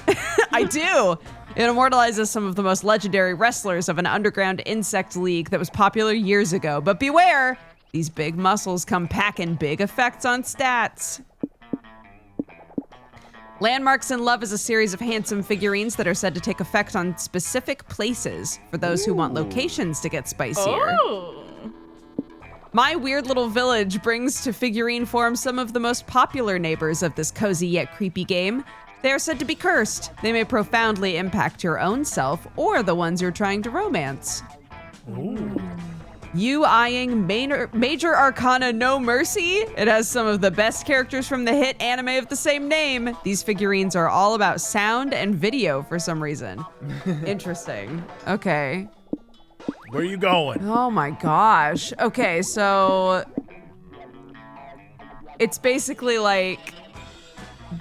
I do. It immortalizes some of the most legendary wrestlers of an underground insect league that was popular years ago. But beware, These big muscles come packing big effects on stats. Landmarks in Love is a series of handsome figurines that are said to take effect on specific places for those who want locations to get spicier. Oh. My Weird Little Village brings to figurine form some of the most popular neighbors of this cozy yet creepy game. They are said to be cursed. They may profoundly impact your own self or the ones you're trying to romance. Ooh. You eyeing Major Arcana No Mercy? It has some of the best characters from the hit anime of the same name. These figurines are all about sound and video for some reason. Interesting. Okay. Where are you going? Oh my gosh. Okay, so it's basically like,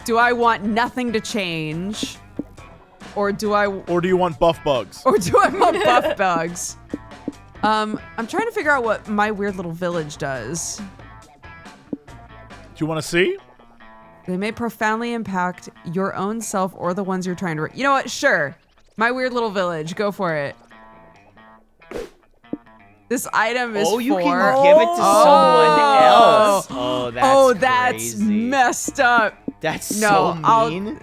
do I want nothing to change? Or do you want buff bugs? Or do I want buff bugs? I'm trying to figure out what My Weird Little Village does. Do you want to see? They may profoundly impact your own self or the ones you're trying to... You know what? Sure. My Weird Little Village. Go for it. This item is you for... can give it to someone else. Oh, that's crazy. messed up. That's so mean.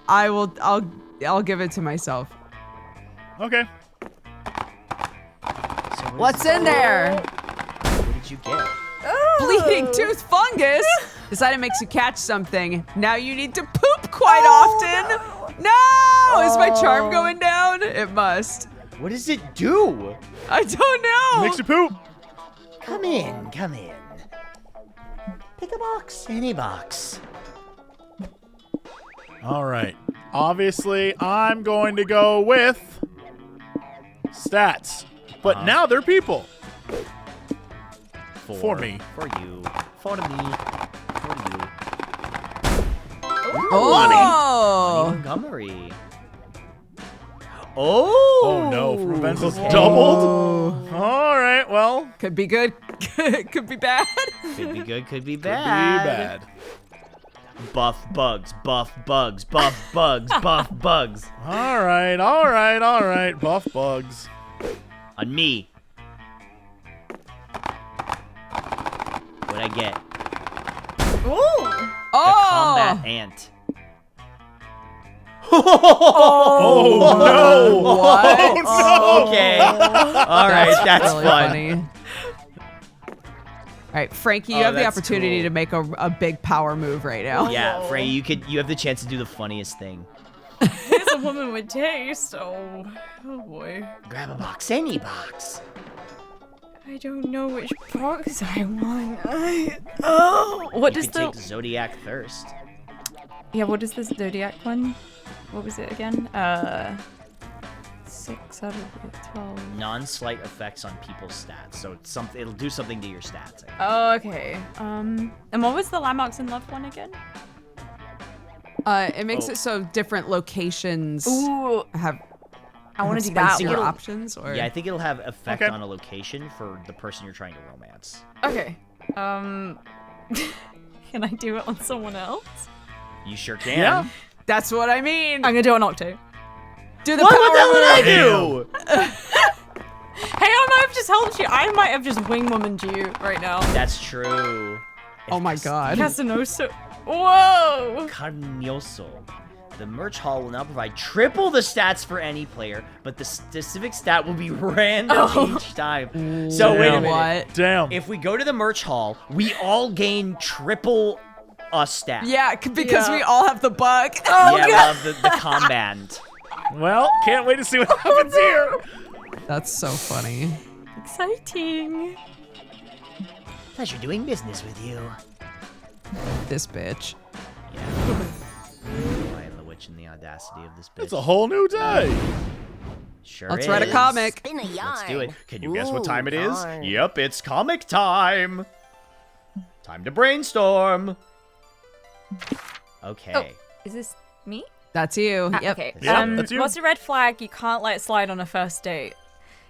I'll give it to myself. Okay. What's in there? What did you get? Bleeding tooth fungus. This item makes you catch something. Now you need to poop quite often. No! Is my charm going down? It must. What does it do? I don't know. Makes you poop. Come in. Pick a box. Any box. All right. Obviously, I'm going to go with stats. But now they're people. For me. For you. For me. For you. Oh! Montgomery. Oh! Oh no, events is doubled? All right, well. Could be good. Could be bad. Could be good, could be Could bad. be bad. Buff bugs, buff bugs, buff bugs, buff bugs. All right. Buff bugs. On me. What'd I get? Ooh. The combat ant. Oh no! What? Oh no! Okay. All right, that's really fun. funny. All right, Frankie, you have the that's opportunity to make a big power move right now. Yeah, Frey, you have the chance to do the funniest thing. It's a woman with taste. Oh boy. Grab a box, any box. I don't know which box I want. What You does can the take Zodiac Thirst. what is this Zodiac one? What was it again? 6 out of 12. Non-slight effects on people's stats, so it's something. It'll do something to your stats. I think. Oh, okay. And what was the Landmarks in Love one again? It makes it so different locations have. I want to do that spicier one. options, or Yeah, I think it'll have effect on a location for the person you're trying to romance. Okay. Can I do it on someone else? You sure can. Yeah. that's what I mean. I'm gonna do it on Octo. Do the What power the hell did move. I do? Hey, I might have just helped you. I might have just wing womaned you right now. That's true. Oh my god. Casanoso. Whoa! Carnioso. The merch hall will now provide triple the stats for any player, but the specific stat will be random each time. So wait a minute. What? Damn. If we go to the merch hall, we all gain triple a stat. Yeah, because we all have the bug. Oh, yeah, we'll have the combat. Well, can't wait to see what happens here. That's so funny. Exciting. Pleasure doing business with you. This bitch. Yeah. I am the witch in the audacity of this bitch. It's a whole new day. Sure Let's is. write a comic. Spin a yarn. Let's do it. Can you guess what time it is? Yarn. Yep, it's comic time. Time to brainstorm. Okay. Oh, is this me? That's you. Ah, Yep. Okay. Yeah, that's you. What's a red flag you can't let slide on a first date?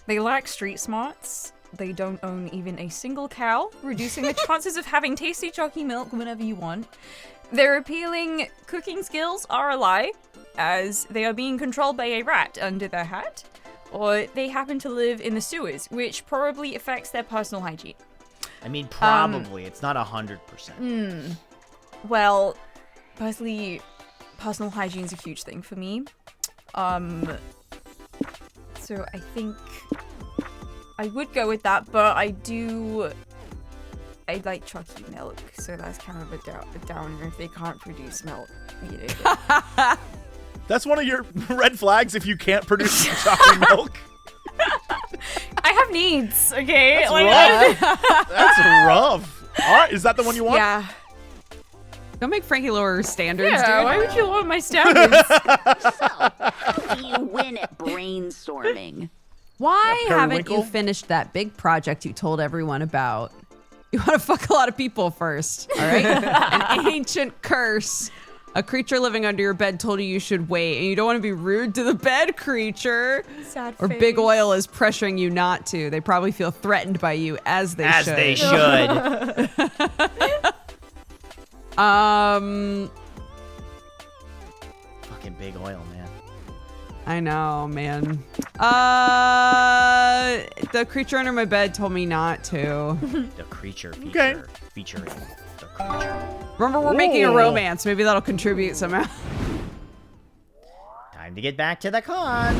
They lack street smarts. They don't own even a single cow, reducing the chances of having tasty chalky milk whenever you want. Their appealing cooking skills are a lie, as they are being controlled by a rat under their hat, or they happen to live in the sewers, which probably affects their personal hygiene. I mean, probably. It's not 100%. Well, personally, personal hygiene is a huge thing for me. So I think I would go with that, but I like chalky milk, so that's kind of a downer if they can't produce milk. You know. That's one of your red flags if you can't produce chocolate milk. I have needs, okay? That's rough. That's rough. All right, is that the one you want? Yeah. Don't make Frankie lower her standards, Yeah, dude. why would you lower my standards? So, how do you win at brainstorming? Why haven't you periwinkle? finished that big project you told everyone about? You want to fuck a lot of people first, all right? An ancient curse. A creature living under your bed told you should wait, and you don't want to be rude to the bed creature. Sad Or face. Big Oil is pressuring you not to. They probably feel threatened by you, as they should. They should. Fucking Big Oil, man. I know, man. The creature under my bed told me not to. The creature feature. Okay. Featuring the creature. Remember, we're making a Ooh. romance. Maybe that'll contribute somehow. Time to get back to the con.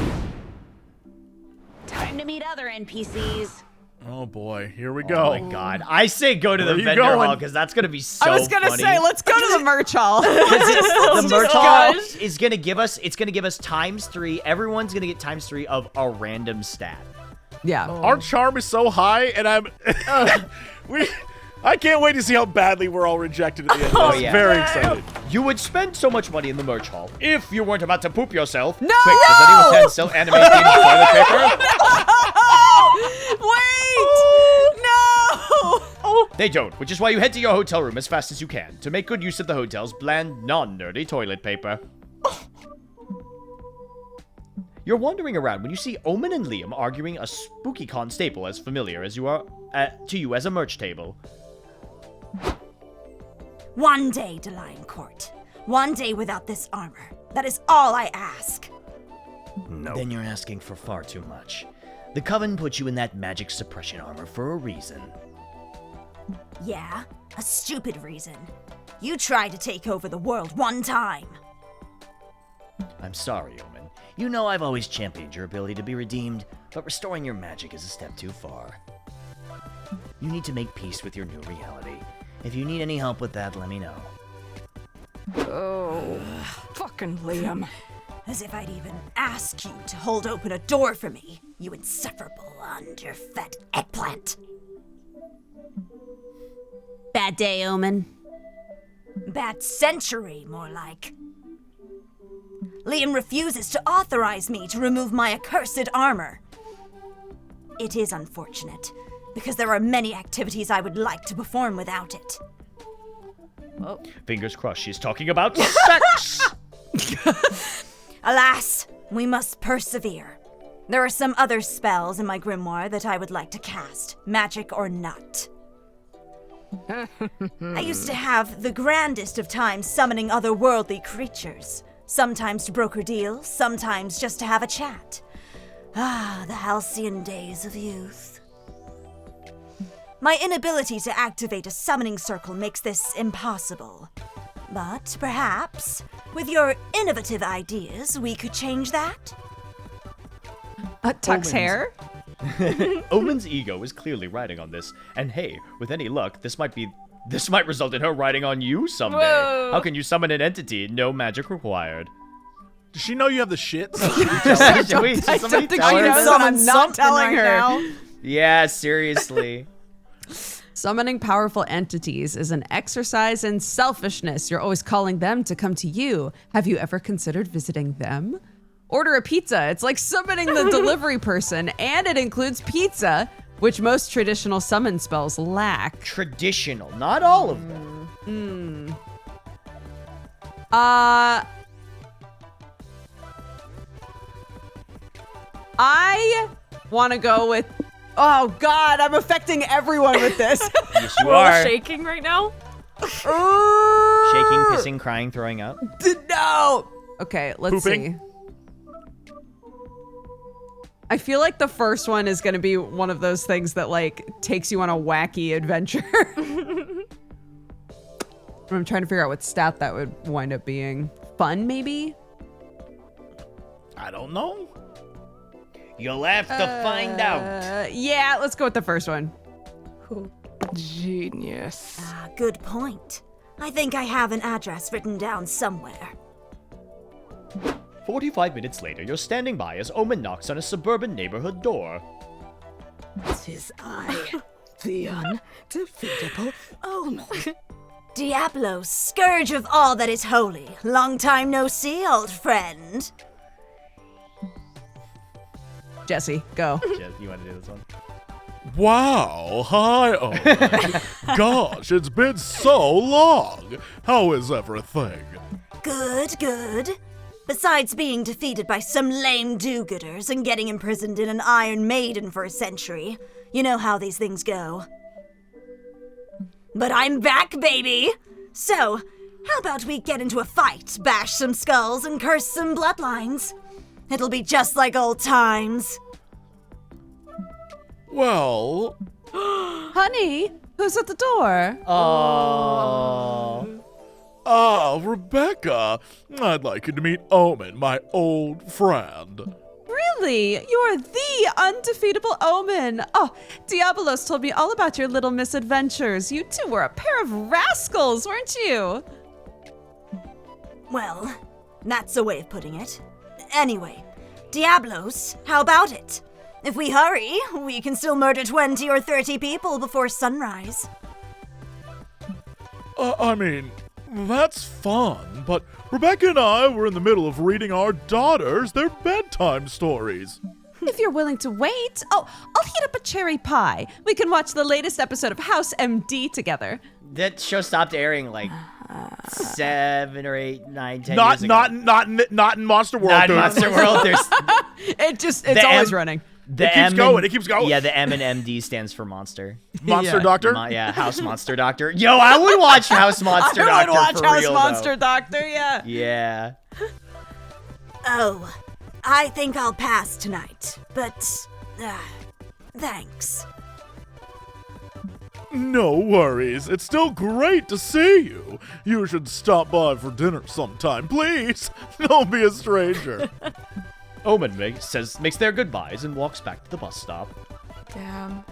Time to meet other NPCs. Oh boy, here we Oh go. my god. I say go to Where the are you vendor going? hall because that's going to be so I was gonna funny. say, let's go to the merch hall. The merch go. hall is going to give us, it's going to give us ×3. Everyone's going to get ×3 of a random stat. Yeah. Our charm is so high, and I can't wait to see how badly we're all rejected at the end. I'm yeah. very excited. You would spend so much money in the merch hall if you weren't about to poop yourself. No! Quick, does anyone can still animate themed toilet paper? Wait! No! They don't, which is why you head to your hotel room as fast as you can to make good use of the hotel's bland, non-nerdy toilet paper. You're wandering around when you see Omen and Liam arguing a SpookyCon staple as familiar as you are to you as a merch table. One day, Deline Court. One day without this armor. That is all I ask. No. Then you're asking for far too much. The Coven put you in that magic suppression armor for a reason. Yeah, a stupid reason. You tried to take over the world one time. I'm sorry, Omen. You know I've always championed your ability to be redeemed, but restoring your magic is a step too far. You need to make peace with your new reality. If you need any help with that, let me know. Oh, fucking Liam. As if I'd even ask you to hold open a door for me, you insufferable, underfed eggplant. Bad day, Omen. Bad century, more like. Liam refuses to authorize me to remove my accursed armor. It is unfortunate, because there are many activities I would like to perform without it. Oh. Fingers crossed she's talking about sex! Alas, we must persevere. There are some other spells in my grimoire that I would like to cast, magic or not. I used to have the grandest of times summoning otherworldly creatures. Sometimes to broker deals, sometimes just to have a chat. Ah, the halcyon days of youth. My inability to activate a summoning circle makes this impossible. But perhaps, with your innovative ideas, we could change that? Tuck's hair? Omen's ego is clearly riding on this, and hey, with any luck, this might result in her riding on you someday. Whoa. How can you summon an entity? No magic required. Does she know you have the shits? I don't think she knows, and I'm not telling her. Yeah, seriously. Summoning powerful entities is an exercise in selfishness. You're always calling them to come to you. Have you ever considered visiting them? Order a pizza. It's like summoning the delivery person, and it includes pizza, which most traditional summon spells lack. Traditional, not all of them. I want to go with... Oh, God, I'm affecting everyone with this. Yes, you We're all are. shaking right now. Shaking, pissing, crying, throwing up. No. Okay, let's Pooping? see. I feel like the first one is going to be one of those things that, like, takes you on a wacky adventure. I'm trying to figure out what stat that would wind up being. Fun, maybe? I don't know. You'll have to find out. Yeah, let's go with the first one. Genius. Good point. I think I have an address written down somewhere. 45 minutes later, you're standing by as Omen knocks on a suburban neighborhood door. 'Tis I, the undefeatable Omen. Diablo, scourge of all that is holy. Long time no see, old friend. Jesse, go. Jess, you want to do this one? Wow, hi, Omen. Gosh, it's been so long. How is everything? Good, good. Besides being defeated by some lame do-gooders and getting imprisoned in an Iron Maiden for a century, you know how these things go. But I'm back, baby! So, how about we get into a fight, bash some skulls, and curse some bloodlines? It'll be just like old times. Well... Honey, who's at the door? Rebecca. I'd like you to meet Omen, my old friend. Really? You're the undefeatable Omen. Oh, Diabolos told me all about your little misadventures. You two were a pair of rascals, weren't you? Well, that's a way of putting it. Anyway, Diablos, how about it? If we hurry, we can still murder 20 or 30 people before sunrise. I mean, that's fun, but Rebecca and I were in the middle of reading our daughters their bedtime stories. If you're willing to wait, I'll heat up a cherry pie. We can watch the latest episode of House MD together. That show stopped airing like 7 or 8, 9, 10 years ago. Not in Monster World. Not in Monster World. There's it's always running. It keeps going. Yeah, the M and MD stands for monster. Monster Doctor? Yeah, House Monster Doctor. Yo, I would watch House Monster Doctor. I would watch for House real, Monster though. Doctor, yeah. Yeah. Oh, I think I'll pass tonight, but thanks. No worries. It's still great to see you. You should stop by for dinner sometime, please. Don't be a stranger. Omen makes their goodbyes and walks back to the bus stop. Damn.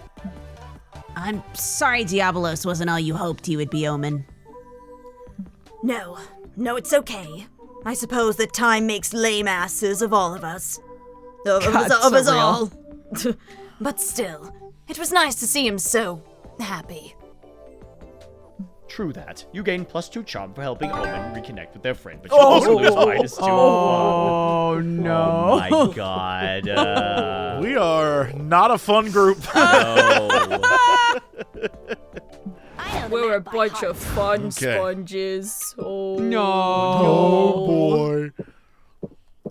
I'm sorry Diabolos wasn't all you hoped he would be, Omen. No, it's okay. I suppose that time makes lame asses of all of us. Of us all. But still, it was nice to see him so happy. True that. You gain +2 charm for helping Omen reconnect with their friend, but you also lose -2 fun. Oh, no. Oh my god. We are not a fun group. We're a bunch of fun sponges. Oh, Oh boy.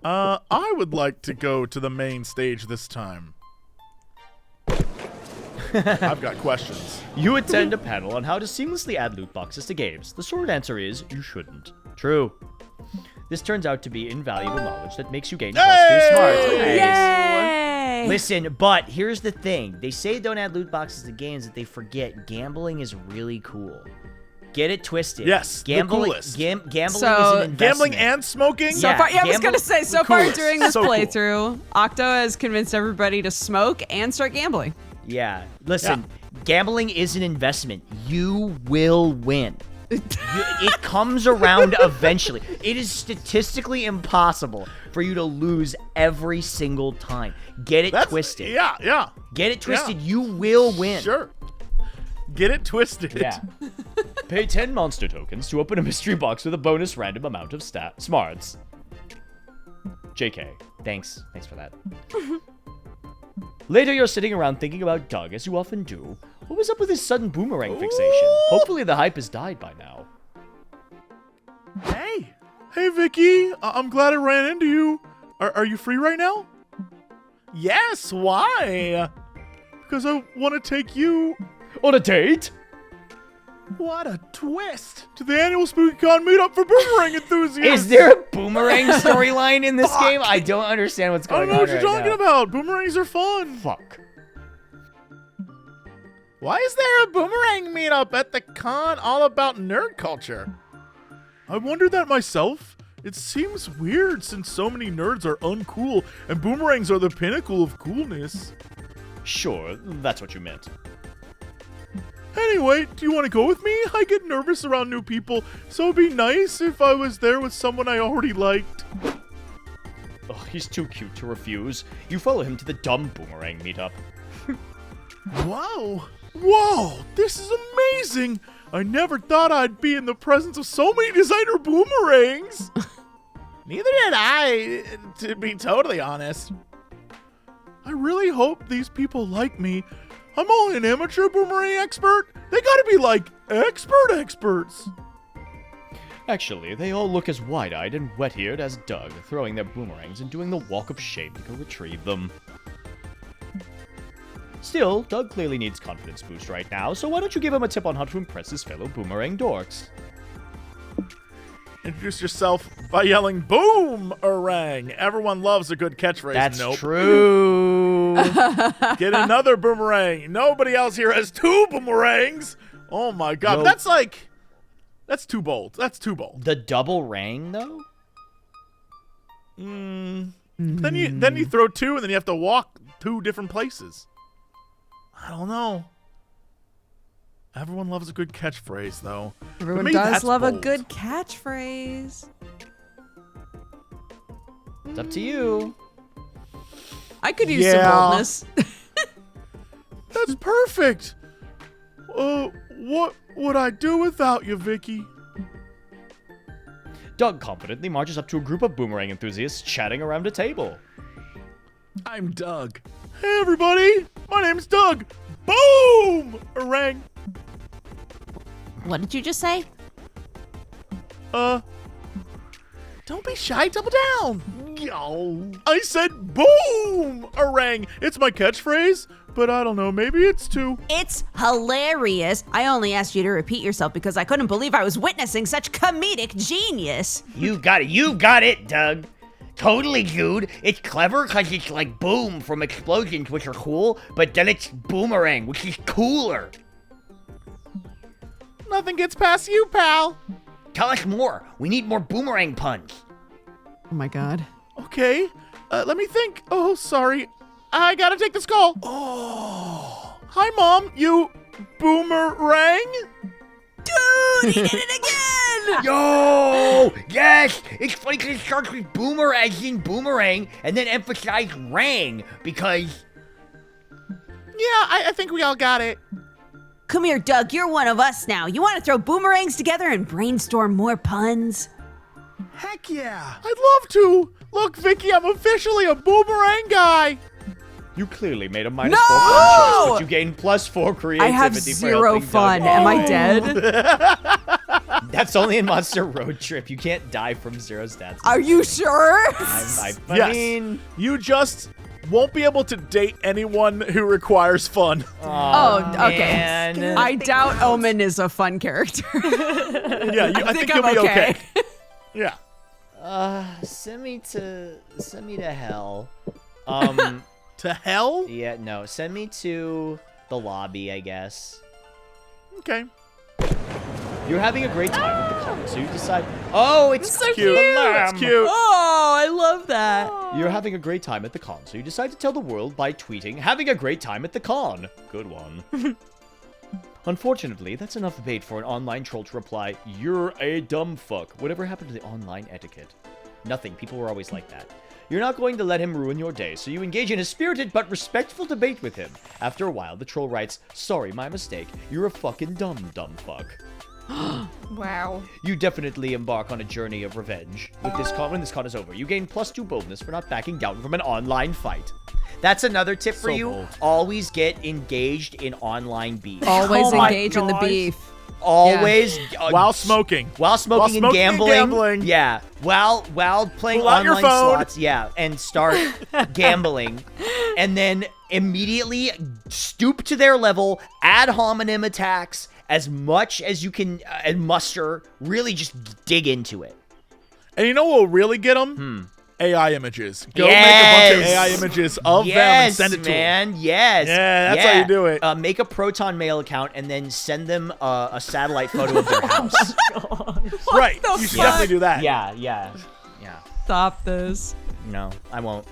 I would like to go to the main stage this time. I've got questions. You attend a panel on how to seamlessly add loot boxes to games. The short answer is you shouldn't. True. This turns out to be invaluable knowledge that makes you gain +2 smarts. Yay! Listen, but here's the thing. They say don't add loot boxes to games that they forget gambling is really cool. Get it twisted. Yes, gambling, the coolest. Gambling So- is an investment. Gambling and smoking? So far, I was gonna say, so far coolest. during this So cool. playthrough, Octo has convinced everybody to smoke and start gambling. Yeah. Listen, gambling is an investment. You will win. It comes around eventually. It is statistically impossible for you to lose every single time. Get it twisted. Yeah. Get it twisted. You will win. Sure. Get it twisted. Yeah. Pay 10 monster tokens to open a mystery box with a bonus random amount of smarts. JK. Thanks for that. Later, you're sitting around thinking about Doug, as you often do. What was up with his sudden boomerang fixation? Hopefully the hype has died by now. Hey, Vicky. I'm glad I ran into you. Are you free right now? Yes, why? Because I want to take you... On a date? What a twist! To the annual SpookyCon meetup for Boomerang enthusiasts! Is there a Boomerang storyline in this game? I don't understand what's I going don't know on what you're right talking now. about. Boomerangs are fun. Fuck. Why is there a Boomerang meetup at the con all about nerd culture? I wondered that myself. It seems weird since so many nerds are uncool and boomerangs are the pinnacle of coolness. Sure, that's what you meant. Anyway, do you want to go with me? I get nervous around new people, so it'd be nice if I was there with someone I already liked. Ugh, he's too cute to refuse. You follow him to the dumb Boomerang meetup. Wow! Whoa! This is amazing! I never thought I'd be in the presence of so many designer boomerangs! Neither did I, to be totally honest. I really hope these people like me. I'm only an amateur boomerang expert. They gotta be like experts. Actually, they all look as wide-eyed and wet-eared as Doug, throwing their boomerangs and doing the walk of shame to go retrieve them. Still, Doug clearly needs confidence boost right now, so why don't you give him a tip on how to impress his fellow boomerang dorks? Introduce yourself by yelling Boomerang. Everyone loves a good catchphrase. That's Nope. true. Get another boomerang. Nobody else here has two boomerangs. Oh my god. Nope. That's too bold. That's too bold. The double rang, though? Then you throw two and then you have to walk 2 different places. I don't know. Everyone loves a good catchphrase, though. Everyone To me, does that's love a bold. good catchphrase. It's up to you. I could use some boldness. That's perfect. What would I do without you, Vicky? Doug confidently marches up to a group of boomerang enthusiasts chatting around a table. I'm Doug. Hey, everybody. My name's Doug. Boomerang. What did you just say? Don't be shy. Double down. Yo. I said boomerang. It's my catchphrase, but I don't know. Maybe it's 2. It's hilarious. I only asked you to repeat yourself because I couldn't believe I was witnessing such comedic genius. You got it, Doug. Totally, dude. It's clever because it's like boom from explosions, which are cool, but then it's boomerang, which is cooler. Nothing gets past you, pal. Tell us more. We need more boomerang puns. Oh my god. Okay. Let me think. Oh, sorry. I gotta take this call. Oh. Hi, Mom. You boomerang? Dude, he did it again! Yo! Yes! It's funny because it starts with boomer as in boomerang, and then emphasize rang, because... Yeah, I think we all got it. Come here, Doug. You're one of us now. You want to throw boomerangs together and brainstorm more puns? Heck yeah. I'd love to. Look, Vicky, I'm officially a boomerang guy. You clearly made a -4 No! choice, but you gain +4 creativity I have for 0 helping fun. Doug. Am I dead? That's only in Monster Road Trip. You can't die from 0 stats. Are you sure? I Yes. mean... You just won't be able to date anyone who requires fun. Oh, okay. man. I doubt Omen is a fun character. Yeah, I think you'll I'm be okay. Yeah. Send me to hell. To hell? Yeah, no. Send me to the lobby, I guess. Okay. You're having a great time with the con, so you decide... Oh, it's so Cute. It's cute. Oh, I love that. You're having a great time at the con, so you decide to tell the world by tweeting, "Having a great time at the con." Good one. Unfortunately, that's enough bait for an online troll to reply, "You're a dumb fuck." Whatever happened to the online etiquette? Nothing. People were always like that. You're not going to let him ruin your day, so you engage in a spirited but respectful debate with him. After a while, the troll writes, "Sorry, my mistake. You're a fucking dumb fuck." Wow. You definitely embark on a journey of revenge. With this con, when this con is over, you gain +2 boldness for not backing down from an online fight. That's another tip for So you. bold. Always get engaged in online beef. Always Oh my engage in the gosh. beef. Always While smoking. While smoking and gambling. Yeah. While playing Pull out your online phone. slots. Yeah. And start gambling. And then immediately stoop to their level, ad hominem attacks, as much as you can and muster. Really, just dig into it. And you know what will really get them? AI images. Go Yes! make a bunch of AI images of them and send it to them. Yes, Yeah, that's how you do it. Make a Proton Mail account and then send them a satellite photo of their house. Right. You should definitely do that. Yeah. Stop this. No, I won't.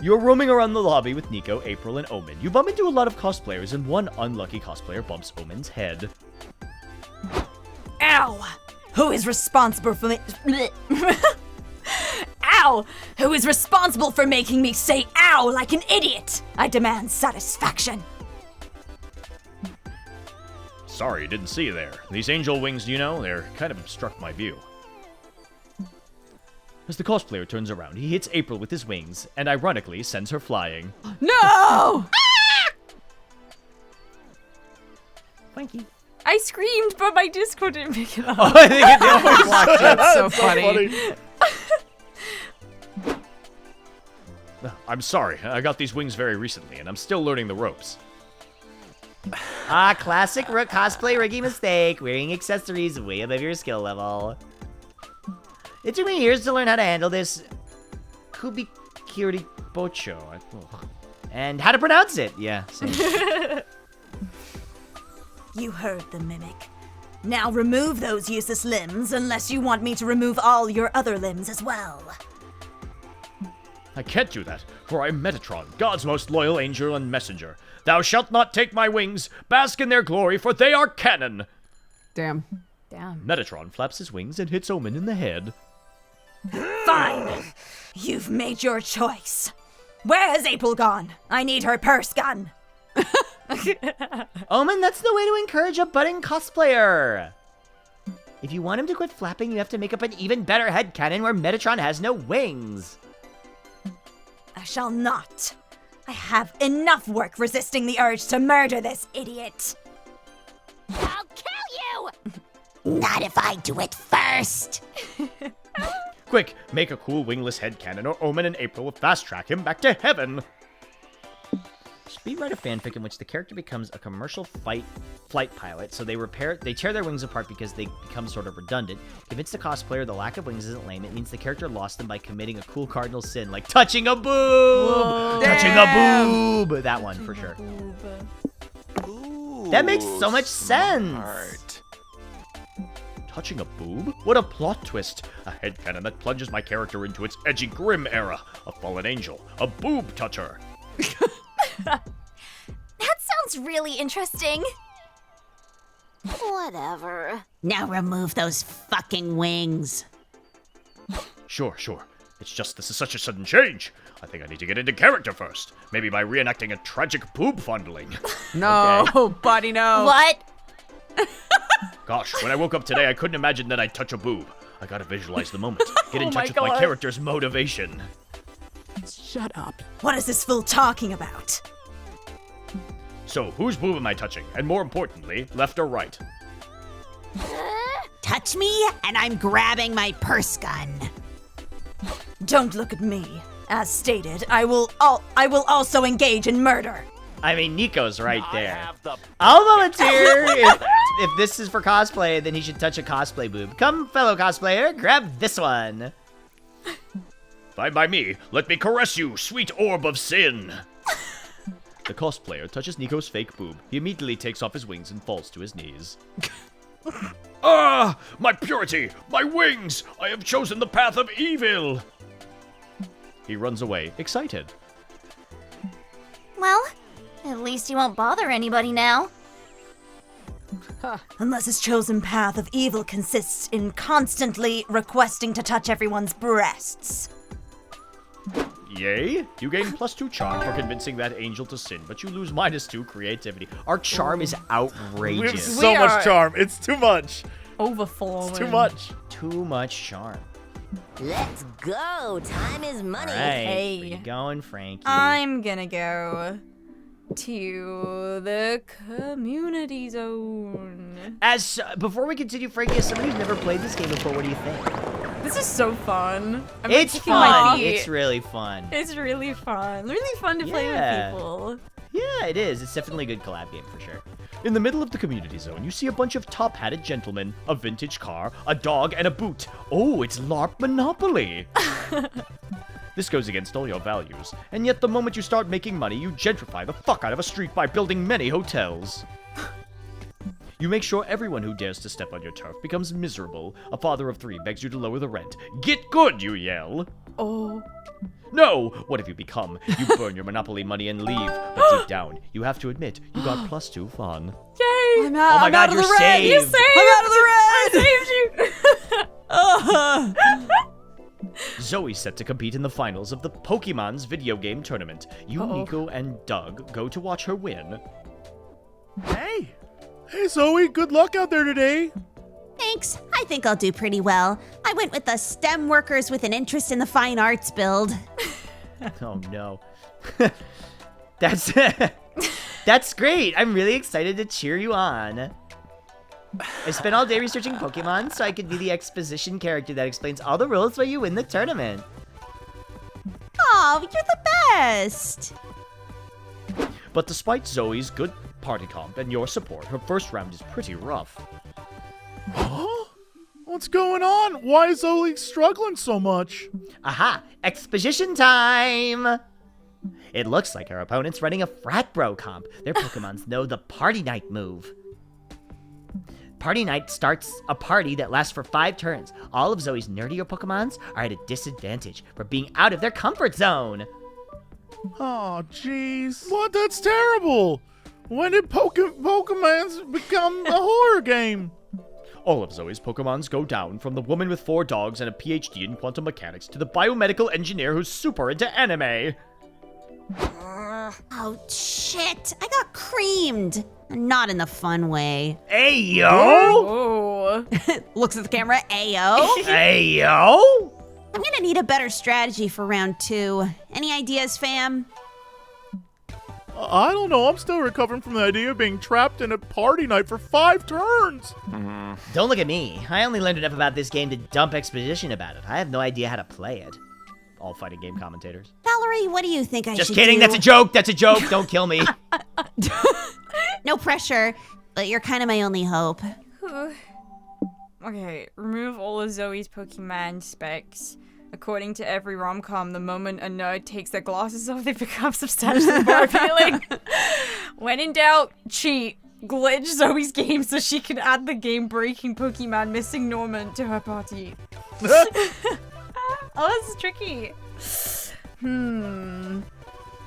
You're roaming around the lobby with Nico, April, and Omen. You bump into a lot of cosplayers, and one unlucky cosplayer bumps Omen's head. Ow! Who is responsible for me? Ow! Who is responsible for making me say ow like an idiot? I demand satisfaction. Sorry, didn't see you there. These angel wings, you know, they're kind of obstruct my view. As the cosplayer turns around, he hits April with his wings, and ironically sends her flying. No! Frankie. I screamed, but my Discord didn't pick it up. Oh, I think it always blocked it. That's so funny. I'm sorry, I got these wings very recently, and I'm still learning the ropes. Classic cosplay rookie mistake. Wearing accessories way above your skill level. It took me years to learn how to handle this Kubikiri Bocho. And how to pronounce it. Yeah, same. You heard the mimic. Now remove those useless limbs unless you want me to remove all your other limbs as well. I can't do that, for I am Metatron, God's most loyal angel and messenger. Thou shalt not take my wings, bask in their glory, for they are canon. Damn. Metatron flaps his wings and hits Omen in the head. Fine. You've made your choice. Where has April gone? I need her purse gun. Omen, that's the way to encourage a budding cosplayer. If you want him to quit flapping, you have to make up an even better headcanon where Metatron has no wings. I shall not. I have enough work resisting the urge to murder this idiot. I'll kill you! Not if I do it first. Quick, make a cool wingless headcanon or Omen and April will fast-track him back to heaven. Speedwriter fanfic in which the character becomes a commercial flight pilot, so they tear their wings apart because they become sort of redundant. Convince the cosplayer the lack of wings isn't lame, it means the character lost them by committing a cool cardinal sin, like touching a boob! Whoa. Touching a boob! That one, for sure. Ooh, That makes so much sense! smart. Touching a boob? What a plot twist! A headcanon that plunges my character into its edgy grim era. A fallen angel. A boob toucher. That sounds really interesting. Whatever. Now remove those fucking wings. Sure. It's just this is such a sudden change. I think I need to get into character first. Maybe by reenacting a tragic boob fondling. No, buddy, no. What? Gosh, when I woke up today, I couldn't imagine that I'd touch a boob. I gotta visualize the moment. Get in Oh touch my with my God. character's motivation. Shut up. What is this fool talking about? So, whose boob am I touching? And more importantly, left or right? Touch me, and I'm grabbing my purse gun. Don't look at me. As stated, I will also engage in murder. I mean, Nico's right I there. have the I'll volunteer. If this is for cosplay, then he should touch a cosplay boob. Come, fellow cosplayer, grab this one. Fine by me. Let me caress you, sweet orb of sin. The cosplayer touches Nico's fake boob. He immediately takes off his wings and falls to his knees. Ah! My purity! My wings! I have chosen the path of evil! He runs away, excited. Well, at least he won't bother anybody now. Unless his chosen path of evil consists in constantly requesting to touch everyone's breasts. Yay! You gain +2 charm for convincing that angel to sin, but you lose -2 creativity. Our charm is We have outrageous. so much charm. It's too much. Overflowing. It's too much. Too much charm. Let's go. Time is money. All right, Hey. where you going, Frankie? I'm gonna go to the community zone. Before we continue, Frankie, as somebody who's never played this game before, what do you think? This is so fun. I'm It's kicking my fun. feet. It's really fun. It's really fun. Really fun to play Yeah. with people. Yeah, it is. It's definitely a good collab game for sure. In the middle of the community zone, you see a bunch of top-hatted gentlemen, a vintage car, a dog, and a boot. Oh, it's LARP Monopoly! This goes against all your values, and yet the moment you start making money, you gentrify the fuck out of a street by building many hotels. You make sure everyone who dares to step on your turf becomes miserable. A father of 3 begs you to lower the rent. Get good, you yell! Oh. No! What have you become? You burn your Monopoly money and leave, but deep down, you have to admit, you got +2 fun. Yay! I'm out, Oh my I'm god, out of you're the red. saved! You saved! I'm out of the red! I saved you! Zoe's set to compete in the finals of the Pokemon's video game tournament. You, Nico, and Doug go to watch her win. Hey! Hey, Zoe, good luck out there today. Thanks. I think I'll do pretty well. I went with the STEM workers with an interest in the fine arts build. Oh no. That's that's great. I'm really excited to cheer you on. I spent all day researching Pokemon so I could be the exposition character that explains all the rules while you win the tournament. Oh, you're the best. But despite Zoe's good party comp and your support, her first round is pretty rough. Huh? What's going on? Why is Zoe struggling so much? Aha! Exposition time! It looks like our opponent's running a frat bro comp. Their Pokemons know the Party Night move. Party Night starts a party that lasts for 5 turns. All of Zoe's nerdier Pokemons are at a disadvantage for being out of their comfort zone. Oh, jeez. What? That's terrible. When did Pokemons become a horror game? All of Zoe's Pokemons go down, from the woman with 4 dogs and a PhD in quantum mechanics to the biomedical engineer who's super into anime. Oh, shit. I got creamed. Not in the fun way. Ayo! Oh. Looks at the camera. Ayo. Ayo! I'm gonna need a better strategy for round 2. Any ideas, fam? I don't know. I'm still recovering from the idea of being trapped in a party night for 5 turns. Don't look at me. I only learned enough about this game to dump exposition about it. I have no idea how to play it. All fighting game commentators. Valerie, what do you think I should do? Just kidding. That's a joke. That's a joke. Don't kill me. No pressure, but you're kind of my only hope. Okay, remove all of Zoe's Pokemon specs. According to every rom-com, the moment a nerd takes their glasses off, they become substantially more appealing. When in doubt, cheat. Glitch Zoe's game so she can add the game-breaking Pokemon Missing Norman to her party. Oh, this is tricky.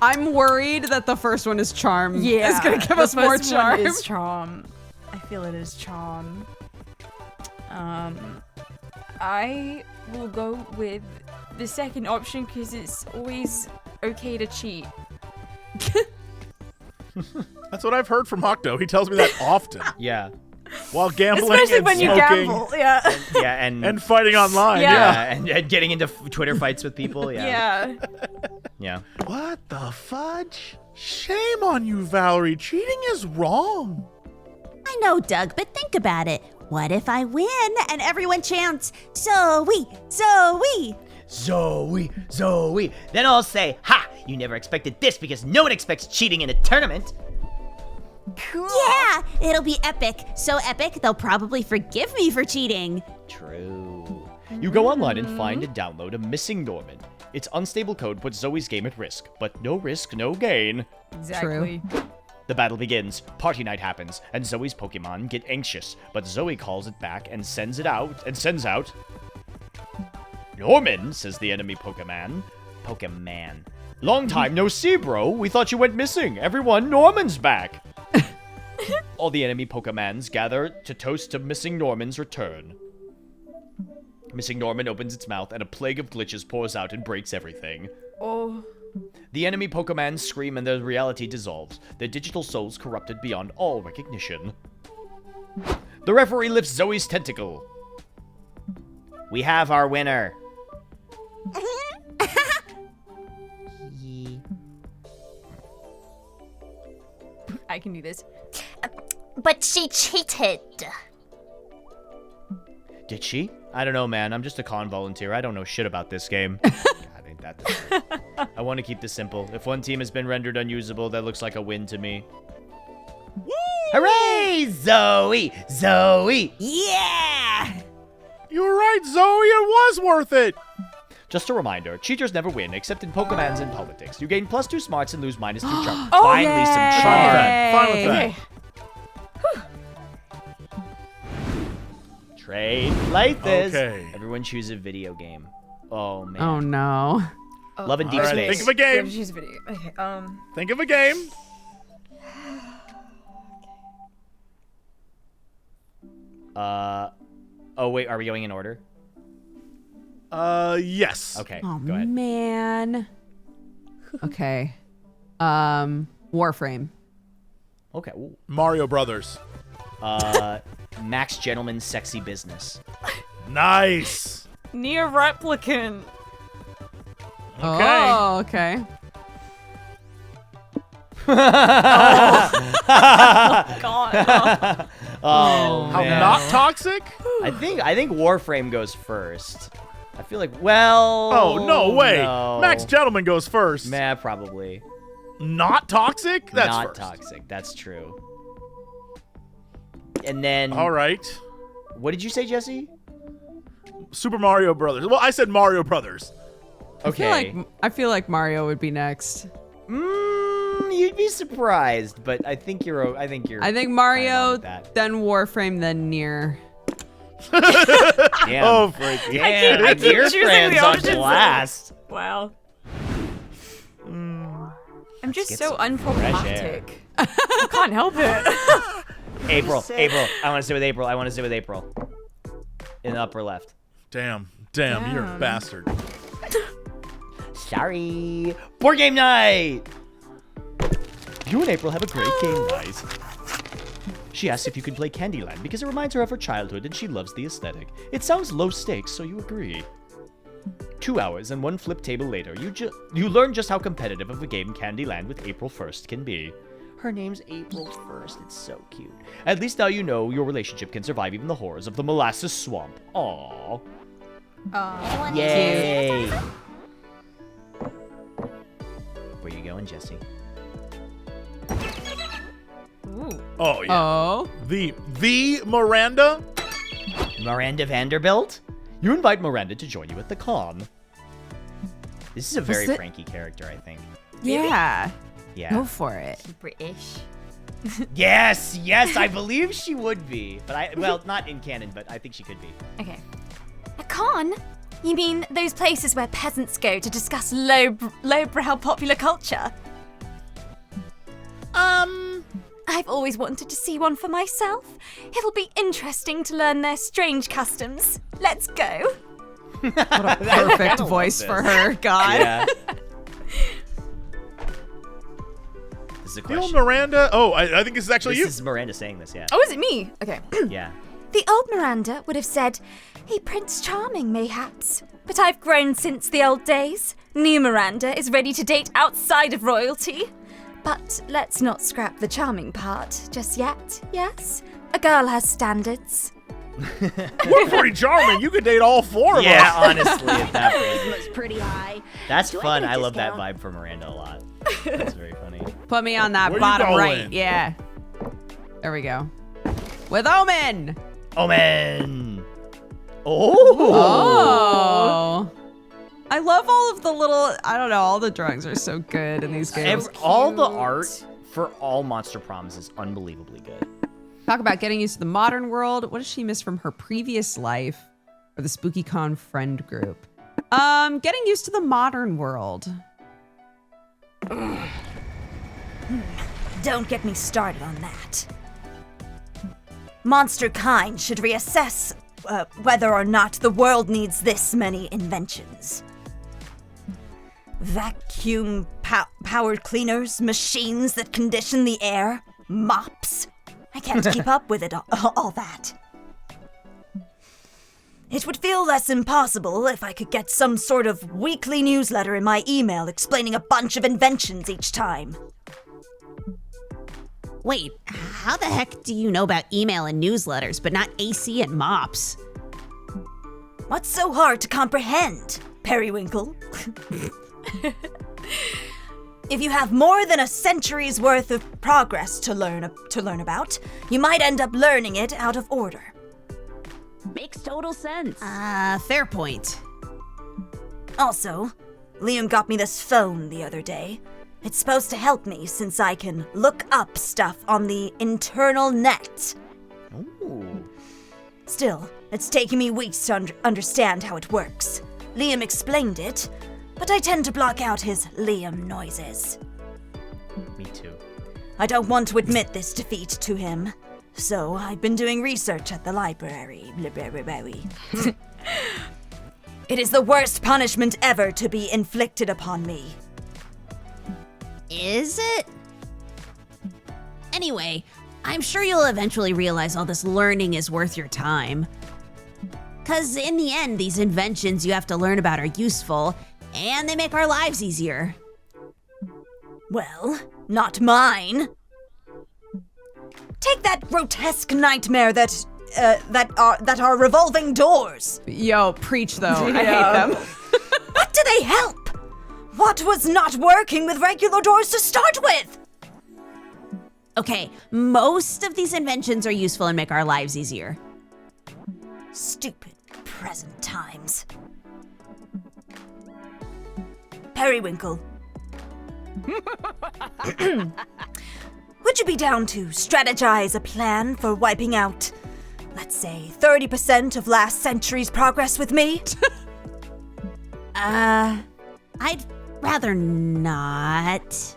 I'm worried that the first one is charm. Yeah, It's gonna give us more charm. Is charm. I feel it is charm. I will go with the second option because it's always okay to cheat. That's what I've heard from Octo. He tells me that often. Yeah. While gambling Especially and when smoking. you gamble, yeah. Yeah, and fighting online. Yeah. and getting into Twitter fights with people. Yeah. Yeah. What the fudge? Shame on you, Valerie. Cheating is wrong. I know, Doug, but think about it. What if I win and everyone chants, Zoe, Zoe? Zoe, Zoe. Then I'll say, ha! You never expected this because no one expects cheating in a tournament. Cool. Yeah, it'll be epic. So epic, they'll probably forgive me for cheating. True. You go online and find and download a Missing Norman. Its unstable code puts Zoe's game at risk, but no risk, no gain. Exactly. True. The battle begins, party night happens, and Zoe's Pokemon get anxious, but Zoe calls it back and sends out... Norman, says the enemy Pokemon. Long time no see, bro. We thought you went missing. Everyone, Norman's back. All the enemy Pokemons gather to toast to Missing Norman's return. Missing Norman opens its mouth and a plague of glitches pours out and breaks everything. Oh. The enemy Pokemon scream and their reality dissolves, their digital souls corrupted beyond all recognition. The referee lifts Zoe's tentacle. We have our winner. I can do this. But she cheated. Did she? I don't know, man. I'm just a con volunteer. I don't know shit about this game. God, ain't that the truth. I want to keep this simple. If one team has been rendered unusable, that looks like a win to me. Woo! Hooray! Zoe! Zoe! Yeah! You were right, Zoe. It was worth it. Just a reminder, cheaters never win, except in Pokemons and politics. You gain +2 smarts and lose -2 charm. Oh, Finally, some charm. Fine with that. Trade like this. Okay. Everyone choose a video game. Oh, man. Oh no. Love and Deep Alright, Space. think of a game. Choose a video. Okay. Think of a game. Oh, wait, are we going in order? Yes. Okay, Oh go ahead. man. Okay. Warframe. Okay. Ooh. Mario Brothers. Max Gentleman's Sexy Business. Nice. Near Replicant. Okay. Oh, okay. God. Oh, How man. not toxic? I think Warframe goes first. I feel like, well... Oh, no way. no. Max Gentleman goes first. Nah, probably. Not toxic? That's Not first. toxic. That's true. And then... All right. What did you say, Jesse? Super Mario Brothers. Well, I said Mario Brothers. Okay. I feel like Mario would be next. You'd be surprised, but I think you're. I think fine on Mario, with that. then Warframe, then Nier. Damn. Oh, Frankie. Damn, I keep Nier choosing friends the on options. blast. Wow. I'm just get so some fresh air. unproblematic. I can't help it. April. I want to sit with April. In the upper left. Damn, you're a bastard. Sorry. Board game night. You and April have a great game night. She asks if you can play Candyland because it reminds her of her childhood and she loves the aesthetic. It sounds low stakes, so you agree. 2 hours and 1 flip table later, you learn just how competitive of a game Candyland with April 1st can be. Her name's April 1st. It's so cute. At least now you know your relationship can survive even the horrors of the molasses swamp. Aww. Yay! Where you going, Jesse? Oh yeah. Oh. The Miranda. Miranda Vanderbilt? You invite Miranda to join you at the con. This is a very Frankie character, I think. Yeah. Yeah. Go for it. British. Yes, I believe she would be. But well, not in canon, but I think she could be. Okay. A con? You mean those places where peasants go to discuss lowbrow popular culture? I've always wanted to see one for myself. It'll be interesting to learn their strange customs. Let's go. What a perfect voice for her. God. Yeah. This is a The old question. Miranda. Oh, I think this is actually This you. is Miranda saying this, yeah. Oh, is it me? Okay. Yeah. The old Miranda would have said, "Hey, Prince Charming, mayhaps." But I've grown since the old days. New Miranda is ready to date outside of royalty. But let's not scrap the charming part just yet, yes? A girl has standards. We're pretty charming. You could date all 4 of Yeah, us. honestly, at that point. Was pretty high. That's Do I fun. get a I love that discount? vibe for Miranda a lot. That's very funny. Put me on that Where you bottom going? right. Yeah. There we go. With Omen. Omen! Oh! Oh. I love all of the little, I don't know, all the drawings are so good in these games. All the art for all Monster Proms is unbelievably good. Talk about getting used to the modern world. What does she miss from her previous life or the SpookyCon friend group? Getting used to the modern world. Don't get me started on that. Monster kind should reassess whether or not the world needs this many inventions. Vacuum powered cleaners, machines that condition the air, mops. I can't keep up with it all that. It would feel less impossible if I could get some sort of weekly newsletter in my email explaining a bunch of inventions each time. Wait, how the heck do you know about email and newsletters, but not AC and mops? What's so hard to comprehend, Periwinkle? If you have more than a century's worth of progress to learn about, you might end up learning it out of order. Makes total sense. Fair point. Also, Liam got me this phone the other day. It's supposed to help me since I can look up stuff on the internal net. Ooh. Still, it's taken me weeks to understand how it works. Liam explained it, but I tend to block out his Liam noises. Me too. I don't want to admit this defeat to him, so I've been doing research at the library. It is the worst punishment ever to be inflicted upon me. Is it? Anyway, I'm sure you'll eventually realize all this learning is worth your time. 'Cause in the end, these inventions you have to learn about are useful, and they make our lives easier. Well, not mine. Take that grotesque nightmare that are revolving doors. Yo, preach though. I hate them. What do they help? What was not working with regular doors to start with? Okay, most of these inventions are useful and make our lives easier. Stupid present times. Periwinkle. Would you be down to strategize a plan for wiping out, let's say, 30% of last century's progress with me? I'd rather not.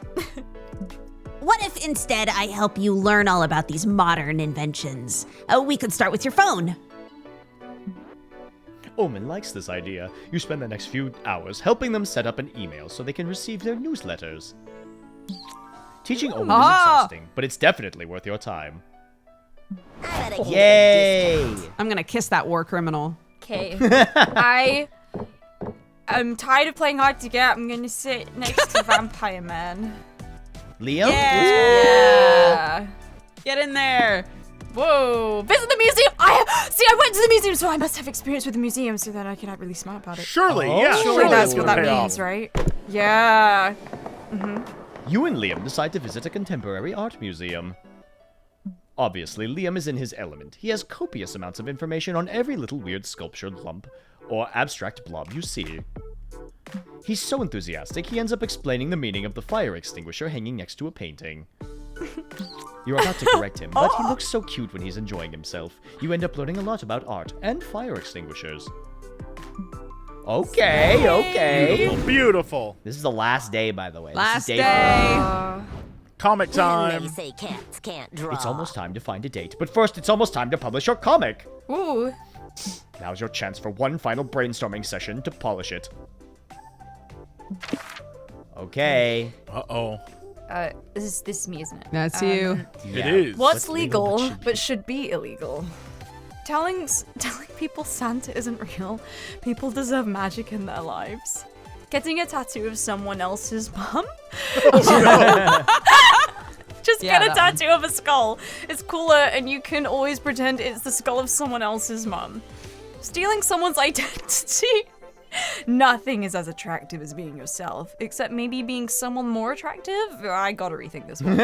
What if instead I help you learn all about these modern inventions? We could start with your phone. Omen likes this idea. You spend the next few hours helping them set up an email so they can receive their newsletters. Teaching Omen is exhausting, but it's definitely worth your time. Yay! I'm gonna kiss that war criminal. Okay. I'm tired of playing hard to get. I'm gonna sit next to Vampire Man. Leo? Yeah. Get in there. Whoa. Visit the museum. I went to the museum, so I must have experience with the museum so that I can act really smart about it. Surely, Oh. yeah. Surely that's it what would that pay means, off. right? Yeah. You and Liam decide to visit a contemporary art museum. Obviously, Liam is in his element. He has copious amounts of information on every little weird sculptured lump or abstract blob you see. He's so enthusiastic, he ends up explaining the meaning of the fire extinguisher hanging next to a painting. You're about to correct him, but he looks so cute when he's enjoying himself. You end up learning a lot about art and fire extinguishers. Okay. Beautiful, beautiful. This is the last day, by the way. Last this is day. Comic They time. say cats can't draw. It's almost time to find a date, but first it's almost time to publish your comic. Ooh. Now's your chance for one final brainstorming session to polish it. Okay. Uh-oh. This is me, isn't it? That's you. It is. What's legal but should be illegal? Telling people Santa isn't real. People deserve magic in their lives. Getting a tattoo of someone else's mum? Just Yeah, get a that tattoo of a skull. It's cooler and you can always pretend it's the skull of someone else's mum. Stealing someone's identity? Nothing is as attractive as being yourself, except maybe being someone more attractive? I gotta rethink this one.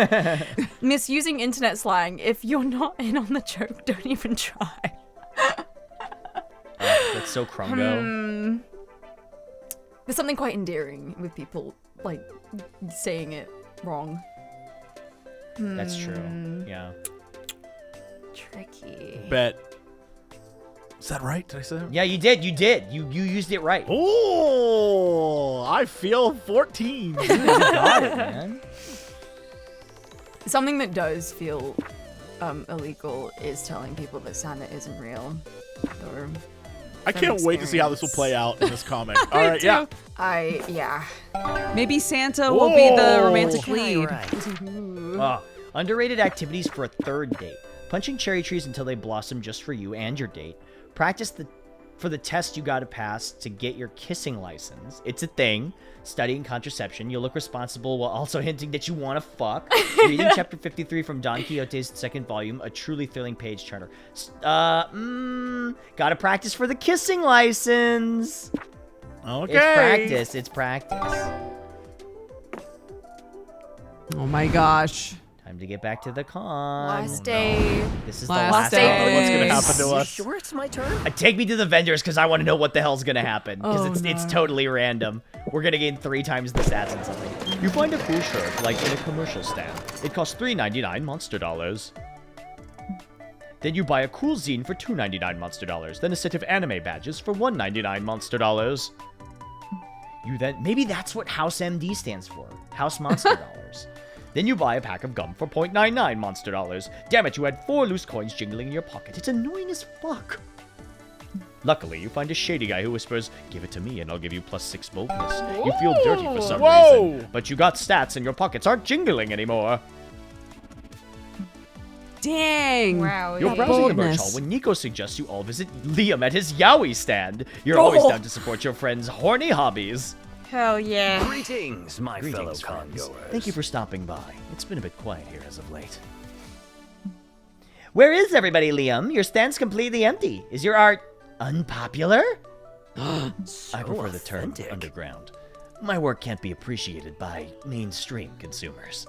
Misusing internet slang. If you're not in on the joke, don't even try. That's so Krungo. There's something quite endearing with people, like, saying it wrong. That's true. Yeah. Tricky. Bet. Is that right? Did I say that? Yeah, you did. You used it right. Oh, I feel 14. You got it, man. Something that does feel illegal is telling people that Santa isn't real. Or I can't wait to see how this will play out in this comic. All right, too. yeah. Maybe Santa will be the Whoa. romantic lead. Underrated activities for a third date. Punching cherry trees until they blossom just for you and your date. Practice for the test you gotta pass to get your kissing license. It's a thing. Studying contraception. You'll look responsible while also hinting that you want to fuck. Reading chapter 53 from Don Quixote's second volume. A truly thrilling page turner. Gotta practice for the kissing license. Okay. It's practice. It's practice. Oh my gosh. Time to get back to the con. Last day. This is Last the last day. day. What's gonna happen to You us? sure it's my turn? Take me to the vendors because I want to know what the hell's gonna happen. Because Oh, it's no. totally random. We're gonna gain 3 times the stats and something. You find a cool shirt like in a commercial stand. It costs $3.99 monster dollars. Then you buy a cool zine for $2.99 monster dollars. Then a set of anime badges for $1.99 monster dollars. You then maybe that's what House MD stands for. House Monster Dollars. Then you buy a pack of gum for $0.99 monster dollars. Damn it, you had 4 loose coins jingling in your pocket. It's annoying as fuck. Luckily, you find a shady guy who whispers, "Give it to me and I'll give you +6 boldness." You feel dirty for some reason, but you got stats and your pockets aren't jingling anymore. Dang. Wow. You're yeah. browsing the merch Boldness. hall when Nico suggests you all visit Liam at his yaoi stand. You're always down to support your friend's horny hobbies. Hell yeah. Greetings, my fellow Greetings, friends. congoers. Thank you for stopping by. It's been a bit quiet here as of late. Where is everybody, Liam? Your stand's completely empty. Is your art unpopular? I prefer the term authentic. underground. My work can't be appreciated by mainstream consumers.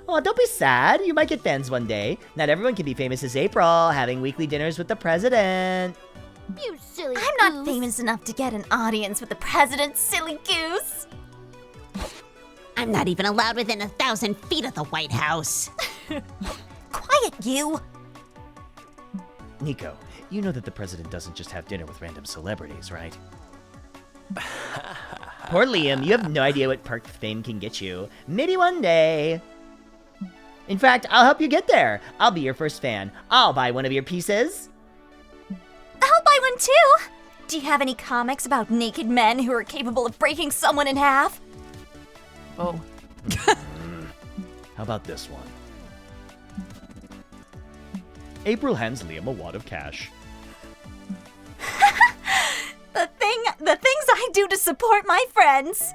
Oh, don't be sad. You might get fans one day. Not everyone can be famous as April, having weekly dinners with the president. You silly I'm not famous enough to get an audience with the president, silly goose. I'm not even allowed within 1,000 feet of the White House. Quiet, you. Nico, you know that the president doesn't just have dinner with random celebrities, right? Poor Liam, you have no idea what perk fame can get you. Maybe one day. In fact, I'll help you get there. I'll be your first fan. I'll buy one of your pieces. I'll buy one too. Do you have any comics about naked men who are capable of breaking someone in half? Oh. How about this one? April hands Liam a wad of cash. The things I do to support my friends.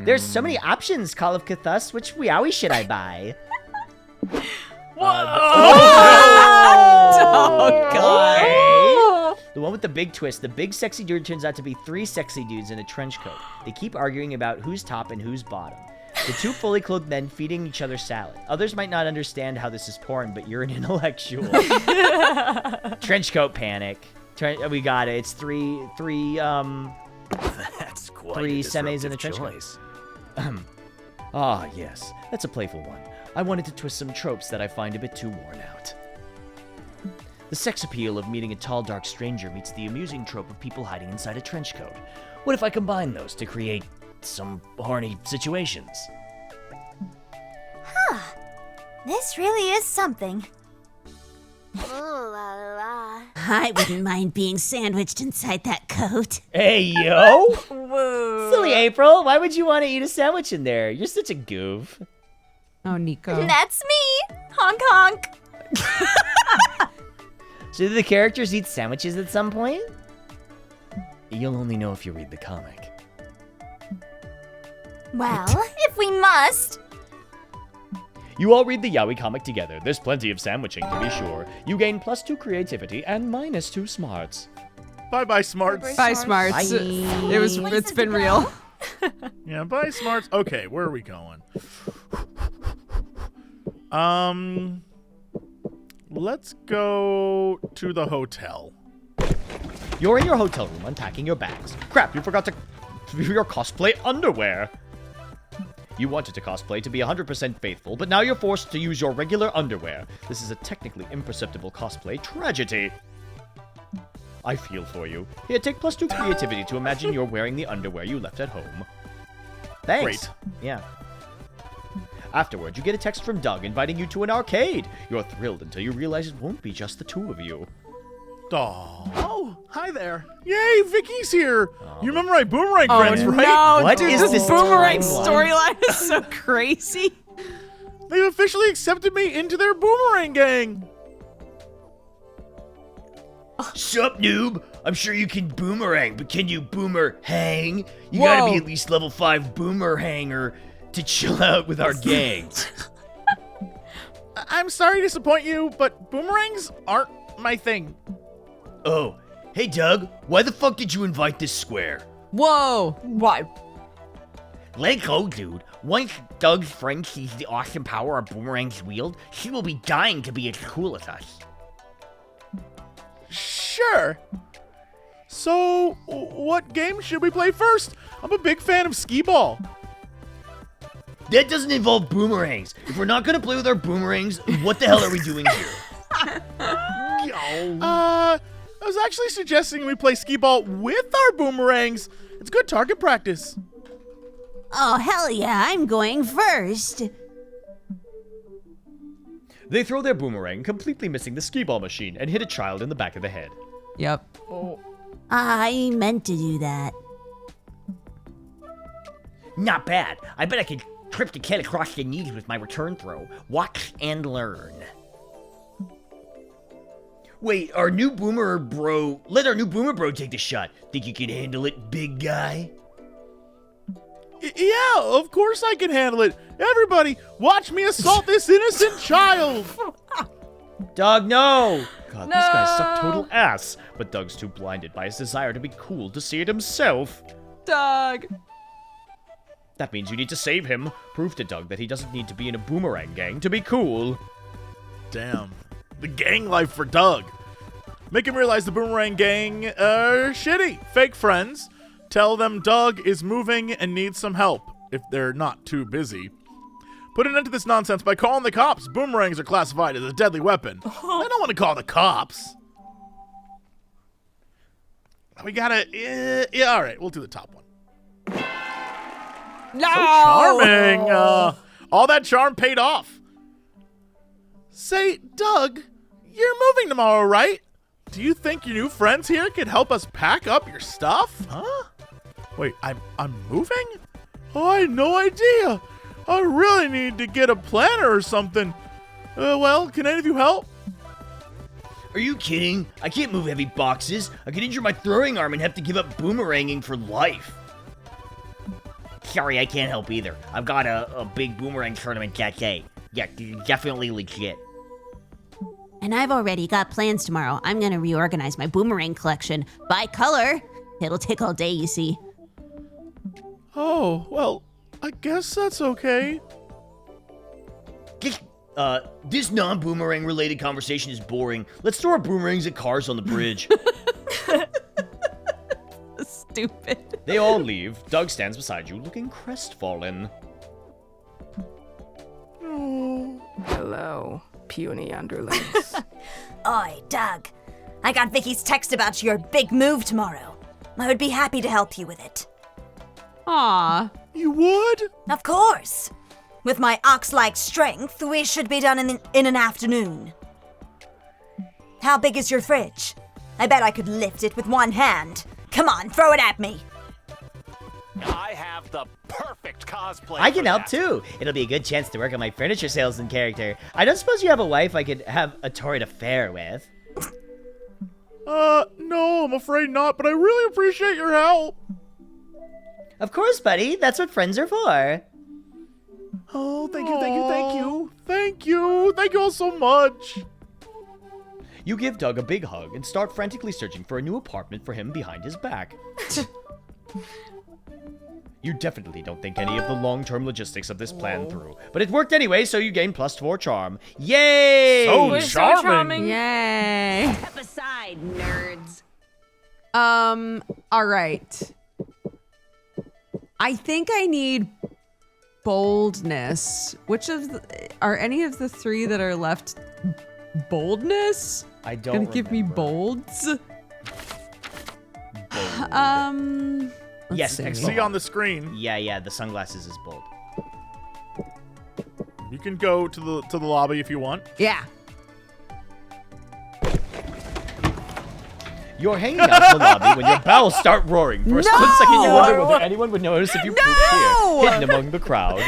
There's so many options, Call of Cthulhu. Which Wowie should I buy? Oh, God. The one with the big twist. The big sexy dude turns out to be 3 sexy dudes in a trench coat. They keep arguing about who's top and who's bottom. The 2 fully clothed men feeding each other salad. Others might not understand how this is porn, but you're an intellectual. Trench coat panic. We got it. It's three That's quite 3 a semis in a disruptive trench choice. coat. Ah, yes. That's a playful one. I wanted to twist some tropes that I find a bit too worn out. The sex appeal of meeting a tall, dark stranger meets the amusing trope of people hiding inside a trench coat. What if I combine those to create some horny situations? This really is something. I wouldn't mind being sandwiched inside that coat. Hey, yo! Whoa. Silly April, why would you want to eat a sandwich in there? You're such a goof. Oh, Nico. That's me. Honk honk. So do the characters eat sandwiches at some point? You'll only know if you read the comic. Well, if we must. You all read the Yaoi comic together. There's plenty of sandwiching, to be sure. You gain +2 creativity and -2 smarts. Bye-bye, smarts. Bye, Smarts. Bye. It's been real. Yeah, bye, smarts. Okay, where are we going? Let's go to the hotel. You're in your hotel room unpacking your bags. Crap, you forgot to your cosplay underwear. You wanted to cosplay to be 100% faithful, but now you're forced to use your regular underwear. This is a technically imperceptible cosplay tragedy. I feel for you. Here, take +2 creativity to imagine you're wearing the underwear you left at home. Thanks. Great. Yeah. Afterward, you get a text from Doug inviting you to an arcade. You're thrilled until you realize it won't be just the 2 of you. Aw. Oh, hi there. Yay, Vicky's here. You remember my Boomerang Oh, friends, right? no. What Dude, is this this Boomerang timeline? storyline is so crazy. They've officially accepted me into their Boomerang gang. Sup, noob? I'm sure you can boomerang, but can you boomer hang? You gotta be Whoa. at least level 5 boomer hanger to chill out with our gang. I'm sorry to disappoint you, but boomerangs aren't my thing. Oh, hey Doug, why the fuck did you invite this square? Whoa. Why? Let it go, dude. Once Doug's friend sees the awesome power our boomerangs wield, she will be dying to be as cool as us. Sure. So, what game should we play first? I'm a big fan of skee ball. That doesn't involve boomerangs. If we're not gonna play with our boomerangs, what the hell are we doing here? I was actually suggesting we play skee ball with our boomerangs. It's good target practice. Oh, hell yeah, I'm going first. They throw their boomerang, completely missing the skee ball machine, and hit a child in the back of the head. Yep. I meant to do that. Not bad. I bet I could trip the kid across the knees with my return throw. Watch and learn. Wait, our new boomer bro... Let our new boomer bro take the shot. Think you can handle it, big guy? Yeah, of course I can handle it. Everybody, watch me assault this innocent child. Doug, no! God, this guy sucked total ass. But Doug's too blinded by his desire to be cool to see it himself. Doug! That means you need to save him. Prove to Doug that he doesn't need to be in a boomerang gang to be cool. Damn. The gang life for Doug. Make him realize the boomerang gang are shitty. Fake friends. Tell them Doug is moving and needs some help, if they're not too busy. Put an end to this nonsense by calling the cops. Boomerangs are classified as a deadly weapon. I don't want to call the cops. We gotta... yeah, all right, we'll do the top one. No! So charming. All that charm paid off. Say, Doug, you're moving tomorrow, right? Do you think your new friends here could help us pack up your stuff? Huh? Wait, I'm moving? Oh, I had no idea. I really need to get a planner or something. Well, can any of you help? Are you kidding? I can't move heavy boxes. I could injure my throwing arm and have to give up boomeranging for life. Sorry, I can't help either. I've got a big boomerang tournament that day. Yeah, definitely legit. And I've already got plans tomorrow. I'm gonna reorganize my boomerang collection by color. It'll take all day, you see. Oh, well, I guess that's okay. This non-boomerang related conversation is boring. Let's throw our boomerangs at cars on the bridge. Stupid. They all leave. Doug stands beside you, looking crestfallen. Hello, puny underlings. Oi, Doug. I got Vicky's text about your big move tomorrow. I would be happy to help you with it. Aw. You would? Of course. With my ox-like strength, we should be done in an afternoon. How big is your fridge? I bet I could lift it with one hand. Come on, throw it at me. I have the perfect cosplay. I can for help that. too. It'll be a good chance to work on my furniture salesman character. I don't suppose you have a wife I could have a torrid affair with. No, I'm afraid not, but I really appreciate your help. Of course, buddy. That's what friends are for. Oh, thank you, thank you, thank you. Thank you. Thank you all so much. You give Doug a big hug and start frantically searching for a new apartment for him behind his back. You definitely don't think any of the long-term logistics of this plan through. But it worked anyway, so you gain +4 charm. Yay! So charming. Yay. Step aside, nerds. All right. I think I need boldness. Which of are any of the three that are left boldness? I don't Gonna give me bolds? Yes, see. See on the screen. Yeah, the sunglasses is bold. You can go to the lobby if you want. Yeah. You're hanging out in the lobby when your bowels start roaring. For a split second, you wonder whether anyone would notice if you pooped here, hidden among the crowd.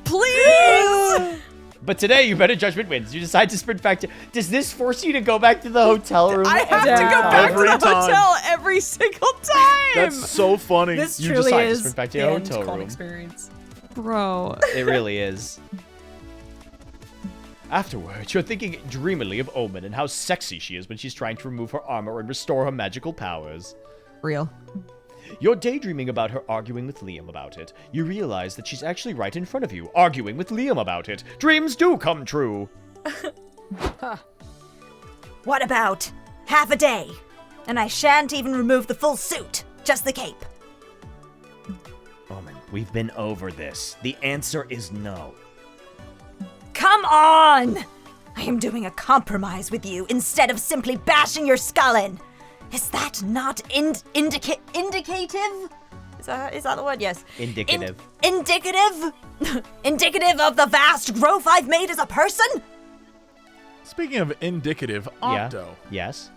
Please! But today, your better judgment wins. You decide to sprint back to... Does this force you to go back to the hotel room? I have to go back to the hotel every single time! That's so funny. This You truly decide to is sprint back to the your end hotel con room. experience. Bro. It really is. Afterwards, you're thinking dreamily of Omen and how sexy she is when she's trying to remove her armor and restore her magical powers. Real. You're daydreaming about her arguing with Liam about it. You realize that she's actually right in front of you, arguing with Liam about it. Dreams do come true. What about half a day? And I shan't even remove the full suit, just the cape. Omen, we've been over this. The answer is no. Come on! I am doing a compromise with you instead of simply bashing your skull in. Is that not indicative? Is that the word? Yes. Indicative. Indicative? Indicative of the vast growth I've made as a person? Speaking of indicative, Octo. Yeah. Yes.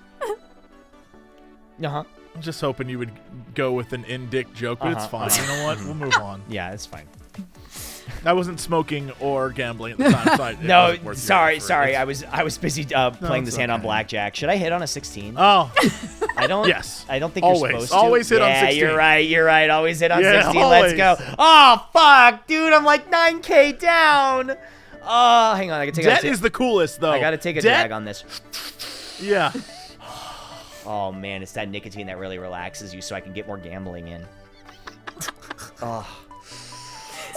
Uh-huh. I'm just hoping you would go with an in-dick joke, but it's fine. You know what? We'll move on. Yeah, it's fine. I wasn't smoking or gambling at the time. So No, sorry. I was busy playing this hand on blackjack. Should I hit on a 16? Oh. I don't. Yes. I don't think Always. you're supposed to. Always hit on 16. Yeah, you're right. Always hit on 16. Always. Let's go. Oh, fuck, dude. I'm like 9K down. Oh, hang on. I can take Debt is the coolest, though. I gotta take a drag on this. Yeah. Oh, man. It's that nicotine that really relaxes you so I can get more gambling in.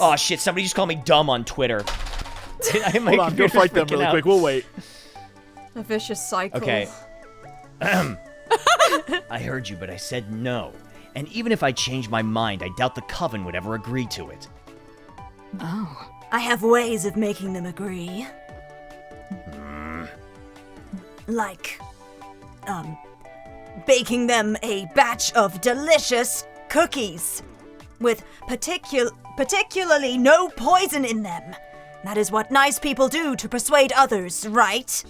Oh, shit. Somebody just called me dumb on Twitter. Hold on. Go fight them really quick. We'll wait. A vicious cycle. Okay. I heard you, but I said no. And even if I changed my mind, I doubt the Coven would ever agree to it. Oh. I have ways of making them agree. Like, baking them a batch of delicious cookies with particularly no poison in them. That is what nice people do to persuade others, right?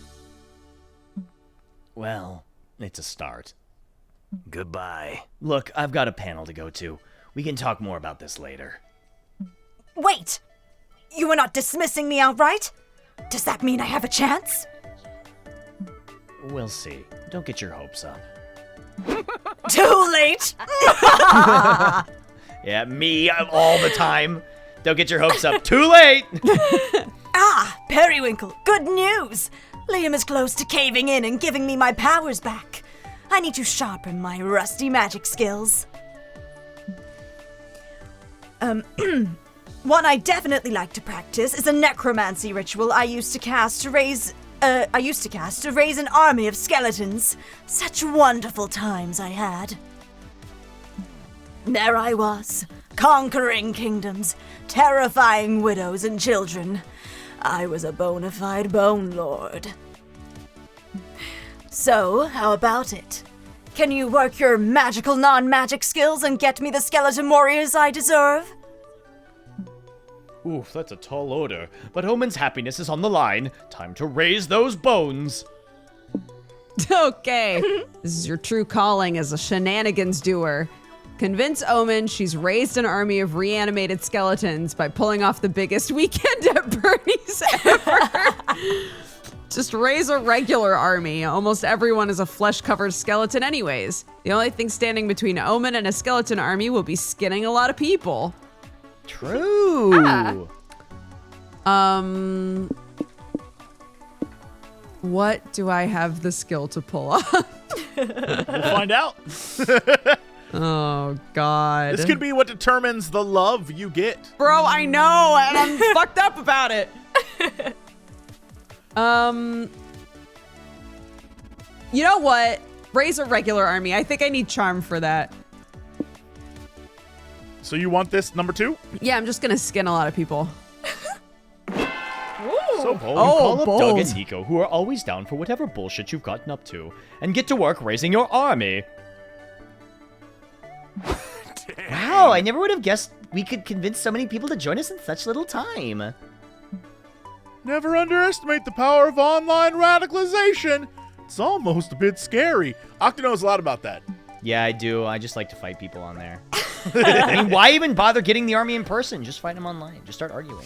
Well, it's a start. Goodbye. Look, I've got a panel to go to. We can talk more about this later. Wait! You are not dismissing me outright? Does that mean I have a chance? We'll see. Don't get your hopes up. Too late! Yeah, me all the time. Don't get your hopes up. Too late! Ah, Periwinkle, good news! Liam is close to caving in and giving me my powers back. I need to sharpen my rusty magic skills. One I definitely like to practice is a necromancy ritual I used to cast to raise an army of skeletons. Such wonderful times I had. There I was, conquering kingdoms, terrifying widows and children. I was a bona fide bone lord. So, how about it? Can you work your magical non-magic skills and get me the skeleton warriors I deserve? Oof, that's a tall order. But Omen's happiness is on the line. Time to raise those bones. Okay. This is your true calling as a shenanigans doer. Convince Omen she's raised an army of reanimated skeletons by pulling off the biggest weekend at Bernie's ever. Just raise a regular army. Almost everyone is a flesh-covered skeleton anyways. The only thing standing between Omen and a skeleton army will be skinning a lot of people. True. What do I have the skill to pull off? We'll find out. Oh, God. This could be what determines the love you get. Bro, I know, and I'm fucked up about it. You know what? Raise a regular army. I think I need charm for that. So you want this number 2? Yeah, I'm just gonna skin a lot of people. So bold. Oh, Call up bold. Doug and Nico, who are always down for whatever bullshit you've gotten up to, and get to work raising your army. Wow, I never would have guessed we could convince so many people to join us in such little time. Never underestimate the power of online radicalization. It's almost a bit scary. Octo knows a lot about that. Yeah, I do. I just like to fight people on there. I mean, why even bother getting the army in person? Just fight them online. Just start arguing.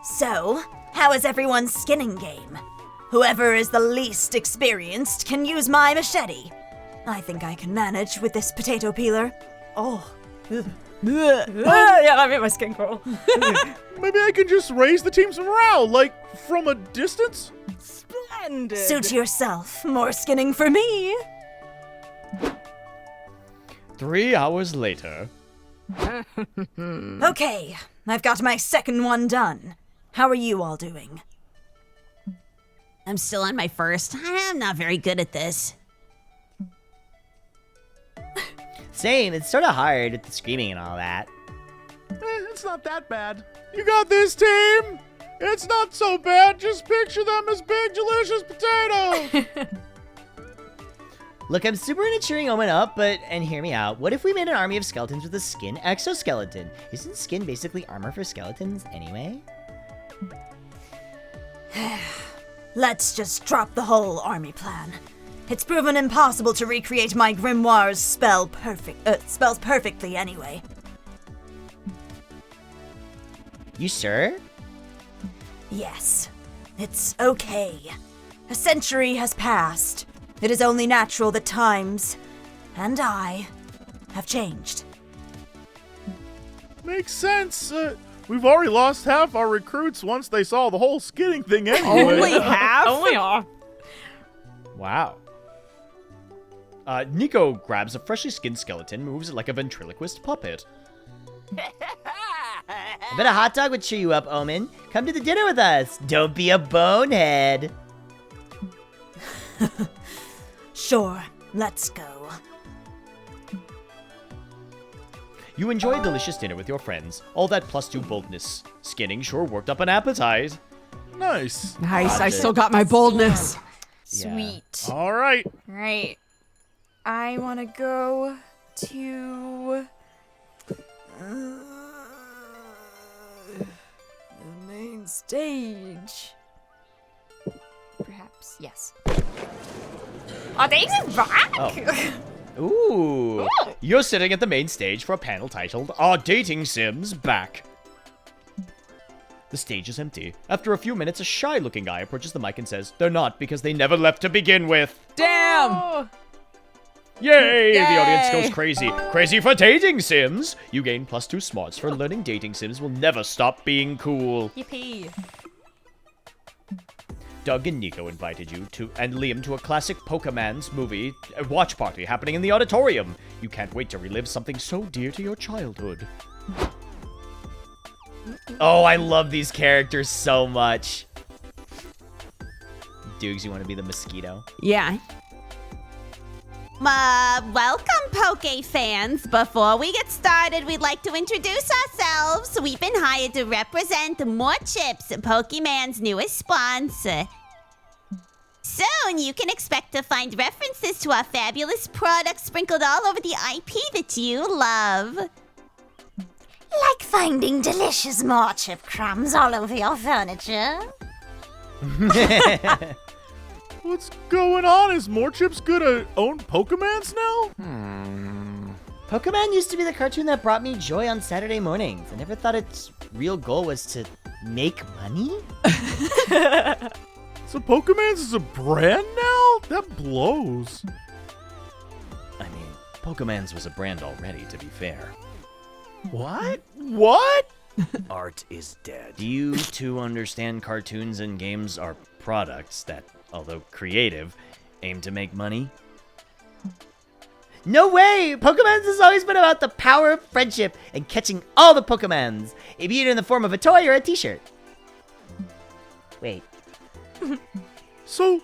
So, how is everyone's skinning game? Whoever is the least experienced can use my machete. I think I can manage with this potato peeler. Oh. Yeah, that made my skin crawl. Maybe I can just raise the team's morale, like, from a distance? Splendid. Suit yourself. More skinning for me. 3 hours later. Okay, I've got my second one done. How are you all doing? I'm still on my first. I'm not very good at this. Same, it's sort of hard with the screaming and all that. It's not that bad. You got this, team! It's not so bad. Just picture them as big, delicious potatoes! Look, I'm super into cheering Omen up, and hear me out. What if we made an army of skeletons with a skin exoskeleton? Isn't skin basically armor for skeletons anyway? Let's just drop the whole army plan. It's proven impossible to recreate my grimoire's spells perfectly anyway. You sure? Yes, it's okay. A century has passed. It is only natural that times, and I, have changed. Makes sense. We've already lost half our recruits once they saw the whole skinning thing anyway. Only half? Only half. Wow. Nico grabs a freshly skinned skeleton, moves it like a ventriloquist puppet. I bet a hot dog would cheer you up, Omen. Come to the dinner with us. Don't be a bonehead. Sure, let's go. You enjoy a delicious dinner with your friends. All that +2 boldness. Skinning sure worked up an appetite. Nice. Nice, I still got my boldness. Sweet. All right. Right. I want to go to the main stage. Perhaps, yes. Oh, Dave's back! Oh. Ooh. You're sitting at the main stage for a panel titled, Are Dating Sims Back? The stage is empty. After a few minutes, a shy-looking guy approaches the mic and says, They're not because they never left to begin with. Damn! Oh. Yay! Yay! The audience goes crazy. Crazy for dating sims! You gain +2 smarts for learning dating sims will never stop being cool. Yippee. Doug and Nico invited you and Liam to a classic Pokemans movie watch party happening in the auditorium. You can't wait to relive something so dear to your childhood. Oh, I love these characters so much. Dukes, you want to be the mosquito? Yeah. Welcome, Poke fans. Before we get started, we'd like to introduce ourselves. We've been hired to represent More Chips, Pokemon's newest sponsor. Soon, you can expect to find references to our fabulous products sprinkled all over the IP that you love. Like finding delicious more chip crumbs all over your furniture. What's going on? Is More Chips gonna own Pokemans now? Pokemon used to be the cartoon that brought me joy on Saturday mornings. I never thought its real goal was to make money. So Pokemans is a brand now? That blows. I mean, Pokemans was a brand already, to be fair. What? What? Art is dead. Do you two understand cartoons and games are products that, although creative, aim to make money? No way! Pokemons has always been about the power of friendship and catching all the Pokemons, be it in the form of a toy or a t-shirt. Wait. So,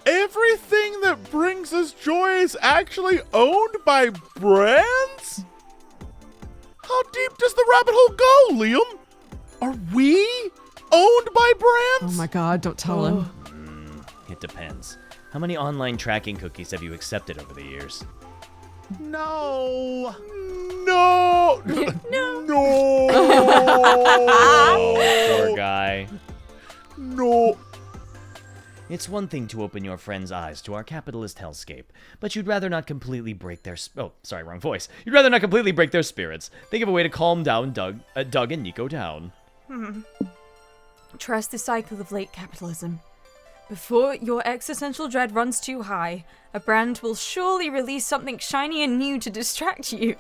everything that brings us joy is actually owned by brands? How deep does the rabbit hole go, Liam? Are we owned by brands? Oh my god, don't tell him. It depends. How many online tracking cookies have you accepted over the years? No. No. No. Oh, poor guy. No. It's one thing to open your friends' eyes to our capitalist hellscape, but you'd rather not completely break their wrong voice. You'd rather not completely break their spirits. Think of a way to calm down Doug and Nico down. Trust the cycle of late capitalism. Before your existential dread runs too high, a brand will surely release something shiny and new to distract you.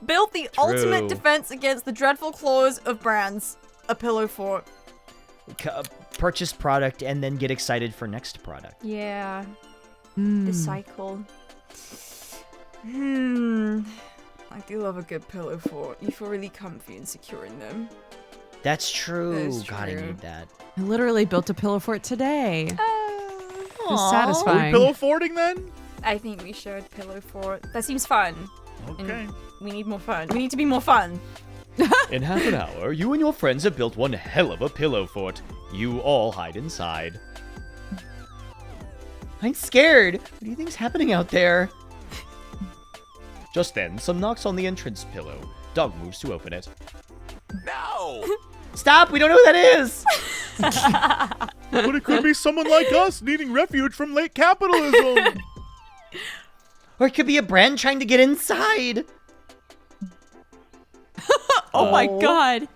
Build the ultimate defense against the dreadful claws of brands. A pillow fort. Purchase product and then get excited for next product. Yeah. The cycle. I do love a good pillow fort. You feel really comfy and secure in them. That's true. That is God, I true. need that. I literally built a pillow fort today. It was Are we satisfying. pillow forting then? I think we should pillow fort. That seems fun. Okay. And we need more fun. We need to be more fun. In half an hour, you and your friends have built one hell of a pillow fort. You all hide inside. I'm scared. What do you think's happening out there? Just then, some knocks on the entrance pillow. Doug moves to open it. No! Stop! We don't know who that is! But it could be someone like us needing refuge from late capitalism. Or it could be a brand trying to get inside. Oh my god.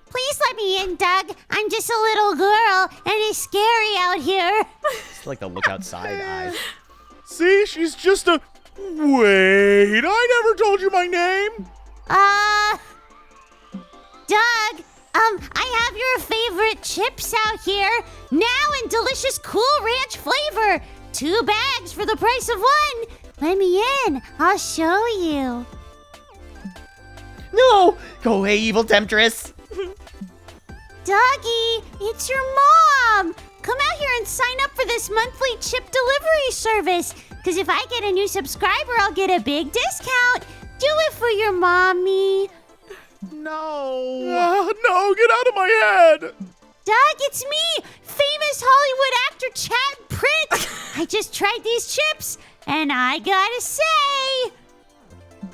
Please let me in, Doug. I'm just a little girl, and it's scary out here. It's like the look outside eye. See, she's just a... Wait, I never told you my name. Doug, I have your favorite chips out here. Now in delicious Cool Ranch flavor. 2 bags for the price of 1. Let me in. I'll show you. No! Go away, evil temptress! Dougie, it's your mom. Come out here and sign up for this monthly chip delivery service. Because if I get a new subscriber, I'll get a big discount. Do it for your mommy. No, get out of my head. Doug, it's me, famous Hollywood actor Chad Prince. I just tried these chips, and I gotta say...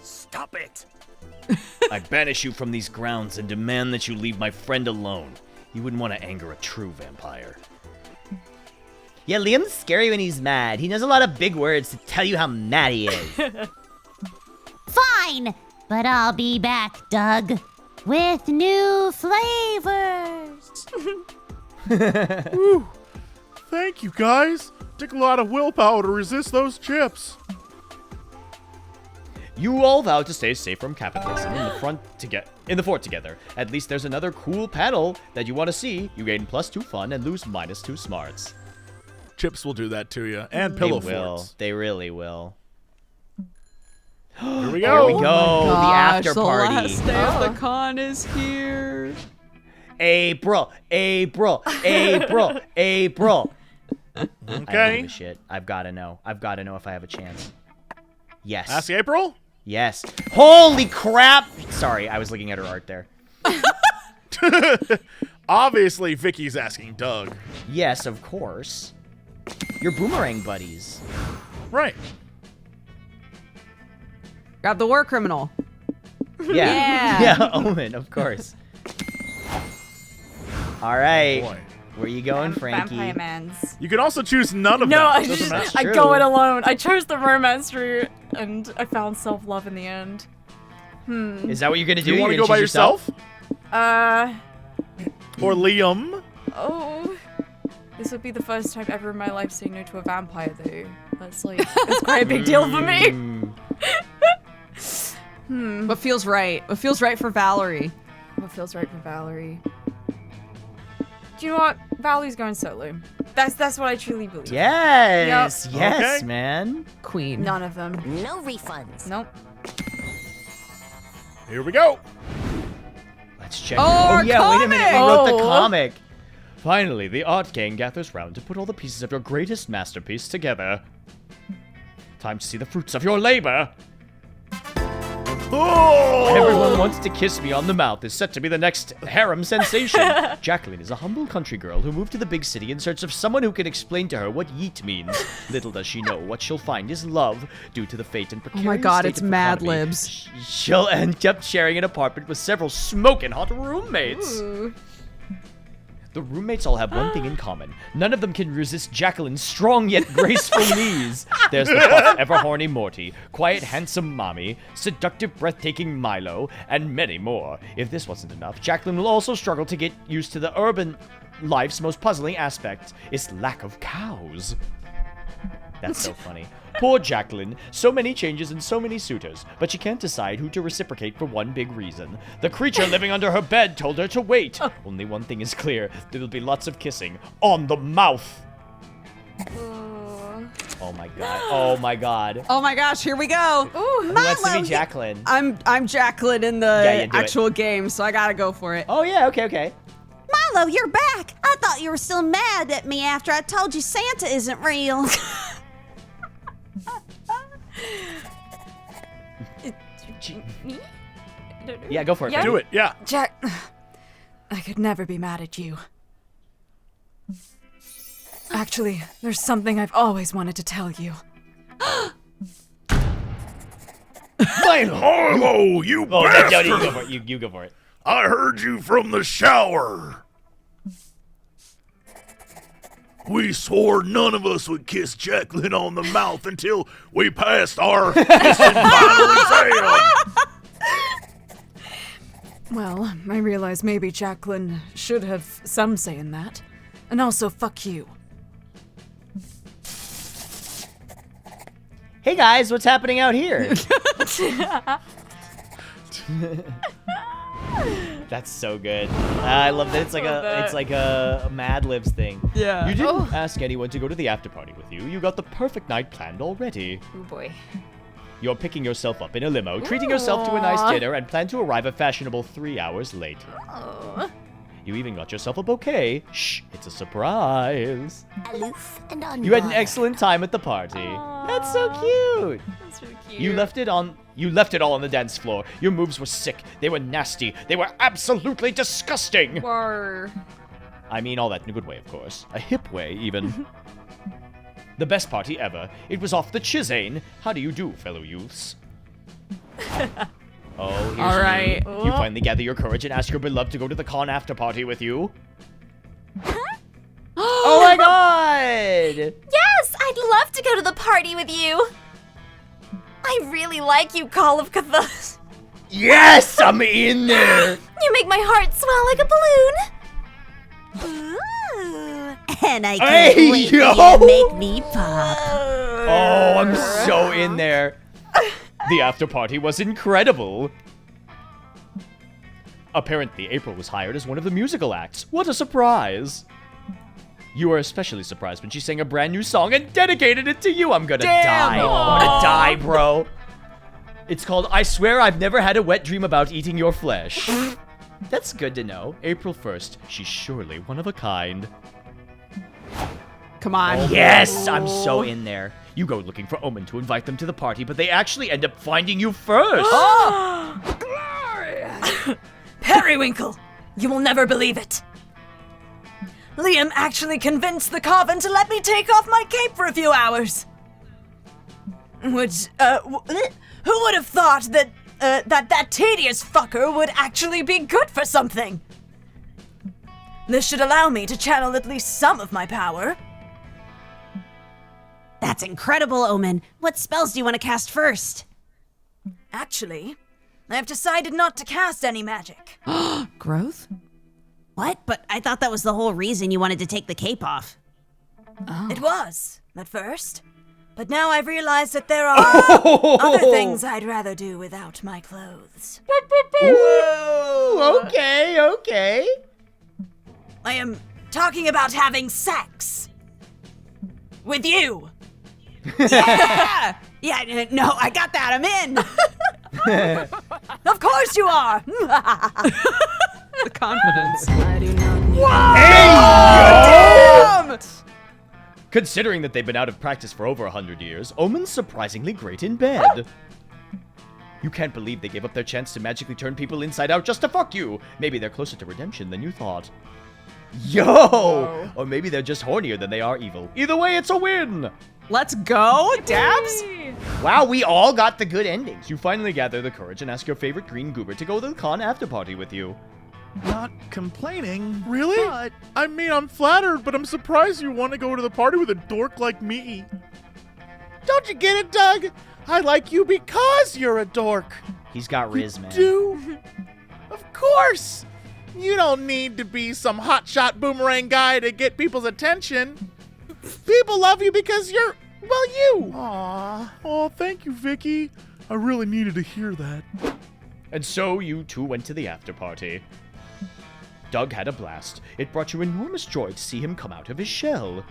Stop it! I banish you from these grounds and demand that you leave my friend alone. You wouldn't want to anger a true vampire. Yeah, Liam's scary when he's mad. He knows a lot of big words to tell you how mad he is. Fine, but I'll be back, Doug, with new flavors. Whew. Thank you, guys. Took a lot of willpower to resist those chips. You all vow to stay safe from capitalism in the fort together. At least there's another cool panel that you want to see. You gain +2 fun and lose -2 smarts. Chips will do that to you, and pillow They will. forts. They really will. Here we There go. we go. The after party. The last day of the con is here. April. April. April. April. I don't Okay. give a shit. I've got to know. I've got to know if I have a chance. Yes. Ask April? Yes. Holy crap! Sorry, I was looking at her art there. Obviously, Vicky's asking Doug. Yes, of course. Your Boomerang buddies. Right. Grab the war criminal. Yeah. Yeah, Omen, of course. All right. Boy. Where are you going, Frankie? Vampire Mans. You can also choose none of No, them. I Doesn't just matter. I true. go it alone. I chose the romance route, and I found self-love in the end. Is that what you're going to do? Do you want to You're go gonna by choose yourself? Or Or Liam? Oh. This would be the first time ever in my life saying no to a vampire, though. That's quite a big deal for me. What feels right? What feels right for Valerie? What feels right for Valerie? Do you know what? Valerie's going solo. That's what I truly believe. Yes. Yep. Yes, Okay. man. Queen. None of them. No refunds. Nope. Here we go. Let's check. Oh, our yeah, wait a minute. We comic! wrote the Oh. comic. Finally, the art gang gathers round to put all the pieces of your greatest masterpiece together. Time to see the fruits of your labor. Oh! Everyone Wants to Kiss Me on the Mouth is set to be the next harem sensation. Jacqueline is a humble country girl who moved to the big city in search of someone who can explain to her what yeet means. Little does she know what she'll find is love due to the fate and precarious Oh my god, state it's of Mad economy. Libs. She'll end up sharing an apartment with several smoking hot roommates. Ooh. The roommates all have one thing in common. None of them can resist Jacqueline's strong yet graceful knees. There's the buff, ever-horny Morty, quiet, handsome Mommy, seductive, breathtaking Milo, and many more. If this wasn't enough, Jacqueline will also struggle to get used to the urban life's most puzzling aspect, its lack of cows. That's so funny. Poor Jacqueline. So many changes and so many suitors, but she can't decide who to reciprocate for one big reason. The creature living under her bed told her to wait. Only one thing is clear. There'll be lots of kissing on the mouth. Oh my god. Oh my god. Oh my gosh, here we go. Ooh, who wants to be Jacqueline? I'm Jacqueline in the actual game, so I gotta go for it. Oh yeah, okay. Milo, you're back. I thought you were still mad at me after I told you Santa isn't real. Yeah, go for it. Yeah. Do it, yeah. Jack, I could never be mad at you. Actually, there's something I've always wanted to tell you. Milo, you bastard! You go for it. You go for it. I heard you from the shower. We swore none of us would kiss Jacqueline on the mouth until we passed our kissing final exam. Well, I realize maybe Jacqueline should have some say in that. And also, fuck you. Hey guys, what's happening out here? That's so good. I love that. It's like a Mad Libs thing. Yeah. You didn't ask anyone to go to the after party with you. You got the perfect night planned already. Oh boy. You're picking yourself up in a limo, treating yourself to a nice dinner, and plan to arrive a fashionable 3 hours later. Oh. You even got yourself a bouquet. Shh, it's a surprise. Aloof and on. You had an excellent time at the party. That's so cute. That's so cute. You left it all on the dance floor. Your moves were sick. They were nasty. They were absolutely disgusting. War. I mean all that in a good way, of course. A hip way, even. The best party ever. It was off the Chisane. How do you do, fellow youths? Oh, here's all right. You finally gather your courage and ask your beloved to go to the con after party with you. Oh my god! Yes, I'd love to go to the party with you. I really like you, Call of Cthulhu. Yes, I'm in there. You make my heart swell like a balloon. Ooh, and I can't wait for you to make me pop. Oh, I'm so in there. The after party was incredible. Apparently, April was hired as one of the musical acts. What a surprise. You were especially surprised when she sang a brand new song and dedicated it to you. I'm gonna die. I'm gonna die, bro. It's called I Swear I've Never Had a Wet Dream About Eating Your Flesh. That's good to know. April 1st. She's surely one of a kind. Come on. Yes, I'm so in there. You go looking for Omen to invite them to the party, but they actually end up finding you first. Glory! Periwinkle! You will never believe it. Liam actually convinced the Coven to let me take off my cape for a few hours. Which, who would have thought that, that tedious fucker would actually be good for something? This should allow me to channel at least some of my power. That's incredible, Omen. What spells do you want to cast first? Actually, I've decided not to cast any magic. Growth? What? But I thought that was the whole reason you wanted to take the cape off. Oh. It was, at first. But now I've realized that there are other things I'd rather do without my clothes. Ooh, okay. I am talking about having sex. With you. Yeah! Yeah, no, I got that. I'm in. Of course you are. The confidence. I do not need Damn! Considering that they've been out of practice for over 100 years, Omen's surprisingly great in bed. You can't believe they gave up their chance to magically turn people inside out just to fuck you. Maybe they're closer to redemption than you thought. Yo! Or maybe they're just hornier than they are evil. Either way, it's a win! Let's go, Dabs! Wow, we all got the good endings. You finally gather the courage and ask your favorite green goober to go to the con after party with you. Not complaining. Really? I mean, I'm flattered, but I'm surprised you want to go to the party with a dork like me. Don't you get it, Doug? I like you because you're a dork. He's got riz, man. Do? Of course! You don't need to be some hotshot boomerang guy to get people's attention. People love you because you're, well, you. Aww. Oh, thank you, Vicky. I really needed to hear that. And so you two went to the after party. Doug had a blast. It brought you enormous joy to see him come out of his shell.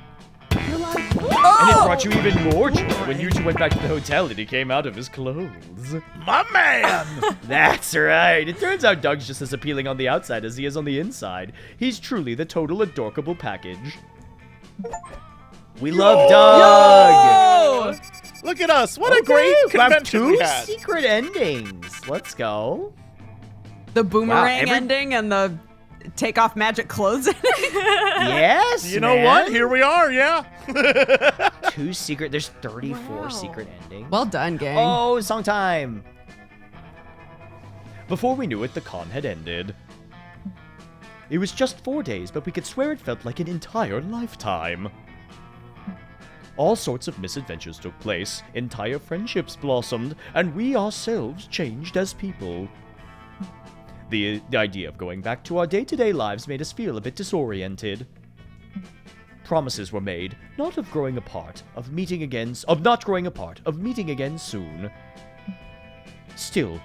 And it brought you even more joy when you two went back to the hotel and he came out of his clothes. My man! That's right. It turns out Doug's just as appealing on the outside as he is on the inside. He's truly the total adorkable package. We love Doug! Look at us! What a great We have convention we 2 had. secret endings. Let's go. The boomerang Wow, ending and the take off magic clothes ending. Yes, You know what? Here we are, yeah. 2 secret. There's 34 secret endings. Well done, gang. Oh, song time. Before we knew it, the con had ended. It was just 4 days, but we could swear it felt like an entire lifetime. All sorts of misadventures took place, entire friendships blossomed, and we ourselves changed as people. The idea of going back to our day-to-day lives made us feel a bit disoriented. Promises were made, not of growing apart, of meeting again, of not growing apart, of meeting again soon. Still,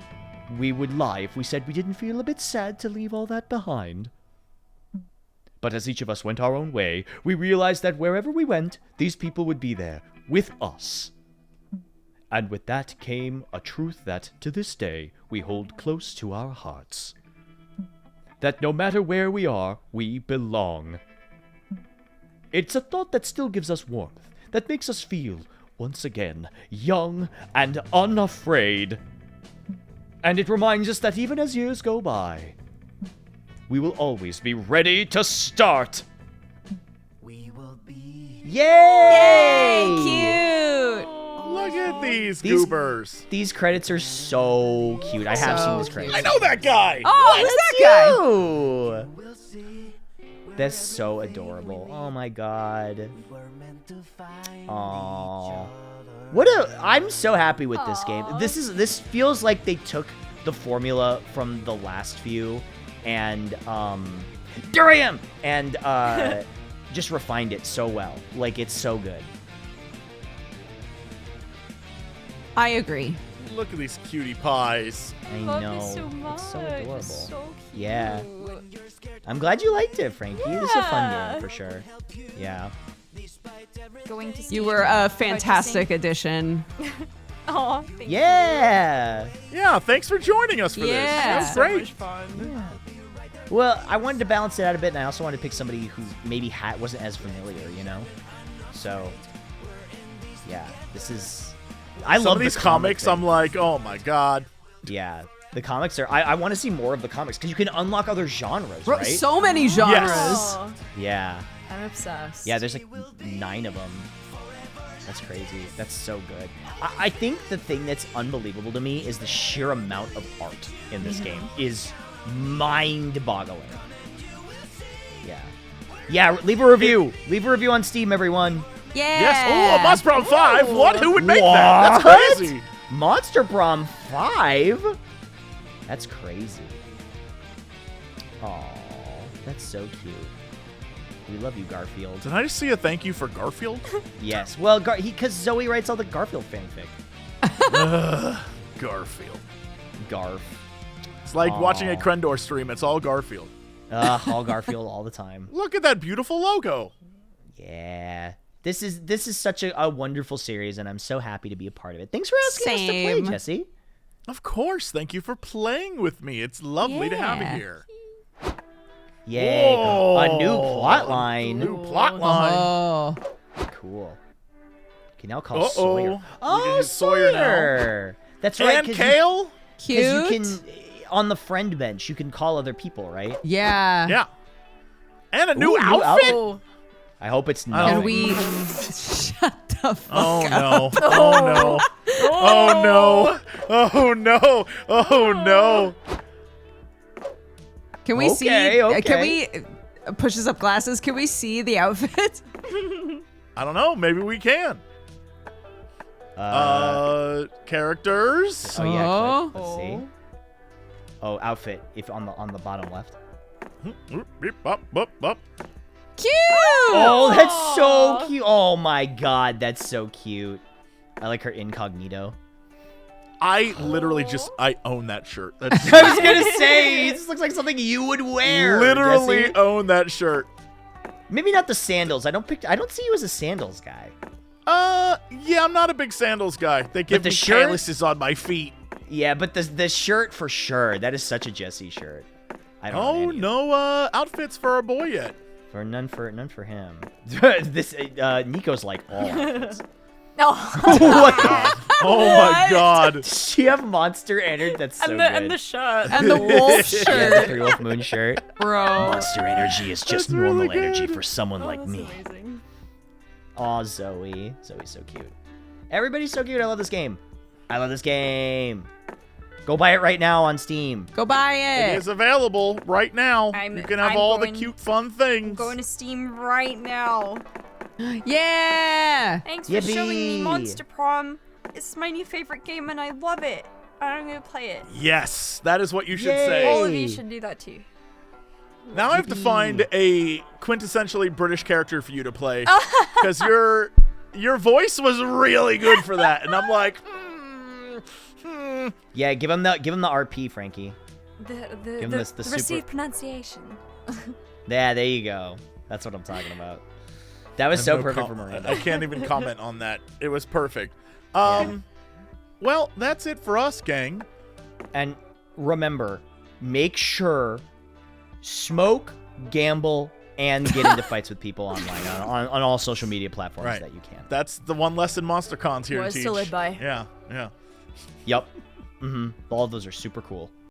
we would lie if we said we didn't feel a bit sad to leave all that behind. But as each of us went our own way, we realized that wherever we went, these people would be there, with us. And with that came a truth that, to this day, we hold close to our hearts. That no matter where we are, we belong. It's a thought that still gives us warmth, that makes us feel, once again, young and unafraid. And it reminds us that even as years go by, we will always be ready to start. We will be. Yay! Cute. Look at these goobers. These credits are so cute. I have seen this credit. I know that guy. Oh, who's that guy? That's so adorable. Oh my god. Aww. I'm so happy with this game. This feels like they took the formula from the last few and Durian and just refined it so well. Like, it's so good. I agree. Look at these cutie pies. I love know. it so much. It's so adorable. It's so cute. Yeah. I'm glad you liked it, Frankie. This is a fun game for sure. Yeah. Going to You were a fantastic addition. Oh, thank you. Yeah. Yeah, thanks for joining us for this. Yeah. That was great. So much fun. Well, I wanted to balance it out a bit, and I also wanted to pick somebody who maybe wasn't as familiar, you know? So, yeah, this is... I Some love of these the comics. thing. I'm like, oh my god. Yeah, the comics are... I want to see more of the comics, because you can unlock other genres, right? So many genres. Oh, Yeah. I'm obsessed. Yeah, there's like 9 of them. That's crazy. That's so good. I think the thing that's unbelievable to me is the sheer amount of art in this game is mind-boggling. Yeah. Yeah, leave a review. Leave a review on Steam, everyone. Yeah. Yes. Oh, a Monster Prom 5. What? Who would make What? that? That's crazy. Monster Prom 5? That's crazy. Aw, that's so cute. We love you, Garfield. Did I just see a thank you for Garfield? Yes. Well, because Zoe writes all the Garfield fanfic. Garfield. Garf. It's like watching a Crendor stream. It's all Garfield. All Garfield all the time. Look at that beautiful logo. Yeah. This is such a wonderful series, and I'm so happy to be a part of it. Thanks for asking us to play, Same. Jesse. Of course. Thank you for playing with me. It's lovely to have you Yeah. here. Yay. Whoa. A new plot line. New plot line. Oh. Cool. Can now call Uh-oh. Sawyer. We can Oh, use Sawyer now. Sawyer. That's right. And Kale? Cute. Because you can, on the friend bench, you can call other people, right? Yeah. Yeah. And a new Ooh, outfit? I hope it's I not. don't Can we shut the fuck Oh up? no. Oh no. Oh no. Oh no. Oh no. Can we see? Okay. Can we pushes up glasses? Can we see the outfit? I don't know. Maybe we can. Characters. Oh yeah. Oh. Click. Let's see. Oh, outfit. If on the bottom left. Cute. Oh, that's so cute. Oh my god, that's so cute. I like her incognito. I literally I own that shirt. That's I was gonna say, this looks like something you would wear. literally Jesse. own that shirt. Maybe not the sandals. I don't see you as a sandals guy. Yeah, I'm not a big sandals guy. They give the me shirt? calluses on my feet. Yeah, but the shirt for sure. That is such a Jesse shirt. I don't know. Oh, no outfits for our boy yet. For none for him. This Nico's like all outfits. Oh. Oh my god. Does she have Monster Energy? That's so good. And the shirt. And the wolf Yeah, shirt. the 3 Wolf Moon shirt. Bro. Monster energy is just That's really normal energy good. for someone like me. Amazing. Aw, Zoe. Zoe's so cute. Everybody's so cute. I love this game. I love this game. Go buy it right now on Steam. Go buy It it. is available right now. You can have all the cute, fun things. I'm going to Steam right now. Yeah. Thanks for showing me Monster Prom. It's my new favorite game and I love it. I'm gonna play it. Yes, that is what you should Yay. say. All of you should do that too. Now I have to find a quintessentially British character for you to play, because your voice was really good for that, and I'm like, Yeah, give him the RP, Frankie. The him the super- received pronunciation. Yeah, there you go. That's what I'm talking about. That was so perfect for Miranda. I can't even comment on that. It was perfect. Yeah. Well, that's it for us, gang. And remember, make sure smoke, gamble, and get into fights with people online on all social media platforms Right. that you can. That's the one lesson MonsterCon's here Words to to teach. live by. Yeah, yeah. Yep. All of those are super cool.